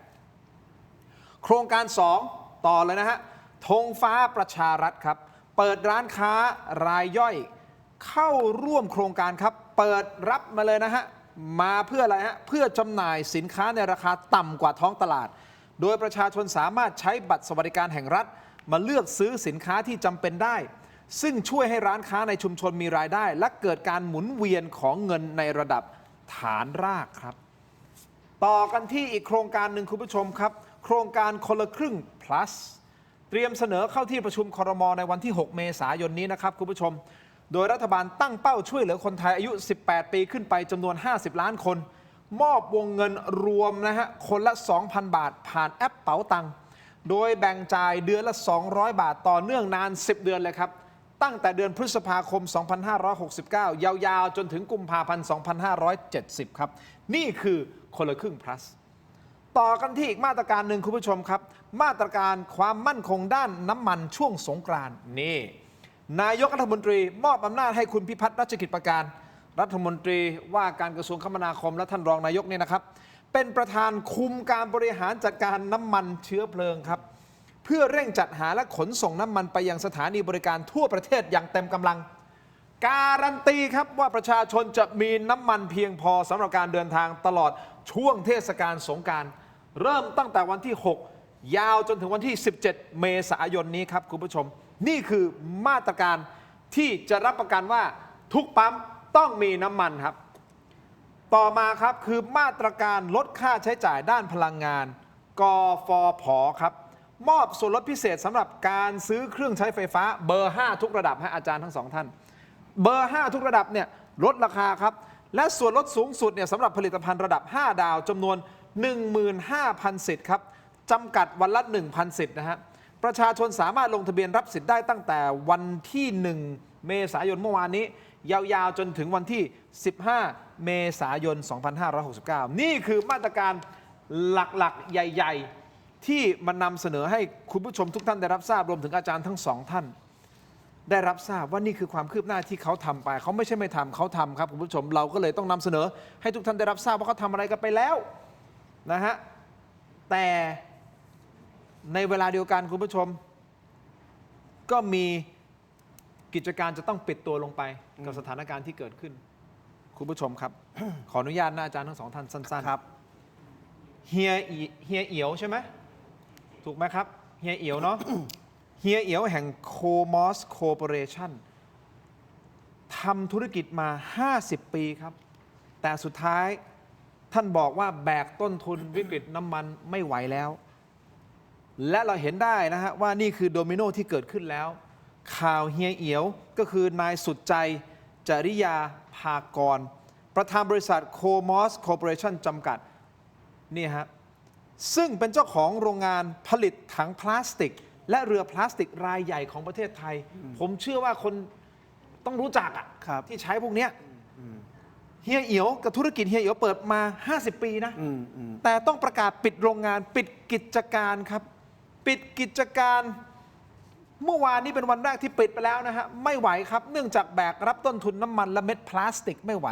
โครงการ2ต่อเลยนะฮะธงฟ้าประชารัฐครับเปิดร้านค้ารายย่อยเข้าร่วมโครงการครับเปิดรับมาเลยนะฮะมาเพื่ออะไรฮะเพื่อจำหน่ายสินค้าในราคาต่ำกว่าท้องตลาดโดยประชาชนสามารถใช้บัตรสวัสดิการแห่งรัฐมาเลือกซื้อสินค้าที่จำเป็นได้ซึ่งช่วยให้ร้านค้าในชุมชนมีรายได้และเกิดการหมุนเวียนของเงินในระดับฐานรากครับต่อกันที่อีกโครงการหนึ่งคุณผู้ชมครับโครงการคนละครึ่ง plus เตรียมเสนอเข้าที่ประชุมครม.ในวันที่ 6 เมษายนนี้นะครับคุณผู้ชมโดยรัฐบาลตั้งเป้าช่วยเหลือคนไทยอายุ 18 ปีขึ้นไปจำนวน 50 ล้านคนมอบวงเงินรวมนะฮะคนละ 2,000 บาทผ่านแอปเป๋าตังค์โดยแบ่งจ่ายเดือนละ 200 บาทต่อเนื่องนาน 10 เดือนเลยครับตั้งแต่เดือนพฤษภาคม 2569 ยาวๆจนถึงกุมภาพันธ์ 2570 ครับนี่คือคนละครึ่ง plus ต่อกันที่อีกมาตรการหนึ่งคุณผู้ชมครับมาตรการความมั่นคงด้านน้ำมันช่วงสงกรานต์นี่นายกรัฐมนตรีมอบอำนาจให้คุณพิพัฒน์รัชกิจประการรัฐมนตรีว่าการกระทรวงคมนาคมและท่านรองนายกเนี่ยนะครับ เป็นประธานคุมการบริหารจัดการน้ำมันเชื้อเพลิงครับเพื่อเร่งจัดหาและขนส่งน้ำมันไปยังสถานีบริการทั่วประเทศอย่างเต็มกำลังการันตีครับว่าประชาชนจะมีน้ำมันเพียงพอสำหรับการเดินทางตลอดช่วงเทศกาลสงกรานต์เริ่มตั้งแต่วันที่ 6 ยาวจนถึงวันที่ 17 เมษายนนี้ครับคุณผู้ชมนี่คือมาตรการที่จะรับประกันว่าทุกปั๊มต้องมีน้ำมันครับต่อมาครับคือมาตรการลดค่าใช้จ่ายด้านพลังงานกฟผ.ครับมอบส่วนลดพิเศษสำหรับการซื้อเครื่องใช้ไฟฟ้าเบอร์ 5 ทุกระดับให้อาจารย์ทั้งสองท่านเบอร์ 5 ทุกระดับเนี่ยลดราคาครับและส่วนลดสูงสุดเนี่ยสำหรับผลิตภัณฑ์ระดับ 5 ดาวจำนวน 15,000 สิทธิ์ครับจำกัดวันละ 1,000 สิทธิ์นะฮะประชาชนสามารถลงทะเบียนรับสิทธิ์ได้ตั้งแต่วันที่ 1 เมษายนเมื่อวานนี้ยาวๆจนถึงวันที่ 15 เมษายน 2569 นี่คือมาตรการหลักๆใหญ่ๆที่มานำเสนอให้คุณผู้ชมทุกท่านได้รับทราบรวมถึงอาจารย์ทั้งสองท่านได้รับทราบว่านี่คือความคืบหน้าที่เขาทำไปเขาไม่ใช่ไม่ทำเขาทำครับคุณผู้ชมเราก็เลยต้องนำเสนอให้ทุกท่านได้รับทราบว่าเขาทำอะไรกันไปแล้วนะฮะแต่ในเวลาเดียวกันคุณผู้ชมก็มีกิจการจะต้องปิดตัวลงไปกับสถานการณ์ที่เกิดขึ้นคุณผู้ชมครับ ขออนุญาตนะอาจารย์ทั้งสองท่านสั้นๆครับเฮียเอียวใช่ไหมถูกไหมครับเฮียเอียวเนาะ เฮียเอียวแห่งโคมอสโคร์ปอเรชั่นทำธุรกิจมา50 ปีครับแต่สุดท้ายท่านบอกว่าแบกต้นทุนวิกฤตน้ำมันไม่ไหวแล้วและเราเห็นได้นะฮะว่านี่คือโดมิโนที่เกิดขึ้นแล้วข่าวเฮียเอียวก็คือนายสุดใจจริยาภากรประธานบริษัทโคมอสคอร์ปอเรชั่นจำกัดนี่ฮะซึ่งเป็นเจ้าของโรงงานผลิตถังพลาสติกและเรือพลาสติกรายใหญ่ของประเทศไทยผมเชื่อว่าคนต้องรู้จักอะที่ใช้พวกนี้เฮียเอียวกับธุรกิจเฮียเอียวเปิดมา50 ปีนะแต่ต้องประกาศปิดโรงงานปิดกิจการครับปิดกิจการเมื่อวานนี้เป็นวันแรกที่ปิดไปแล้วนะฮะไม่ไหวครับเนื่องจากแบกรับต้นทุนน้ำมันและเม็ดพลาสติกไม่ไหว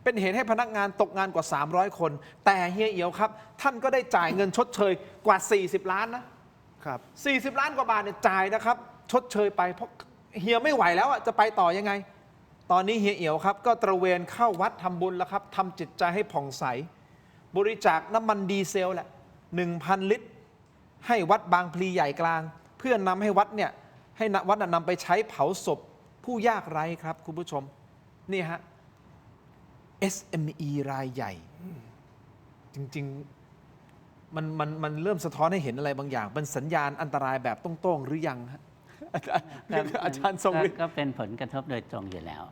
เป็นเหตุให้พนักงานตกงานกว่า300 คนแต่เฮียเอียวครับท่านก็ได้จ่ายเงินชดเชยกว่า40 ล้านนะครับ40 ล้านกว่าบาทเนี่ยจ่ายนะครับชดเชยไปเพราะเฮียไม่ไหวแล้วจะไปต่อยังไงตอนนี้เฮียเอียวครับก็ตระเวนเข้าวัดทำบุญแล้วครับทำจิตใจให้ผ่องใสบริจาคน้ำมันดีเซลแหละ 1,000 ลิตรให้วัดบางพลีใหญ่กลางเพื่อนำให้วัดเนี่ยให้วัดนำไปใช้เผาศพผู้ยากไร้ครับคุณผู้ชมนี่ฮะ SME รายใหญ่จริงๆมันเริ่มสะท้อนให้เห็นอะไรบางอย่างเป็นสัญญาณอันตรายแบบโต้งๆหรือยังฮะอาจารย์ทรงฤทธิ์ก็เป็นผลกระทบโดยตรงอยู่แล้ว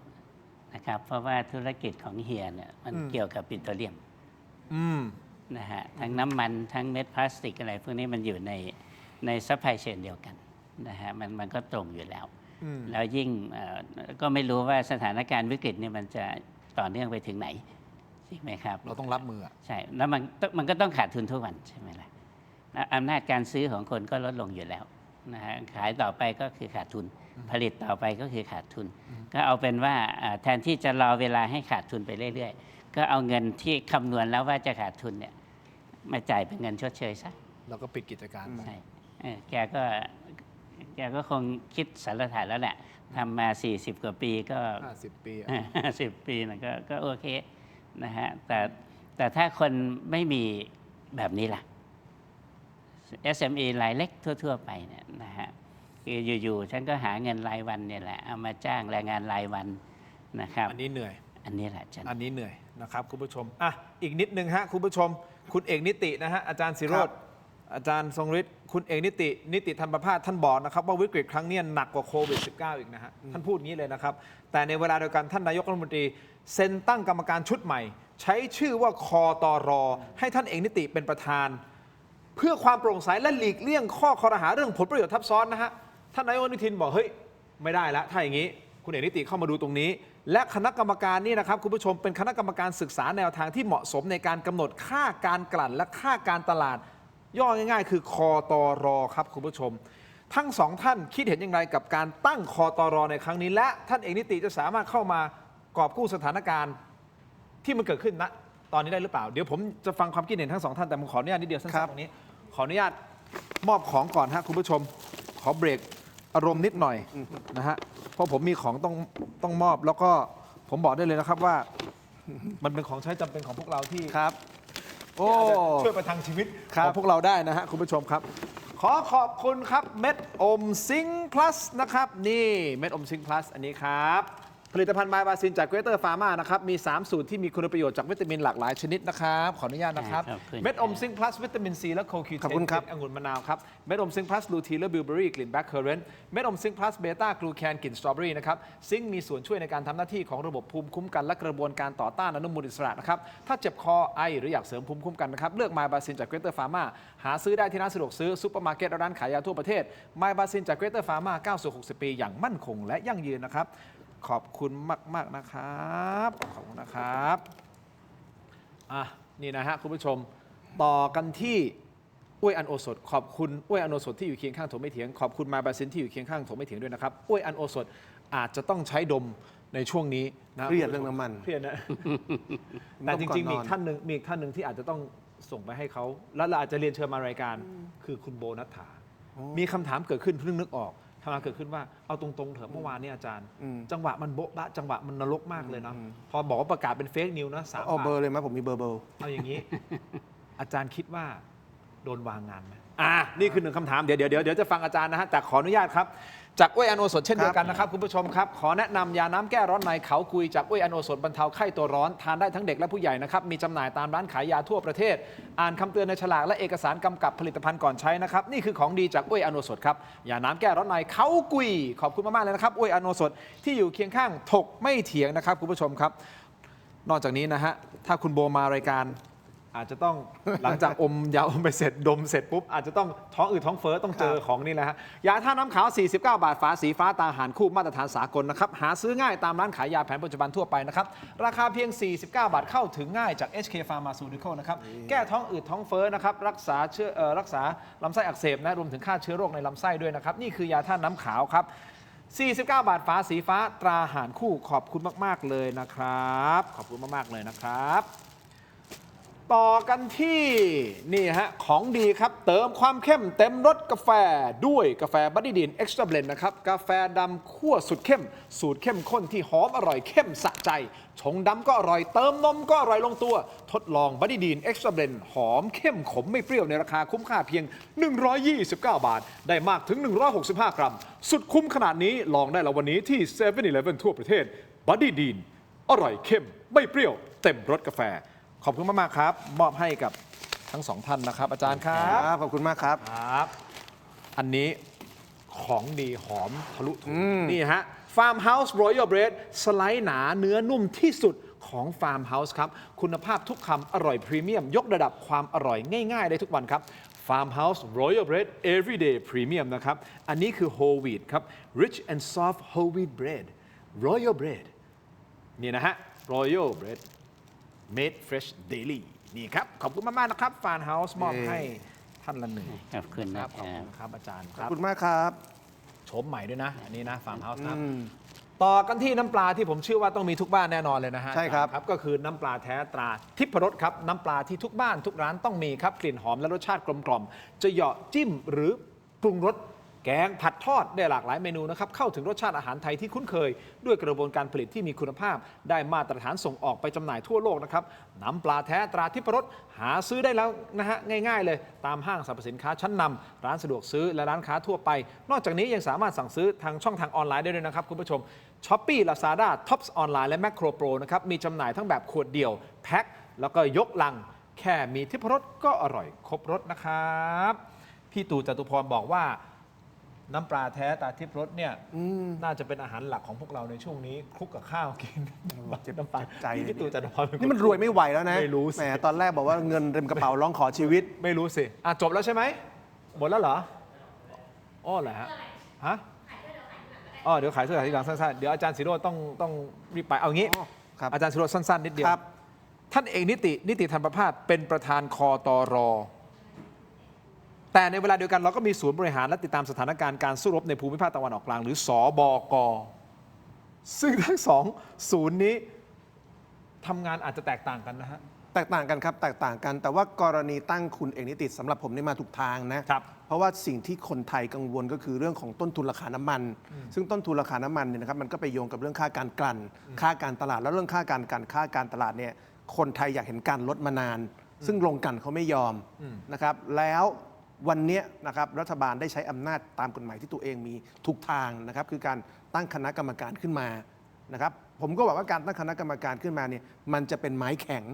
นะครับเพราะว่าธุรกิจของเฮียเนี่ยมันเกี่ยวกับปิโตรเลียมนะฮะทั้งน้ำมันทั้งเม็ดพลาสติกอะไรพวกนี้มันอยู่ในซัพพลายเชนเดียวกันนะฮะมันก็ตรงอยู่แล้วแล้วยิ่งก็ไม่รู้ว่าสถานการณ์วิกฤตเนี่ยมันจะต่อเนื่องไปถึงไหนใช่ไหมครับเราต้องรับมือใช่แล้วมันก็ต้องขาดทุนทุกวันใช่ไหมล่ะอำนาจการซื้อของคนก็ลดลงอยู่แล้วนะฮะขายต่อไปก็คือขาดทุนผลิตต่อไปก็คือขาดทุนก็เอาเป็นว่าแทนที่จะรอเวลาให้ขาดทุนไปเรื่อยๆก็เอาเงินที่คำนวณแล้วว่าจะขาดทุนเนี่ยมาจ่ายเป็นเงินชดเชยซะแล้วก็ปิดกิจการใช่แกก็คงคิดสารฐานแล้วแหละทำมา40 กว่าปีก็50 ปี50 ปีนะก็โอเคนะฮะแต่ถ้าคนไม่มีแบบนี้ล่ะ SME รายเล็กทั่วๆไปเนี่ยนะฮะคืออยู่ๆฉันก็หาเงินรายวันเนี่ยแหละเอามาจ้างแรงงานรายวันนะครับอันนี้เหนื่อยอันนี้แหละอันนี้เหนื่อยนะครับคุณผู้ชมอีกนิดนึงฮะคุณผู้ชมคุณเอกนิตินะฮะอาจารย์ศิโรจน์อาจารย์ทรงฤทธิ์คุณเอกนิติธรรมประภาสท่านบอกนะครับว่าวิกฤตครั้งนี้หนักกว่าโควิด -19 อีกนะฮะท่านพูดงี้เลยนะครับแต่ในเวลาเดียวกันท่านนายกรัฐมนตรีเซ็นตั้งกรรมการชุดใหม่ใช้ชื่อว่าคตร.ให้ท่านเอกนิติเป็นประธานเพื่อความโปร่งใสและหลีกเลี่ยงข้อคอรหาเรื่องผลประโยชน์ทับซ้อนนะฮะท่านนายกอนุทินบอกเฮ้ยไม่ได้แล้วถ้าอย่างนี้คุณเอกนิติเข้ามาดูตรงนี้และคณะกรรมการนี่นะครับคุณผู้ชมเป็นคณะกรรมการศึกษาแนวทางที่เหมาะสมในการกำหนดค่าการกลั่นและค่าการตลาดย่อง่ายๆคือคตร.ครับคุณผู้ชมทั้งสองท่านคิดเห็นอย่างไรกับการตั้งคตร.ในครั้งนี้และท่านเอกนิติจะสามารถเข้ามากอบกู้สถานการณ์ที่มันเกิดขึ้นณ ตอนนี้ได้หรือเปล่าเดี๋ยวผมจะฟังความคิดเห็นทั้งสองท่านแต่ผมขออนุญาตนิดเดียวสั้นๆตรงนี้ขออนุญาตมอบของก่อนฮะคุณผู้ชมขอเบรกอารมณ์นิดหน่อยนะฮะเพราะผมมีของต้องมอบแล้วก็ผมบอกได้เลยนะครับว่ามันเป็นของใช้จำเป็นของพวกเราที่ ครับ โอ้ ช่วยประทังชีวิตของพวกเราได้นะฮะคุณผู้ชมครับขอขอบคุณครับเม็ดอมซิงค์พลัสนะครับนี่เม็ดอมซิงค์พลัสอันนี้ครับผลิตภัณฑ์ไมบาซินจากเกรเตอร์ฟาร์มานะครับมี3สูตรที่มีคุณประโยชน์จากวิตามินหลากหลายชนิดนะครับขออนุญาตนะครับเม็ดอมซิงค์พลัสวิตามินซีและโคคิวเทนกลิ่นองุ่นมะนาวครับเม็ดอมซิงค์พลัสลูทีนและบิลเบอรี่กลิ่นแบล็คเคอร์เรนต์เม็ดอมซิงค์พลัสเบต้ากลูแคนกลิ่นสตรอเบอรี่นะครับซิงค์มีส่วนช่วยในการทำหน้าที่ของระบบภูมิคุ้มกันและกระบวนการต่อต้านอนุมูลอิสระนะครับถ้าเจ็บคอไอหรืออยากเสริมภูมิคุ้มกันนะครับเลือกไมบาซินจากเกรเตอร์ฟาร์มาหาซื้อได้ที่ร้านสะดวกซื้อซุปเปอร์มาร์เก็ตและร้านขายยาทั่วประเทศไมบาซินจากเกรเตอร์ฟาร์มาก้าวสู่60 ปีอย่างมั่นคงและยั่งยืนนะครับขอบคุณมากๆนะครับขอบคุณนะครับนี่นะฮะคุณผู้ชมต่อกันที่อ้วยอันโอสถขอบคุณอ้วยอันโอสถที่อยู่เคียงข้างถมไม่เถียงขอบคุณมาบาซินที่อยู่เคียงข้างถมไม่เถียงด้วยนะครับอ้วยอันโอสถอาจจะต้องใช้ดมในช่วงนี้นะ เครียดเรื่องน้ำมัน เครียดนะ แต่จริงๆมีอีกท่านหนึ่งที่อาจจะต้องส่งไปให้เขาแล้วเราอาจจะเรียนเชิญมารายการคือคุณโบนัฐฐามีคำถามเกิดขึ้นเพิ่งนึกออกทำมาเกิดขึ้นว่าเอาตรงๆเถอะเมื่อวานนี้อาจารย์จังหวะมันโบ๊ะบะจังหวะมันนรกมากเลยนะพอบอกว่าประกาศเป็นเฟกนิวนะ3 เอาเบอร์เลยไหมผมมีเบอร์ เอาอย่างนี้ อาจารย์คิดว่าโดนวางงานไหมนี่คือหนึ่งคำถามเดี๋ยวจะฟังอาจารย์นะฮะแต่ขออนุญาตครับจากอ้วยอันโอสถเช่นเดียวกันนะครับคุณผู้ชมครับขอแนะนำยาน้ำแก้ร้อนในเขากุยจากอ้วยอันโอสถบรรเทาไข้ตัวร้อนทานได้ทั้งเด็กและผู้ใหญ่นะครับมีจำหน่ายตามร้านขายยาทั่วประเทศอ่านคำเตือนในฉลากและเอกสารกำกับผลิตภัณฑ์ก่อนใช้นะครับนี่คือของดีจากอ้วยอันโอสถครับยาน้ำแก้ร้อนในเขากุยขอบคุณมากๆเลยนะครับอ้วยอันโอสถที่อยู่เคียงข้างถกไม่เถียงนะครับคุณผู้ชมครับนอกจากนี้นะฮะถ้าคุณโบมารายการอาจจะต้อง หลังจากอมยาอมไปเสร็จดมเสร็จปุ๊บอาจจะต้องท้องอืดท้องเฟ้อต้องเจอของนี่แหละฮะยาท่าน้ำขาว49 บาทฝาสีฟ้าตาหารคู่มาตรฐานสากลนะครับหาซื้อง่ายตามร้านขายยาแผนปัจจุบันทั่วไปนะครับราคาเพียง49 บาทเข้าถึงง่ายจาก HK Pharmaceutical นะครับแก้ท้องอืดท้องเฟ้อนะครับรักษาลำไส้อักเสบนะรวมถึงฆ่าเชื้อโรคในลำไส้ด้วยนะครับนี่คือยาท่าน้ำขาวครับ49 บาทฝาสีฟ้าตราหารคู่ขอบคุณมากๆเลยนะครับขอบคุณมากๆเลยนะครับต่อกันที่นี่ฮะของดีครับเติมความเข้มเต็มรสกาแฟด้วยกาแฟบัดดี้ดีนเอ็กซ์ตร้าเบลนด์นะครับกาแฟดำคั่วสุดเข้มสูตรเข้มข้นที่หอมอร่อยเข้มสะใจชงดำก็อร่อยเติมนมก็อร่อยลงตัวทดลองบัดดี้ดีนเอ็กซ์ตร้าเบลนด์หอมเข้มขมไม่เปรี้ยวในราคาคุ้มค่าเพียง129 บาทได้มากถึง165 กรัมสุดคุ้มขนาดนี้ลองได้แล้ววันนี้ที่ 7-Eleven ทั่วประเทศบัดดี้ดีนอร่อยเข้มไม่เปรี้ยวเต็มรสกาแฟขอบคุณมากๆครับมอบให้กับทั้งสองท่านนะครับอาจารย์ครับขอบคุณมากครับครับอันนี้ของดีหอมทะลุถุงนี่ฮะ Farmhouse Royal Bread สไลด์หนาเนื้อนุ่มที่สุดของ Farmhouse ครับคุณภาพทุกคำอร่อยพรีเมียมยกระดับความอร่อยง่ายๆได้ทุกวันครับ Farmhouse Royal Bread Everyday Premium นะครับอันนี้คือ Whole Wheat ครับ Rich and Soft Whole Wheat Bread Royal Bread นี่นะฮะ Royal Bread Made Fresh Daily นี่ครับขอบคุณมากๆนะครับ Farmhouse มอบให้ท่านละหนึ่ง ขอบคุณนะครับ ขอบคุณครับอาจารย์ค ข รั อบ บคุณมากครับ โฉมใหม่ด้วยนะอันนี้นะ Farmhouse นะต่อกันที่น้ำปลาที่ผมเชื่อว่าต้องมีทุกบ้านแน่นอนเลยนะฮะ ใช่ครับ ก็คือน้ำปลาแท้ตราทิพรสครับน้ำปลาที่ทุกบ้านทุกร้านต้องมีครับกลิ่นหอมและรสชาติกลมกล่อมจะเหยาะจิ้มหรือปรุงรสแกงผัดทอดได้หลากหลายเมนูนะครับเข้าถึงรสชาติอาหารไทยที่คุ้นเคยด้วยกระบวนการผลิตที่มีคุณภาพได้มาตรฐานส่งออกไปจำหน่ายทั่วโลกนะครับน้ำปลาแท้ตราทิพรสหาซื้อได้แล้วนะฮะง่ายๆเลยตามห้างสรรพสินค้าชั้นนำร้านสะดวกซื้อและร้านค้าทั่วไปนอกจากนี้ยังสามารถสั่งซื้อทางช่องทางออนไลน์ได้ด้วยนะครับคุณผู้ชม Shopee Lazada Tops ออนไลน์และ Macro Pro นะครับมีจำหน่ายทั้งแบบขวดเดียวแพ็คแล้วก็ยกลังแค่มีทิพรสก็อร่อยครบรสนะครับพี่ตู่จตุพรบอกว่าน้ำปลาแท้ตาทิพรสเนี่ยน่าจะเป็นอาหารหลักของพวกเราในช่วงนี้คลุกกับข้าวกินเจ็บน้ำปลาใจพี่ตู่จตุพร นี่มันรวยไม่ไหวแล้วนะ ไม่รู้สิ แหมตอนแรกบอกว่าเงินเต็มกระเป๋าร้องขอชีวิต ไม่รู้สิจบแล้วใช่ไหมหมดแล้วเหรออ้อเหรอฮะเดี๋ยวขายเสื้อขายที่หลังสั้นๆเดี๋ยวอาจารย์ศิโรจน์ต้องรีบไปเอางี้อาจารย์ศิโรจน์สั้นๆนิดเดียวท่านเอกนิติธรรมภาพเป็นประธานคตร.แต่ในเวลาเดียวกันเราก็มีศูนย์บริหารและติดตามสถานการณ์การสู้รบในภูมิภาคตะวันออกกลางหรือสบก.ซึ่งทั้งสองศูนย์นี้ทำงานอาจจะแตกต่างกันนะฮะ แตกต่างกันครับแตกต่างกันแต่ว่ากรณีตั้งคุณเอกนิติสำหรับผมนี่มาถูกทางนะครับ เพราะว่าสิ่งที่คนไทยกังวลก็คือเรื่องของต้นทุนราคาน้ำมัน ซึ่งต้นทุนราคาน้ำมันเนี่ยนะครับมันก็ไปโยงกับเรื่องค่าการกลั่นค่าการตลาดแล้วเรื่องค่าการกลั่นค่าการตลาดเนี่ยคนไทยอยากเห็นการลดมานาน ซึ่งโรงกลั่นเขาไม่ยอมนะครับแล้ววันนี้นะครับรัฐบาลได้ใช้อำนาจตามกฎหมายที่ตัวเองมีทุกทางนะครับคือการตั้งคณะกรรมการขึ้นมานะครับผมก็บอกว่าการตั้งคณะกรรมการขึ้นมาเนี่ยมันจะเป็นไม้แข็ง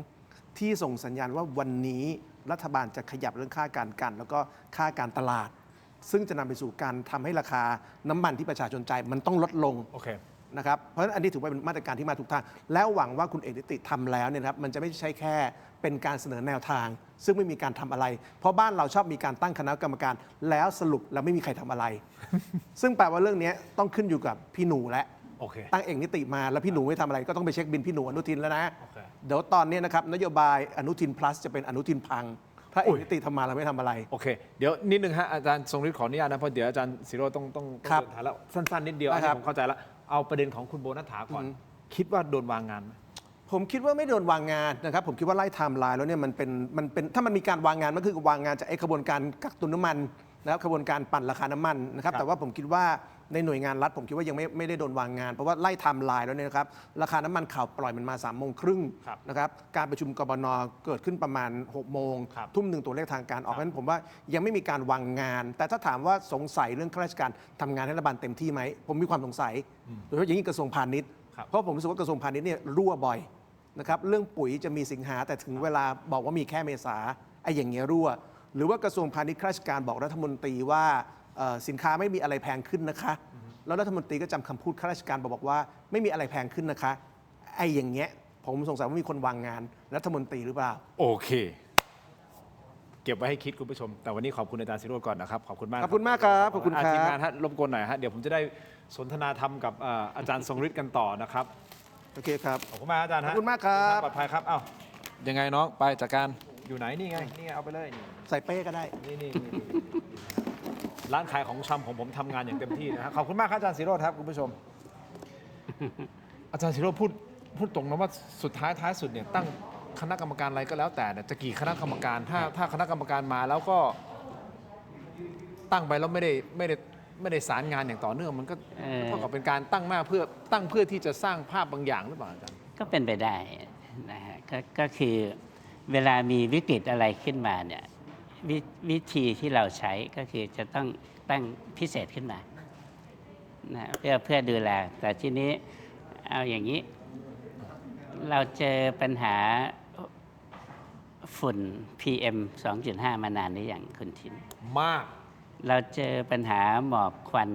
ที่ส่งสัญญาณว่าวันนี้รัฐบาลจะขยับเรื่องค่าการกลั่นแล้วก็ค่าการตลาด ซึ่งจะนำไปสู่การทำให้ราคาน้ำมันที่ประชาชนจ่ายมันต้องลดลง นะครับเพราะฉะนั้นอันนี้ถือว่าเป็นมาตรการที่มาถูกทางแล้วหวังว่าคุณเอกนิติทำแล้วเนี่ยนะครับมันจะไม่ใช่แค่เป็นการเสนอแนวทาง ซึ่งไม่มีการทำอะไร เพราะบ้านเราชอบมีการตั้งคณะกรรมการ แล้วสรุปแล้วไม่มีใครทำอะไร ซึ่งแปลว่าเรื่องนี้ต้องขึ้นอยู่กับพี่หนูและตั้งเอกนิติมาแล้วพี่หนูไม่ทำอะไรก็ต้องไปเช็คบินพี่หนูอนุทินแล้วนะเดี๋ยวตอนนี้นะครับนโยบายอนุทิน plus จะเป็นอนุทินพังถ้าเอกนิติทำมาเราไม่ทำอะไร โอเคเดี๋ยวนิดนึงฮะอาจารย์ทรงฤทธิ์ขออนุญาตนะเพราะเดี๋ยวอาจารย์ศิโรจน์ต้องเดินทางแล้วสั้นๆนิดเดียวอันนี้ผมเข้าใจแล้วเอาประเด็นของคุณโบนัฐฐาก่อนคิดว่าโดนวางงานไหม ผมคิดว่าไม่โดนวางงานนะครับผมคิดว่าไล่ไทม์ไลน์แล้วเนี่ยมันเป็นถ้ามันมีการวางงานมันคือวางงานจากไอ้ขบวนการกักตุนน้ำมันนะครับขบวนการปั่นราคาน้ำมันนะครับแต่ว่าผมคิดว่าในหน่วยงานรัฐผมคิดว่ายังไม่ได้โดนวางงานเพราะว่าไล่ไทม์ไลน์แล้วเนี่ยนะครับราคาน้ำมันข่าวปล่อยมันมา3 โมงครึ่งนะครับการประชุมกบน.เกิดขึ้นประมาณ6 โมงทุ่มหนึ่งตัวเลขทางการออกนั้นผมว่ายังไม่มีการวางงาน แต่ถ้าถามว่าสงสัยเรื่องข้าราชการทำงานให้รัฐบาลเต็มที่ไหมผมมีความสงสัยโดยเฉพาะอย่างยิ่งกระทรวงพาณิชย์เพราะผมรู้สึกว่ากระทรวงพาณิชย์เนี่ยรั่วบ่อยนะครับเรื่องปุ๋ยจะมีสิงหาแต่ถึงเวลาบอกว่ามีแค่เมษาไอ้อย่างเงี้ยรั่วหรือว่ากระทรวงพาณิชย์ข้าราชการบอกรัฐมนตรีว่าสินค้าไม่มีอะไรแพงขึ้นนะคะแล้วรัฐมนตรีก็จำคำพูดข้าราชการบอกว่าไม่มีอะไรแพงขึ้นนะคะไอ้อย่างเงี้ยผมสงสัยว่ามีคนวางงานรัฐมนตรีหรือเปล่าโอเคเก็บไว้ให้คิดคุณผู้ชมแต่วันนี้ขอบคุณอาจารย์ศิโรจน์ก่อนนะครับขอบคุณมากขอบคุณมากครับขอบคุณครับทีมงานฮะรบกวนหน่อยฮะเดี๋ยวผมจะได้สนทนาธรรมกับอาจารย์ทรงฤทธิ์กันต่อนะครับโอเคครับขอบคุณมากอาจารย์ฮะขอบคุณมากครับปลอดภัยครับเอ้ายังไงน้องไปจากการอยู่ไหนนี่ไงเอาไปเลยนี่ใส่เป้ก็ได้นี่ร้านขายของชำของผมทำงานอย่างเต็มที่นะครับขอบคุณมากครับอาจารย์ศิโรจน์ครับคุณผู้ชม อาจารย์ศิโรจน์พูดตรงนะว่าสุดท้ายสุดเนี่ยตั้งคณะกรรมการอะไรก็แล้วแต่จะกี่คณะกรรมการถ้าคณะกรรมการมาแล้วก็ตั้งไปแล้วไม่ได้สารงานอย่างต่อเนื่องมันก็เท่ากับเป็นการตั้งเพื่อที่จะสร้างภาพบางอย่างหรือเปล่าอาจารย์ก็เป็นไปได้นะฮะก็คือเวลามีวิกฤตอะไรขึ้นมาเนี่ยวิธีที่เราใช้ก็คือจะต้องตั้งพิเศษขึ้นมานะเพื่อดูแลแต่ทีนี้เอาอย่างนี้เราเจอปัญหาฝุ่น PM 2.5 มานานหรือยังคุณทินมากเราเจอปัญหาหมอกควัน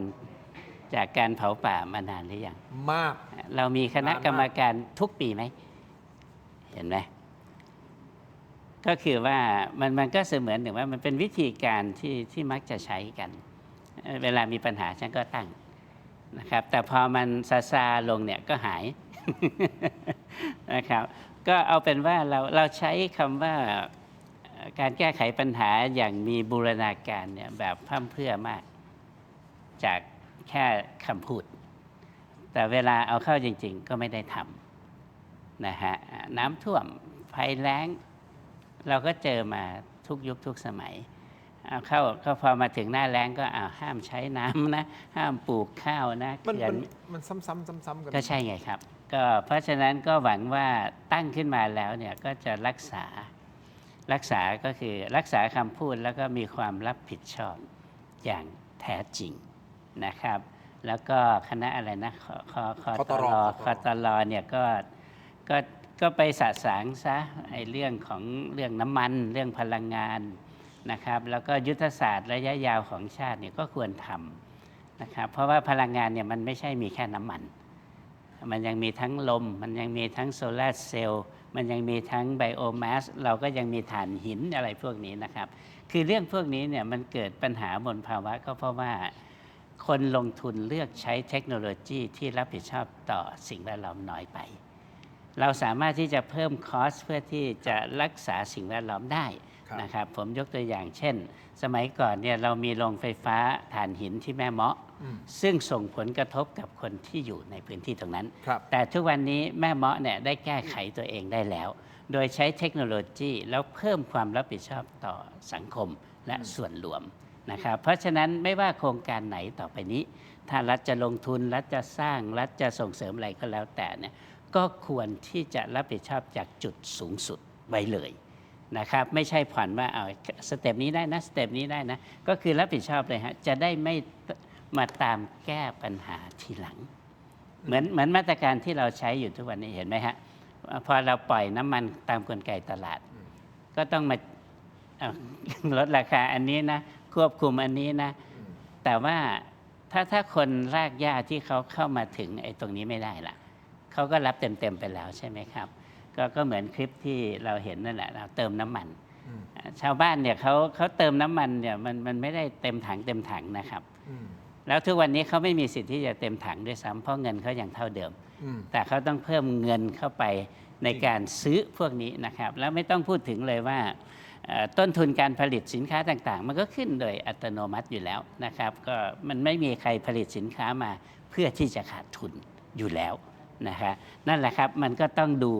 จากการเผาป่ามานานหรือยังมากเรามีคณะกรรมการทุกปีไหมเห็นไหมก็คือว่ามันก็เสมือนหนึ่งว่ามันเป็นวิธีการที่มักจะใช้กันเวลามีปัญหาฉันก็ตั้งนะครับแต่พอมันซาลงเนี่ยก็หาย นะครับก็เอาเป็นว่าเราใช้คำว่าการแก้ไขปัญหาอย่างมีบูรณาการเนี่ยแบบพร่ำเพรื่อมากจากแค่คำพูดแต่เวลาเอาเข้าจริงๆก็ไม่ได้ทำนะฮะน้ำท่วมภัยแล้งเราก็เจอมาทุกยุคทุกสมัยเข้าพอมาถึงหน้าแล้งก็ห้ามใช้น้ำนะห้ามปลูกข้าวนะมันซ้ำๆกันก็ใช่ไงครับก็เพราะฉะนั้นก็หวังว่าตั้งขึ้นมาแล้วเนี่ยก็จะรักษาก็คือรักษาคำพูดแล้วก็มีความรับผิดชอบอย่างแท้จริงนะครับแล้วก็คณะอะไรนะคตรเนี่ยก็ไปสะสางซะไอ้เรื่องน้ำมันเรื่องพลังงานนะครับแล้วก็ยุทธศาสตร์ระยะยาวของชาติเนี่ยก็ควรทำนะครับเพราะว่าพลังงานเนี่ยมันไม่ใช่มีแค่น้ำมันมันยังมีทั้งลมมันยังมีทั้งโซลาร์เซลล์มันยังมีทั้งไบโอแมสเราก็ยังมีถ่านหินอะไรพวกนี้นะครับคือเรื่องพวกนี้เนี่ยมันเกิดปัญหามลภาวะก็เพราะว่าคนลงทุนเลือกใช้เทคโนโลยีที่รับผิดชอบต่อสิ่งแวดล้อมน้อยไปเราสามารถที่จะเพิ่มคอสเพื่อที่จะรักษาสิ่งแวดล้อมได้นะครับผมยกตัวอย่างเช่นสมัยก่อนเนี่ยเรามีโรงไฟฟ้าถ่านหินที่แม่เมาะซึ่งส่งผลกระทบกับคนที่อยู่ในพื้นที่ตรงนั้นแต่ทุกวันนี้แม่เมาะเนี่ยได้แก้ไขตัวเองได้แล้ว โดยใช้เทคโนโลยีแล้วเพิ่มความรับผิดชอบต่อสังคมและส่วนรวมนะครับเพราะฉะนั้นไม่ว่าโครงการไหนต่อไปนี้ถ้ารัฐจะลงทุนรัฐจะสร้างรัฐจะส่งเสริมอะไรก็แล้วแต่เนี่ยก็ควรที่จะรับผิดชอบจากจุดสูงสุดไว้เลยนะครับไม่ใช่ผ่อนว่าเอาสเต็ปนี้ได้นะสเต็ปนี้ได้นะก็คือรับผิดชอบเลยฮะจะได้ไม่มาตามแก้ปัญหาทีหลังเหมือนมาตรการที่เราใช้อยู่ทุกวันนี้เห็นไหมฮะพอเราปล่อยน้ำมันตามกลไกตลาดก็ต้องมาลดราคาอันนี้นะควบคุมอันนี้นะแต่ว่าถ้าคนรากหญ้าที่เขาเข้ามาถึงไอ้ตรงนี้ไม่ได้ล่ะเขาก็รับเต็มๆไปแล้วใช่ไหมครับก็เหมือนคลิปที่เราเห็นนั่นแหละเราเติมน้ำมันชาวบ้านเนี่ยเขาเติมน้ำมันเนี่ยมันไม่ได้เต็มถังนะครับแล้วทุกวันนี้เขาไม่มีสิทธิ์ที่จะเต็มถังด้วยซ้ำเพราะเงินเขาอย่างเท่าเดิมแต่เขาต้องเพิ่มเงินเข้าไปในการซื้อพวกนี้นะครับแล้วไม่ต้องพูดถึงเลยว่าต้นทุนการผลิตสินค้าต่างๆมันก็ขึ้นโดยอัตโนมัติอยู่แล้วนะครับก็มันไม่มีใครผลิตสินค้ามาเพื่อที่จะขาดทุนอยู่แล้วนะคะนั่นแหละครับมันก็ต้องดู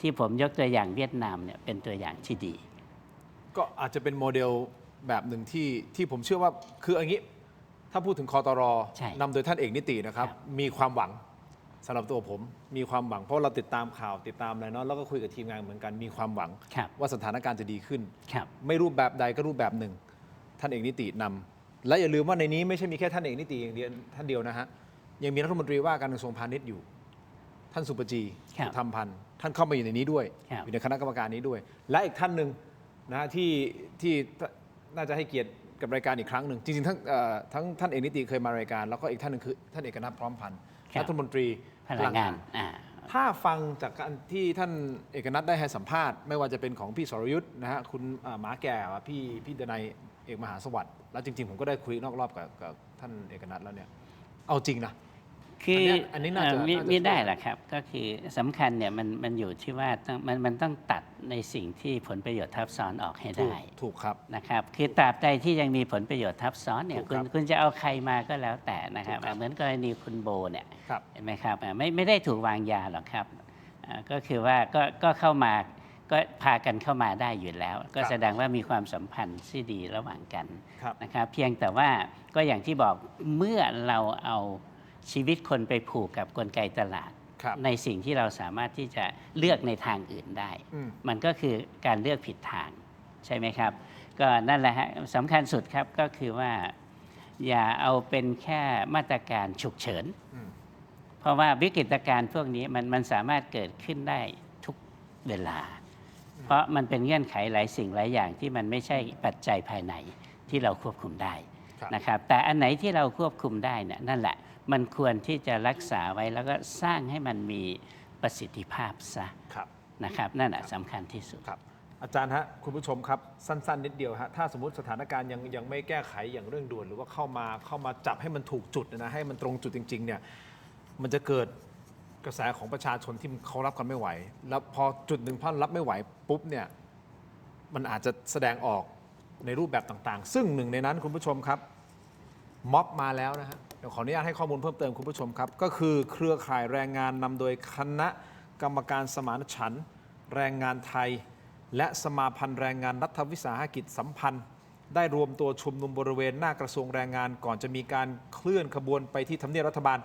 ที่ผมยกตัวอย่างเวียดนามเนี่ยเป็นตัวอย่างที่ดีก็อาจจะเป็นโมเดลแบบหนึ่งที่ผมเชื่อว่าคืออย่างนี้ถ้าพูดถึงคตร.นำโดยท่านเอกนิตินะครับมีความหวังสำหรับตัวผมมีความหวังเพราะเราติดตามข่าวติดตามอะไรเนาะแล้วก็คุยกับทีมงานเหมือนกันมีความหวังว่าสถานการณ์จะดีขึ้นไม่รูปแบบใดก็รูปแบบหนึ่งท่านเอกนิตินำและอย่าลืมว่าในนี้ไม่ใช่มีแค่ท่านเอกนิติอย่างเดียวท่านเดียวนะฮะยังมีรัฐมนตรีว่าการกระทรวงพาณิชย์อยู่ท่านสุปจีสุธรรมพันธ์ท่านเข้ามาอยู่ในนี้ด้วยอยู่ในคณะกรรมการนี้ด้วยและอีกท่านหนึ่งนะฮะที่น่าจะให้เกียรติกับรายการอีกครั้งหนึ่งจริงๆทั้งท่านเอกนิติเคยมารายการแล้วก็อีกท่านหนึ่งคือท่านเอกนัทพร้อมพันธ์รัฐมนตรีพลังงานถ้าฟังจากการที่ท่านเอกนัทได้ให้สัมภาษณ์ไม่ว่าจะเป็นของพี่สรยุทธ์นะฮะคุณหมาแก่พี่ดนัยเอกมหาสวัสดิ์แล้วจริงๆผมก็ได้คุยนอกรอบกับท่านเอกนัทแล้วเนี่ยเอาจริงนะคืออันนี้น่าจะไม่ได้หรอกครับก็คือสำคัญเนี่ยมันอยู่ที่ว่ามันต้องตัดในสิ่งที่ผลประโยชน์ทับซ้อนออกให้ได้ถูกครับนะครับคือตราบใดที่ยังมีผลประโยชน์ทับซ้อนเนี่ยคุณจะเอาใครมาก็แล้วแต่นะครับเหมือนกรณีคุณโบเนี่ยเห็นไหมครับไม่ได้ถูกวางยาหรอกครับก็คือว่าก็เข้ามาก็พากันเข้ามาได้อยู่แล้วก็แสดงว่ามีความสัมพันธ์ที่ดีระหว่างกันนะครับเพียงแต่ว่าก็อย่างที่บอกเมื่อเราเอาชีวิตคนไปผูกกับกลไกตลาดในสิ่งที่เราสามารถที่จะเลือกในทางอื่นได้มันก็คือการเลือกผิดทางใช่ไหมครับก็นั่นแหละฮะสำคัญสุดครับก็คือว่าอย่าเอาเป็นแค่มาตรการฉุกเฉินเพราะว่าวิกฤตการณ์พวกนี้มันสามารถเกิดขึ้นได้ทุกเวลาเพราะมันเป็นเงื่อนไขหลายสิ่งหลายอย่างที่มันไม่ใช่ปัจจัยภายในที่เราควบคุมได้นะครับแต่อันไหนที่เราควบคุมได้เนี่ยนั่นแหละมันควรที่จะรักษาไว้แล้วก็สร้างให้มันมีประสิทธิภาพซะนะครับนั่นแหละสำคัญที่สุดครับอาจารย์ฮะคุณผู้ชมครับสั้นๆนิดเดียวฮะถ้าสมมติสถานการณ์ยังไม่แก้ไขอย่างเร่งด่วนหรือว่าเข้ามาจับให้มันถูกจุดนะให้มันตรงจุดจริงๆเนี่ยมันจะเกิดกระแสของประชาชนที่เขารับกันไม่ไหวแล้วพอจุดหนึ่งพอรับไม่ไหวปุ๊บเนี่ยมันอาจจะแสดงออกในรูปแบบต่างๆซึ่งหนึ่งในนั้นคุณผู้ชมครับม็อบมาแล้วนะฮะเดี๋ยวขออนุญาตให้ข้อมูลเพิ่มเติมคุณผู้ชมครับก็คือเครือข่ายแรงงานนำโดยคณะกรรมการสมานฉันท์แรงงานไทยและสมาพันธ์แรงงานรัฐวิสาหกิจสัมพันธ์ได้รวมตัวชุมนุมบริเวณหน้ากระทรวงแรงงานก่อนจะมีการเคลื่อนขบวนไปที่ทำเนียบรัฐบาล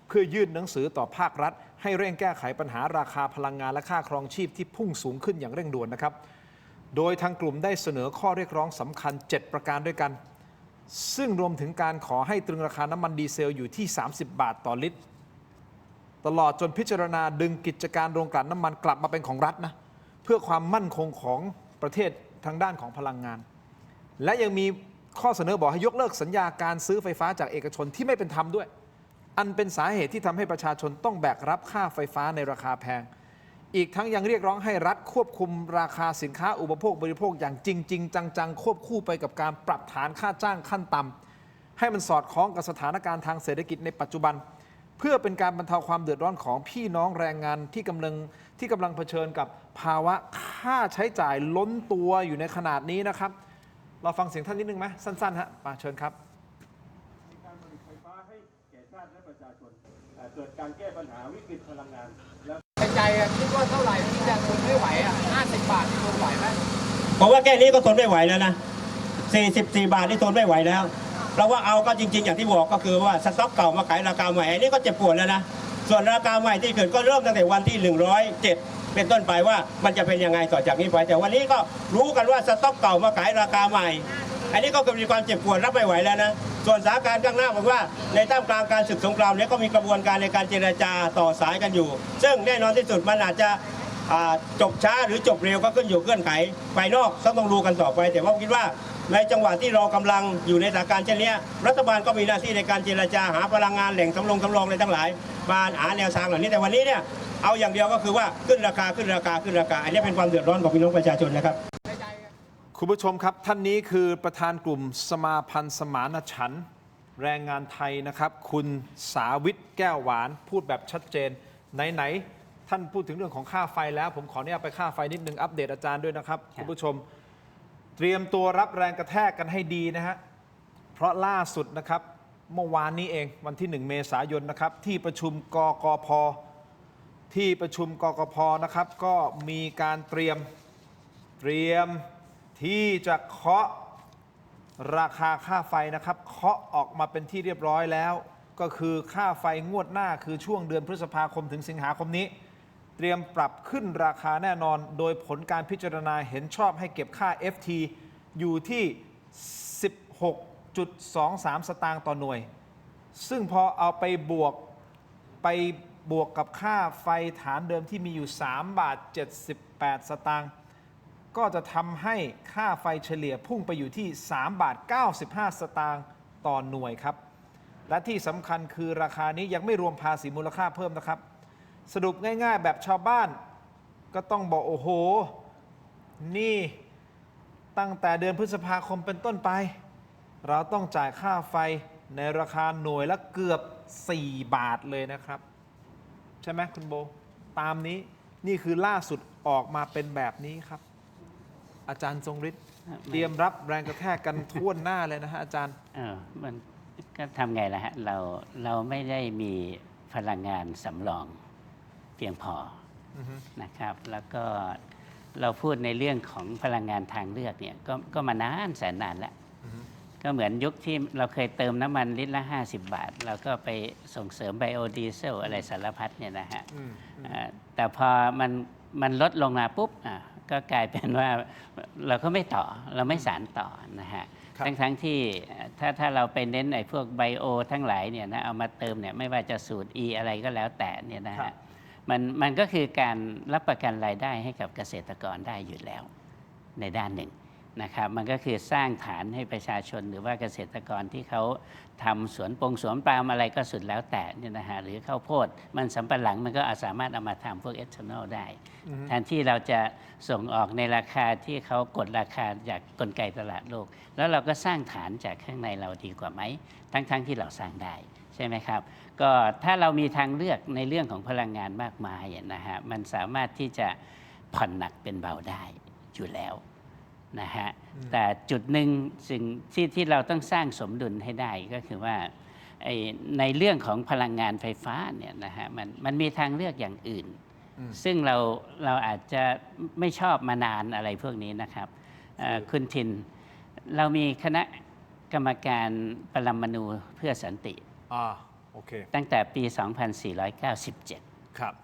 เพื่อยื่นหนังสือต่อภาครัฐให้เร่งแก้ไขปัญหาราคาพลังงานและค่าครองชีพที่พุ่งสูงขึ้นอย่างเร่งด่วนนะครับโดยทางกลุ่มได้เสนอข้อเรียกร้องสำคัญ7ประการด้วยกันซึ่งรวมถึงการขอให้ตรึงราคาน้ำมันดีเซลอยู่ที่30 บาทต่อลิตรตลอดจนพิจารณาดึงกิจการโรงกลั่นน้ำมันกลับมาเป็นของรัฐนะเพื่อความมั่นคงของประเทศทางด้านของพลังงานและยังมีข้อเสนอบอกให้ยกเลิกสัญญาการซื้อไฟฟ้าจากเอกชนที่ไม่เป็นธรรมด้วยอันเป็นสาเหตุที่ทำให้ประชาชนต้องแบกรับค่าไฟฟ้าในราคาแพงอีกทั้งยังเรียกร้องให้รัฐควบคุมราคาสินค้าอุปโภคบริโภคอย่างจริงๆจังๆควบคู่ไปกับการปรับฐานค่าจ้างขั้นต่ำให้มันสอดคล้องกับสถานการณ์ทางเศรษฐกิจในปัจจุบันเพื่อเป็นการบรรเทาความเดือดร้อนของพี่น้องแรงงานที่กำลังเผชิญกับภาวะค่าใช้จ่ายล้นตัวอยู่ในขนาดนี้นะครับเราฟังเสียงท่านนิดนึงไหมสั้นๆฮะมาเชิญครับการผลิตไฟฟ้าให้แก่ชาติและประชาชนเกิดการแก้ปัญหาวิกฤตพลังงานและ ใจคิดว่าเท่าไหร่ที่จะทนไม่ไหว50 บาทที่ทนไหวไหม ผมว่าแค่นี้ก็ทนไม่ไหวแล้วนะ44 บาทที่ทนไม่ไหวแล้วเพราะว่าเอาก็จริงๆอย่างที่บอกก็คือว่าสต็อกเก่ามาขายราคาใหม่อันนี้ก็เจ็บปวดแล้วนะส่วนราคาใหม่ที่เกิดก็เริ่มตั้งแต่วันที่107เป็นต้นไปว่ามันจะเป็นยังไงต่อจากนี้ไปแต่วันนี้ก็รู้กันว่าสต็อกเก่ามาขายราคาใหม่อันนี้ก็มีความเจ็บปวดรับไม่ไหวแล้วนะส่วนสถานการณ์ข้างหน้าผมว่าในท่ามกลางการศึกสงครามนี้ก็มีกระบวนการในการเจรจาต่อสายกันอยู่ ซึ่งแน่นอนที่สุดมันอาจจะจบช้าหรือจบเร็วก็ขึ้นอยู่เงื่อนไขภายนอกต้องดูกันต่อไปแต่ว่าคิดว่าในจังหวะที่เรากำลังอยู่ในสถานการณ์เช่นนี้รัฐบาลก็มีหน้าที่ในการเจรจาหาพลังงานแหล่งสำรองอะไรทั้งหลายมาหาแนวทางเหล่านี้แต่วันนี้เนี่ยเอาอย่างเดียวก็คือว่าขึ้นราคาอันนี้เป็นความเดือดร้อนของพี่น้องประชาชนนะครับ คุณผู้ชมครับท่านนี้คือประธานกลุ่มสมาพันธ์สมานฉันท์แรงงานไทยนะครับคุณสาวิทย์แก้วหวานพูดแบบชัดเจนไหนท่านพูดถึงเรื่องของค่าไฟแล้วผมขออนุญาตไปค่าไฟนิดนึงอัปเดตอาจารย์ด้วยนะครับคุณผู้ชมเตรียมตัวรับแรงกระแทกกันให้ดีนะฮะเพราะล่าสุดนะครับเมื่อวานนี้เองวันที่1 เมษายนนะครับที่ประชุมกกพ.นะครับก็มีการเตรียมที่จะเคาะราคาค่าไฟนะครับเคาะออกมาเป็นที่เรียบร้อยแล้วก็คือค่าไฟงวดหน้าคือช่วงเดือนพฤษภาคมถึงสิงหาคมนี้เตรียมปรับขึ้นราคาแน่นอนโดยผลการพิจารณาเห็นชอบให้เก็บค่า FT อยู่ที่ 16.23 สตางค์ต่อหน่วยซึ่งพอเอาไปบวกกับค่าไฟฐานเดิมที่มีอยู่3 บาท 78 สตางค์ก็จะทำให้ค่าไฟเฉลี่ยพุ่งไปอยู่ที่3 บาท 95 สตางค์ต่อหน่วยครับและที่สำคัญคือราคานี้ยังไม่รวมภาษีมูลค่าเพิ่มนะครับสรุปง่ายๆแบบชาวบ้านก็ต้องบอกโอ้โหนี่ตั้งแต่เดือนพฤษภาคมเป็นต้นไปเราต้องจ่ายค่าไฟในราคาหน่วยละเกือบ4 บาทเลยนะครับใช่ไหมคุณโบตามนี้นี่คือล่าสุดออกมาเป็นแบบนี้ครับอาจารย์ทรงฤทธิ์เตรียมรับแรงกระแทกกันทั่วหน้าเลยนะฮะอาจารย์มันก็ทำไงล่ะฮะเราไม่ได้มีพลังงานสำรองเพียงพอนะครับแล้วก็เราพูดในเรื่องของพลังงานทางเลือกเนี่ยก็มานานแสนนานแล้วก็เหมือนยุคที่เราเคยเติมน้ำมันลิตรละ50 บาทเราก็ไปส่งเสริมไบโอดีเซลอะไรสารพัดเนี่ยนะฮะแต่พอมันลดลงมาปุ๊บก็กลายเป็นว่าเราก็ไม่ต่อเราไม่สานต่อนะฮะทั้งที่ถ้าเราไปเน้นไอ้พวกไบโอทั้งหลายเนี่ยนะเอามาเติมเนี่ยไม่ว่าจะสูตร E อะไรก็แล้วแต่เนี่ยนะฮะมันก็คือการรับประกันรายได้ให้กับเกษตรกรได้อยู่แล้วในด้านหนึ่งนะครับมันก็คือสร้างฐานให้ประชาชนหรือว่าเกษตรกรที่เขาทำสวนปาล์มอะไรก็สุดแล้วแต่เนี่ยนะฮะหรือข้าวโพดมันสำปะหลังมันก็สามารถเอามาทำพวกเอทานอลได้แทนที่เราจะส่งออกในราคาที่เขากดราคาจากกลไกตลาดโลกแล้วเราก็สร้างฐานจากข้างในเราดีกว่าไหมทั้งที่เราสร้างได้ใช่ไหมครับก็ถ้าเรามีทางเลือกในเรื่องของพลังงานมากมายนะฮะมันสามารถที่จะผ่อนหนักเป็นเบาได้อยู่แล้วนะฮะแต่จุดหนึ่งสิ่งที่เราต้องสร้างสมดุลให้ได้ก็คือว่าในเรื่องของพลังงานไฟฟ้าเนี่ยนะฮะมันมีทางเลือกอย่างอื่นซึ่งเราอาจจะไม่ชอบมานานอะไรพวกนี้นะครับคุณทินเรามีคณะกรรมการปรมาณูเพื่อสันติตั้งแต่ปี 2497 ครับ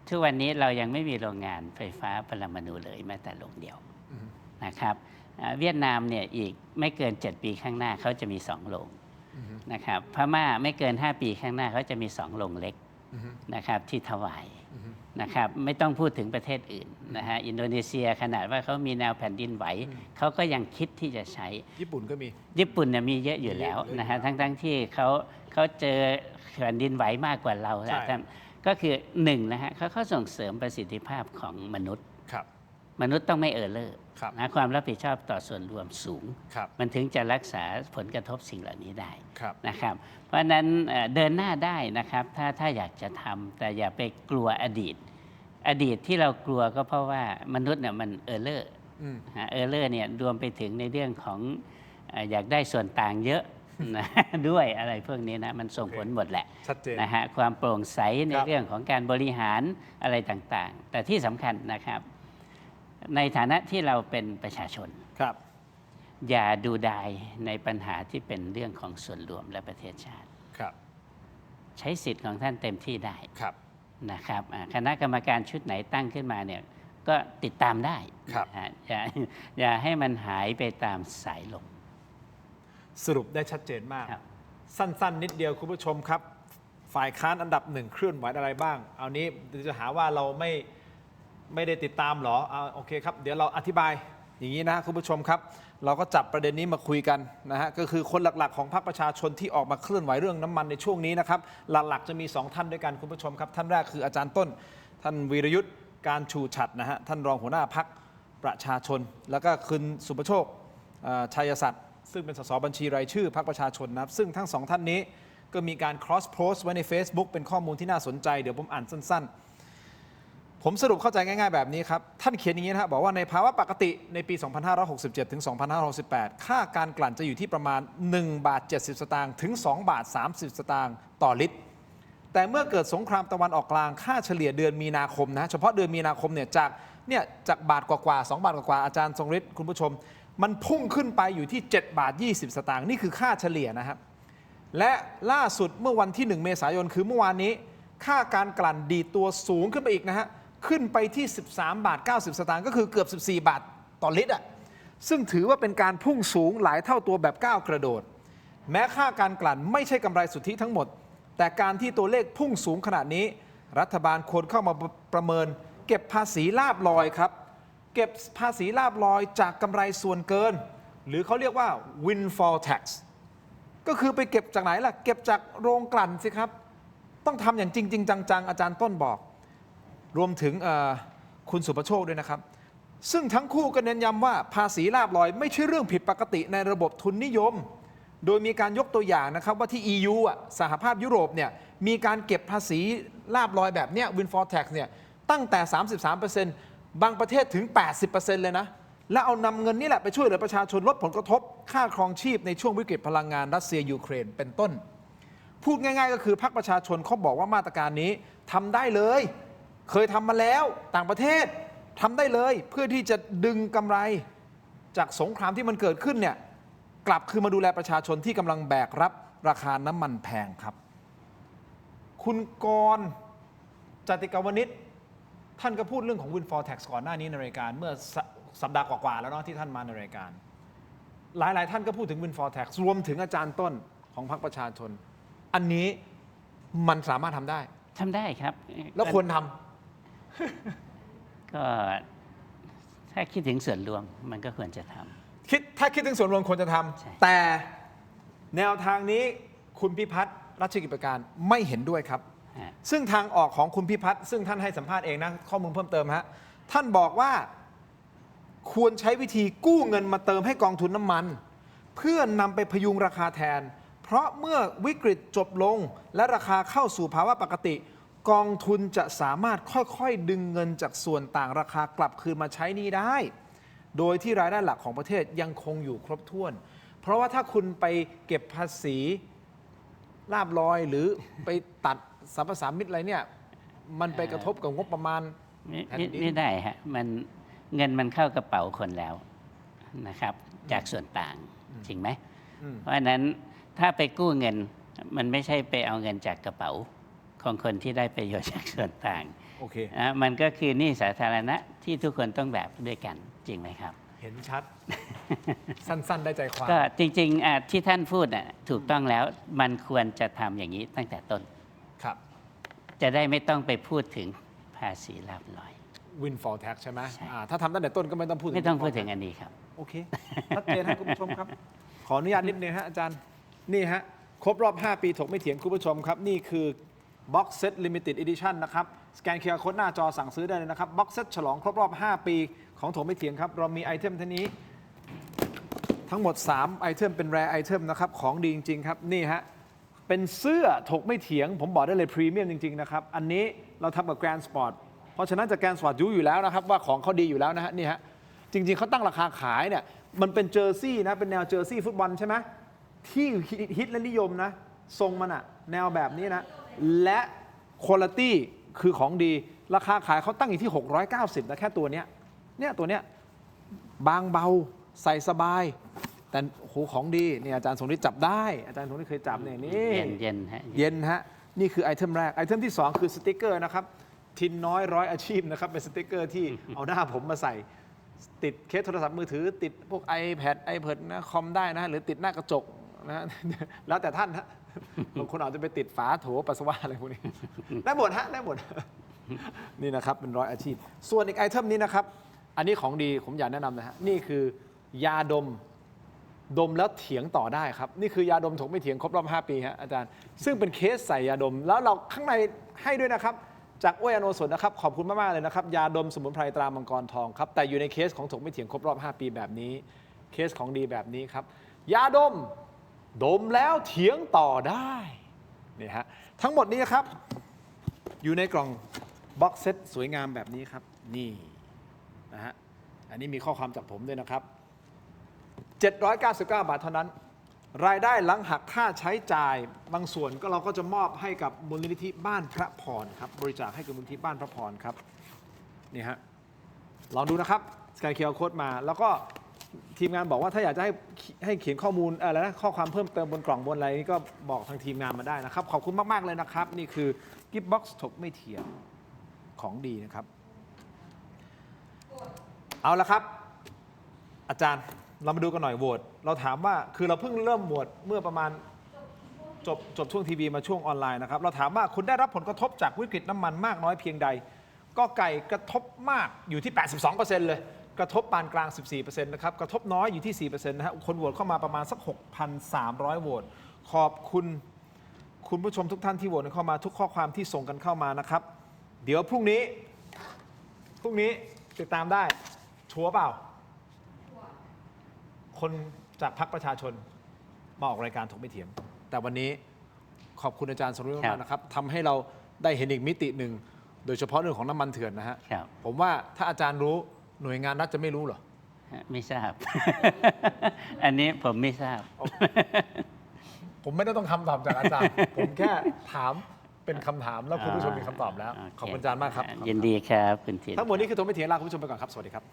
ทุกวันนี้เรายังไม่มีโรงงานไฟฟ้าปรมาณูเลยแม้แต่โรงเดียวนะครับเวียดนามเนี่ยอีกไม่เกิน7 ปีข้างหน้าเขาจะมี2 โรงนะครับพม่าไม่เกิน5 ปีข้างหน้าเขาจะมี2 โรงเล็กนะครับที่ถวายนะครับไม่ต้องพูดถึงประเทศอื่นนะฮะอินโดนีเซียขนาดว่าเขามีแนวแผ่นดินไหวเขาก็ยังคิดที่จะใช้ญี่ปุ่นก็มีญี่ปุ่นเนี่ยมีเยอะอยู่แล้วนะฮะทั้งที่เขาเจอแผ่นดินไหวมากกว่าเราก็คือ1นะฮะเขาส่งเสริมประสิทธิภาพของมนุษย์มนุษย์ต้องไม่เออเลอร์นะความรับผิดชอบต่อส่วนรวมสูงมันถึงจะรักษาผลกระทบสิ่งเหล่านี้ได้นะครับเพราะฉะนั้นเดินหน้าได้นะครับถ้าอยากจะทำแต่อย่าไปกลัวอดีตที่เรากลัวก็เพราะว่ามนุษย์เนี่ยมันเออเลอร์เนี่ยรวมไปถึงในเรื่องของอยากได้ส่วนต่างเยอะ นะ ด้วยอะไรพวกนี้นะมันส่งผลหมดแหละ ชัดเจน นะฮะความโปร่งใสใน ครับ เรื่องของการบริหารอะไรต่างๆ แต่ที่สำคัญนะครับ ในฐานะที่เราเป็นประชาชน ครับ อย่าดูดายในปัญหาที่เป็นเรื่องของส่วนรวมและประเทศชาติ ครับ ใช้สิทธิ์ของท่านเต็มที่ได้ ครับ นะครับคณะกรรมการชุดไหนตั้งขึ้นมาเนี่ยก็ติดตามได้ ครับ นะฮะอย่าให้มันหายไปตามสายลม สรุปได้ชัดเจนมาก ครับ สั้นๆ นิดเดียวคุณผู้ชมครับ ฝ่ายค้านอันดับหนึ่งเคลื่อนไหวอะไรบ้าง เอานี้จะหาว่าเราไม่ได้ติดตามเหรอเอาโอเคครับ เดี๋ยวเราอธิบายอย่างนี้นะคุณผู้ชมครับ เราก็จับประเด็นนี้มาคุยกันนะฮะก็คือคนหลักๆของพรรคประชาชนที่ออกมาเคลื่อนไหวเรื่องน้ำมันในช่วงนี้นะครับหลักๆจะมี2ท่านด้วยกันคุณผู้ชมครับท่านแรกคืออาจารย์ต้น ท่านวีรยุทธ์การชูฉัตรนะฮะท่านรองหัวหน้าพรรคประชาชน แล้วก็คุณสุประโชคชัยศักดิ์ซึ่งเป็นสสบัญชีรายชื่อพรรคประชาชนนะครับซึ่งทั้ง2ท่านนี้ก็มีการ cross post ไว้ใน Facebook เป็นข้อมูลที่น่าสนใจเดี๋ยวผมอ่านสั้นๆผมสรุปเข้าใจง่ายๆแบบนี้ครับ ท่านเขียนอย่างนี้นะครับบอกว่าในภาวะปกติในปี 2567 ถึง 2568 ค่าการกลั่นจะอยู่ที่ประมาณ1 บาท 70 สตางค์ถึง 2 บาท 30 สตางค์ต่อลิตร แต่เมื่อเกิดสงครามตะวันออกกลางค่าเฉลี่ยเดือนมีนาคมนะเฉพาะเดือนมีนาคมเนี่ยจากบาทกว่าๆ2 บาทกว่าๆอาจารย์ทรงฤทธิ์คุณผู้ชม มันพุ่งขึ้นไปอยู่ที่7 บาท 20 สตางค์นี่คือค่าเฉลี่ยนะครับและล่าสุดเมื่อวันที่1 เมษายนคือเมื่อวานนี้ค่าการกลั่นดีดตัวสูงขึ้นไปอีกนะฮะขึ้นไปที่13 บาท 90 สตางค์ก็คือเกือบ14 บาทต่อลิตรอ่ะซึ่งถือว่าเป็นการพุ่งสูงหลายเท่าตัวแบบก้าวกระโดดแม้ค่าการกลั่นไม่ใช่กำไรสุทธิทั้งหมดแต่การที่ตัวเลขพุ่งสูงขนาดนี้รัฐบาลควรเข้ามาประเมินเก็บภาษีลาภลอยครับเก็บภาษีลาภลอยจากกำไรส่วนเกินหรือเขาเรียกว่า windfall tax ก็คือไปเก็บจากไหนล่ะเก็บจากโรงกลั่นสิครับต้องทำอย่างจริงๆจังๆอาจารย์ต้นบอกรวมถึงคุณสุประโชคด้วยนะครับซึ่งทั้งคู่ก็เน้นย้ำว่าภาษีลาภลอยไม่ใช่เรื่องผิดปกติในระบบทุนนิยมโดยมีการยกตัวอย่างนะครับว่าที่ EU สหภาพยุโรปเนี่ยมีการเก็บภาษีลาภลอยแบบเนี้ย windfall tax เนี่ยตั้งแต่ 33% บางประเทศถึง 80% เลยนะแล้วเอานำเงินนี่แหละไปช่วยเหลือประชาชนลดผลกระทบค่าครองชีพในช่วงวิกฤตพลังงานรัสเซียยูเครนเป็นต้นพูดง่ายๆก็คือพรรคประชาชนเขาบอกว่ามาตรการนี้ทำได้เลยเคยทำมาแล้วต่างประเทศทำได้เลยเพื่อที่จะดึงกำไรจากสงครามที่มันเกิดขึ้นเนี่ยกลับคือมาดูแลประชาชนที่กำลังแบกรับราคาน้ำมันแพงครับคุณกรณ์ จติกาวนิชท่านก็พูดเรื่องของ windfall tax ก่อนหน้านี้ในรายการเมื่อสัปดาห์กว่าๆแล้วเนาะที่ท่านมาในรายการหลายๆท่านก็พูดถึง windfall tax รวมถึงอาจารย์ต้นของพรรคประชาชนอันนี้มันสามารถทำได้ครับแล้วควรทำ ก็ถ้าคิดถึงส่วนรวมมันก็ควรจะทำถ้าคิดถึงส่วนรวมควรจะทำแต่แนวทางนี้คุณพิพัฒน์รัชกิจประการไม่เห็นด้วยครับซึ่งทางออกของคุณพิพัฒน์ซึ่งท่านให้สัมภาษณ์เองนะข้อมูลเพิ่มเติมฮะท่านบอกว่าควรใช้วิธีกู้เงินมาเติมให้กองทุนน้ำมันเพื่อนำไปพยุงราคาแทนเพราะเมื่อวิกฤตจบลงและราคาเข้าสู่ภาวะปกติกองทุนจะสามารถค่อยๆดึงเงินจากส่วนต่างราคากลับคืนมาใช้หนี้ได้โดยที่รายได้หลักของประเทศยังคงอยู่ครบถ้วนเพราะว่าถ้าคุณไปเก็บภาษีลาภลอยหรือไปตัดสรรพสามิตอะไรเนี่ยมันไปกระทบกับงบประมาณไม่ได้ฮะเงินมันเข้ากระเป๋าคนแล้วนะครับจากส่วนต่างจริงไหมเพราะฉะนั้นถ้าไปกู้เงินมันไม่ใช่ไปเอาเงินจากกระเป๋าของคนที่ได้ประโยชน์จากส่วนต่างมันก็คือหนี้สาธารณะที่ทุกคนต้องแบกด้วยกันจริงไหมครับเห็นชัด สั้นๆได้ใจความก็จริงๆที่ท่านพูดถูกต้องแล้วมันควรจะทำอย่างนี้ตั้งแต่ต้นครับจะได้ไม่ต้องไปพูดถึงภาษีลาภลอย windfall tax ใช่ไหมถ้าทำตั้งแต่ต้นก็ไม่ต้องพูดถึงอันนี้ครับโอเคชัดเจนครับคุณผู้ชมครับขออนุญาตนิดนึงฮะอาจารย์นี่ฮะครบรอบ5 ปีถกไม่เถียงคุณผู้ชมครับนี่คือ Box Set Limited Edition นะครับสแกน QR Code หน้าจอสั่งซื้อได้เลยนะครับ Box Set ฉลองครบรอบ5 ปีของถกไม่เถียงครับเรามีไอเทมท่านี้ทั้งหมด3ไอเทมเป็นแรร์ไอเทมนะครับของดีจริงๆครับนี่ฮะเป็นเสื้อถกไม่เถียงผมบอกได้เลยพรีเมียมจริงๆนะครับอันนี้เราทำกับ Grand Sport เพราะฉะนั้นจาก Grand Sport อยู่แล้วนะครับว่าของเขาดีอยู่แล้วนะฮะนี่ฮะจริงๆเขาตั้งราคาขายเนี่ยมันเป็นเจอร์ซี่นะเป็นแนวเจอร์ซี่ฟุตบอลใช่ไหม ที่ฮิตและนิยมนะทรงมันอะแนวแบบนี้นะและคุณภาพคือของดีราคาขายเขาตั้งอยู่ที่690นะแค่ตัวเนี้ยตัวเนี้ยบางเบาใส่สบายแต่โหของดีเนี่ยอาจารย์สงฤทธิ์จับได้อาจารย์สงฤทธิ์เคยจับเนี่ยนี่ เย็นฮะ เย็นฮะนี่คือไอเทมแรกไอเทมที่ 2 คือสติกเกอร์นะครับทินน้อยร้อยอาชีพนะครับเป็นสติกเกอร์ที่ เอาหน้าผมมาใส่ติดเคสโทรศัพท์มือถือติดพวก iPad iPad นะคอมได้นะหรือติดหน้ากระจกนะ แล้วแต่ท่านฮะบางคนอาจจะไปติดฝาโถปัสสาวะอะไรพวกนี้ ได้หมดฮะได้หมด นี่นะครับเป็นร้อยอาชีพส่วนอีกไอเทมนี้นะครับอันนี้ของดีผมอยากแนะนำนะฮะนี่คือยาดมแล้วเถียงต่อได้ครับนี่คือยาดมถกไม่เถียงครบรอบ5 ปีฮะอาจารย์ซึ่งเป็นเคสใส่ยาดมแล้วเราข้างในให้ด้วยนะครับจากอ้วยอโนสดนะครับขอบคุณมากๆเลยนะครับยาดมสมุนไพรตรามังกรทองครับแต่อยู่ในเคสของถกไม่เถียงครบรอบ5 ปีแบบนี้เคสของดีแบบนี้ครับยาดมแล้วเถียงต่อได้นี่ฮะทั้งหมดนี้ครับอยู่ในกล่องบ็อกเซตสวยงามแบบนี้ครับนี่นะฮะอันนี้มีข้อความจากผมด้วยนะครับ799 บาทเท่านั้น รายได้หลังหักค่าใช้จ่ายบางส่วนก็เราก็จะมอบให้กับมูลนิธิบ้านพระพรครับบริจาคให้กับมูลนิธิบ้านพระพรครับนี่ฮะลองดูนะครับสแกน QR Code มาแล้วก็ทีมงานบอกว่าถ้าอยากจะให้เขียนข้อมูลอะไรนะข้อความเพิ่มเติมบนกล่องบนอะไรนี่ก็บอกทางทีมงานมาได้นะครับขอบคุณมากๆเลยนะครับนี่คือกิฟต์บ็อกซ์ถกไม่เถียงของดีนะครับเอาละครับอาจารย์เรามาดูกันหน่อยโหวตเราถามว่าคือเราเพิ่งเริ่มโหวตเมื่อประมาณจบช่วงทีวีมาช่วงออนไลน์นะครับเราถามว่าคุณได้รับผลกระทบจากวิกฤตน้ำมันมากน้อยเพียงใดก็ไก่กระทบมากอยู่ที่ 82% เลยกระทบปานกลาง 14% นะครับกระทบน้อยอยู่ที่ 4% นะฮะคนโหวตเข้ามาประมาณสัก 6,300 โหวตขอบคุณคุณผู้ชมทุกท่านที่โหวตเข้ามาทุกข้อความที่ส่งกันเข้ามานะครับเดี๋ยวพรุ่งนี้ติดตามได้ชัวร์เปล่าคนจากพรรคประชาชนมาออกรายการถกไม่เถียงแต่วันนี้ขอบคุณอาจารย์สรุปมากนะครับทำให้เราได้เห็นอีกมิติหนึ่งโดยเฉพาะเรื่องของน้ำมันเถื่อนนะฮะผมว่าถ้าอาจารย์รู้หน่วยงานรัฐจะไม่รู้เหรอ ไม่ทราบ อันนี้ผมไม่ทราบ ผมไม่ได้ต้องคำตอบจากอาจารย์ ผมแค่ถามเป็นคำถามแล้วคุณผู้ชมมีคำตอบแล้วขอบคุณอาจารย์มากครับ ยินดีครับคุณทิน ทั้งหมดนี้คือถกไม่เถียงลาคุณผู้ชมไปก่อนครับสวัสดีครับ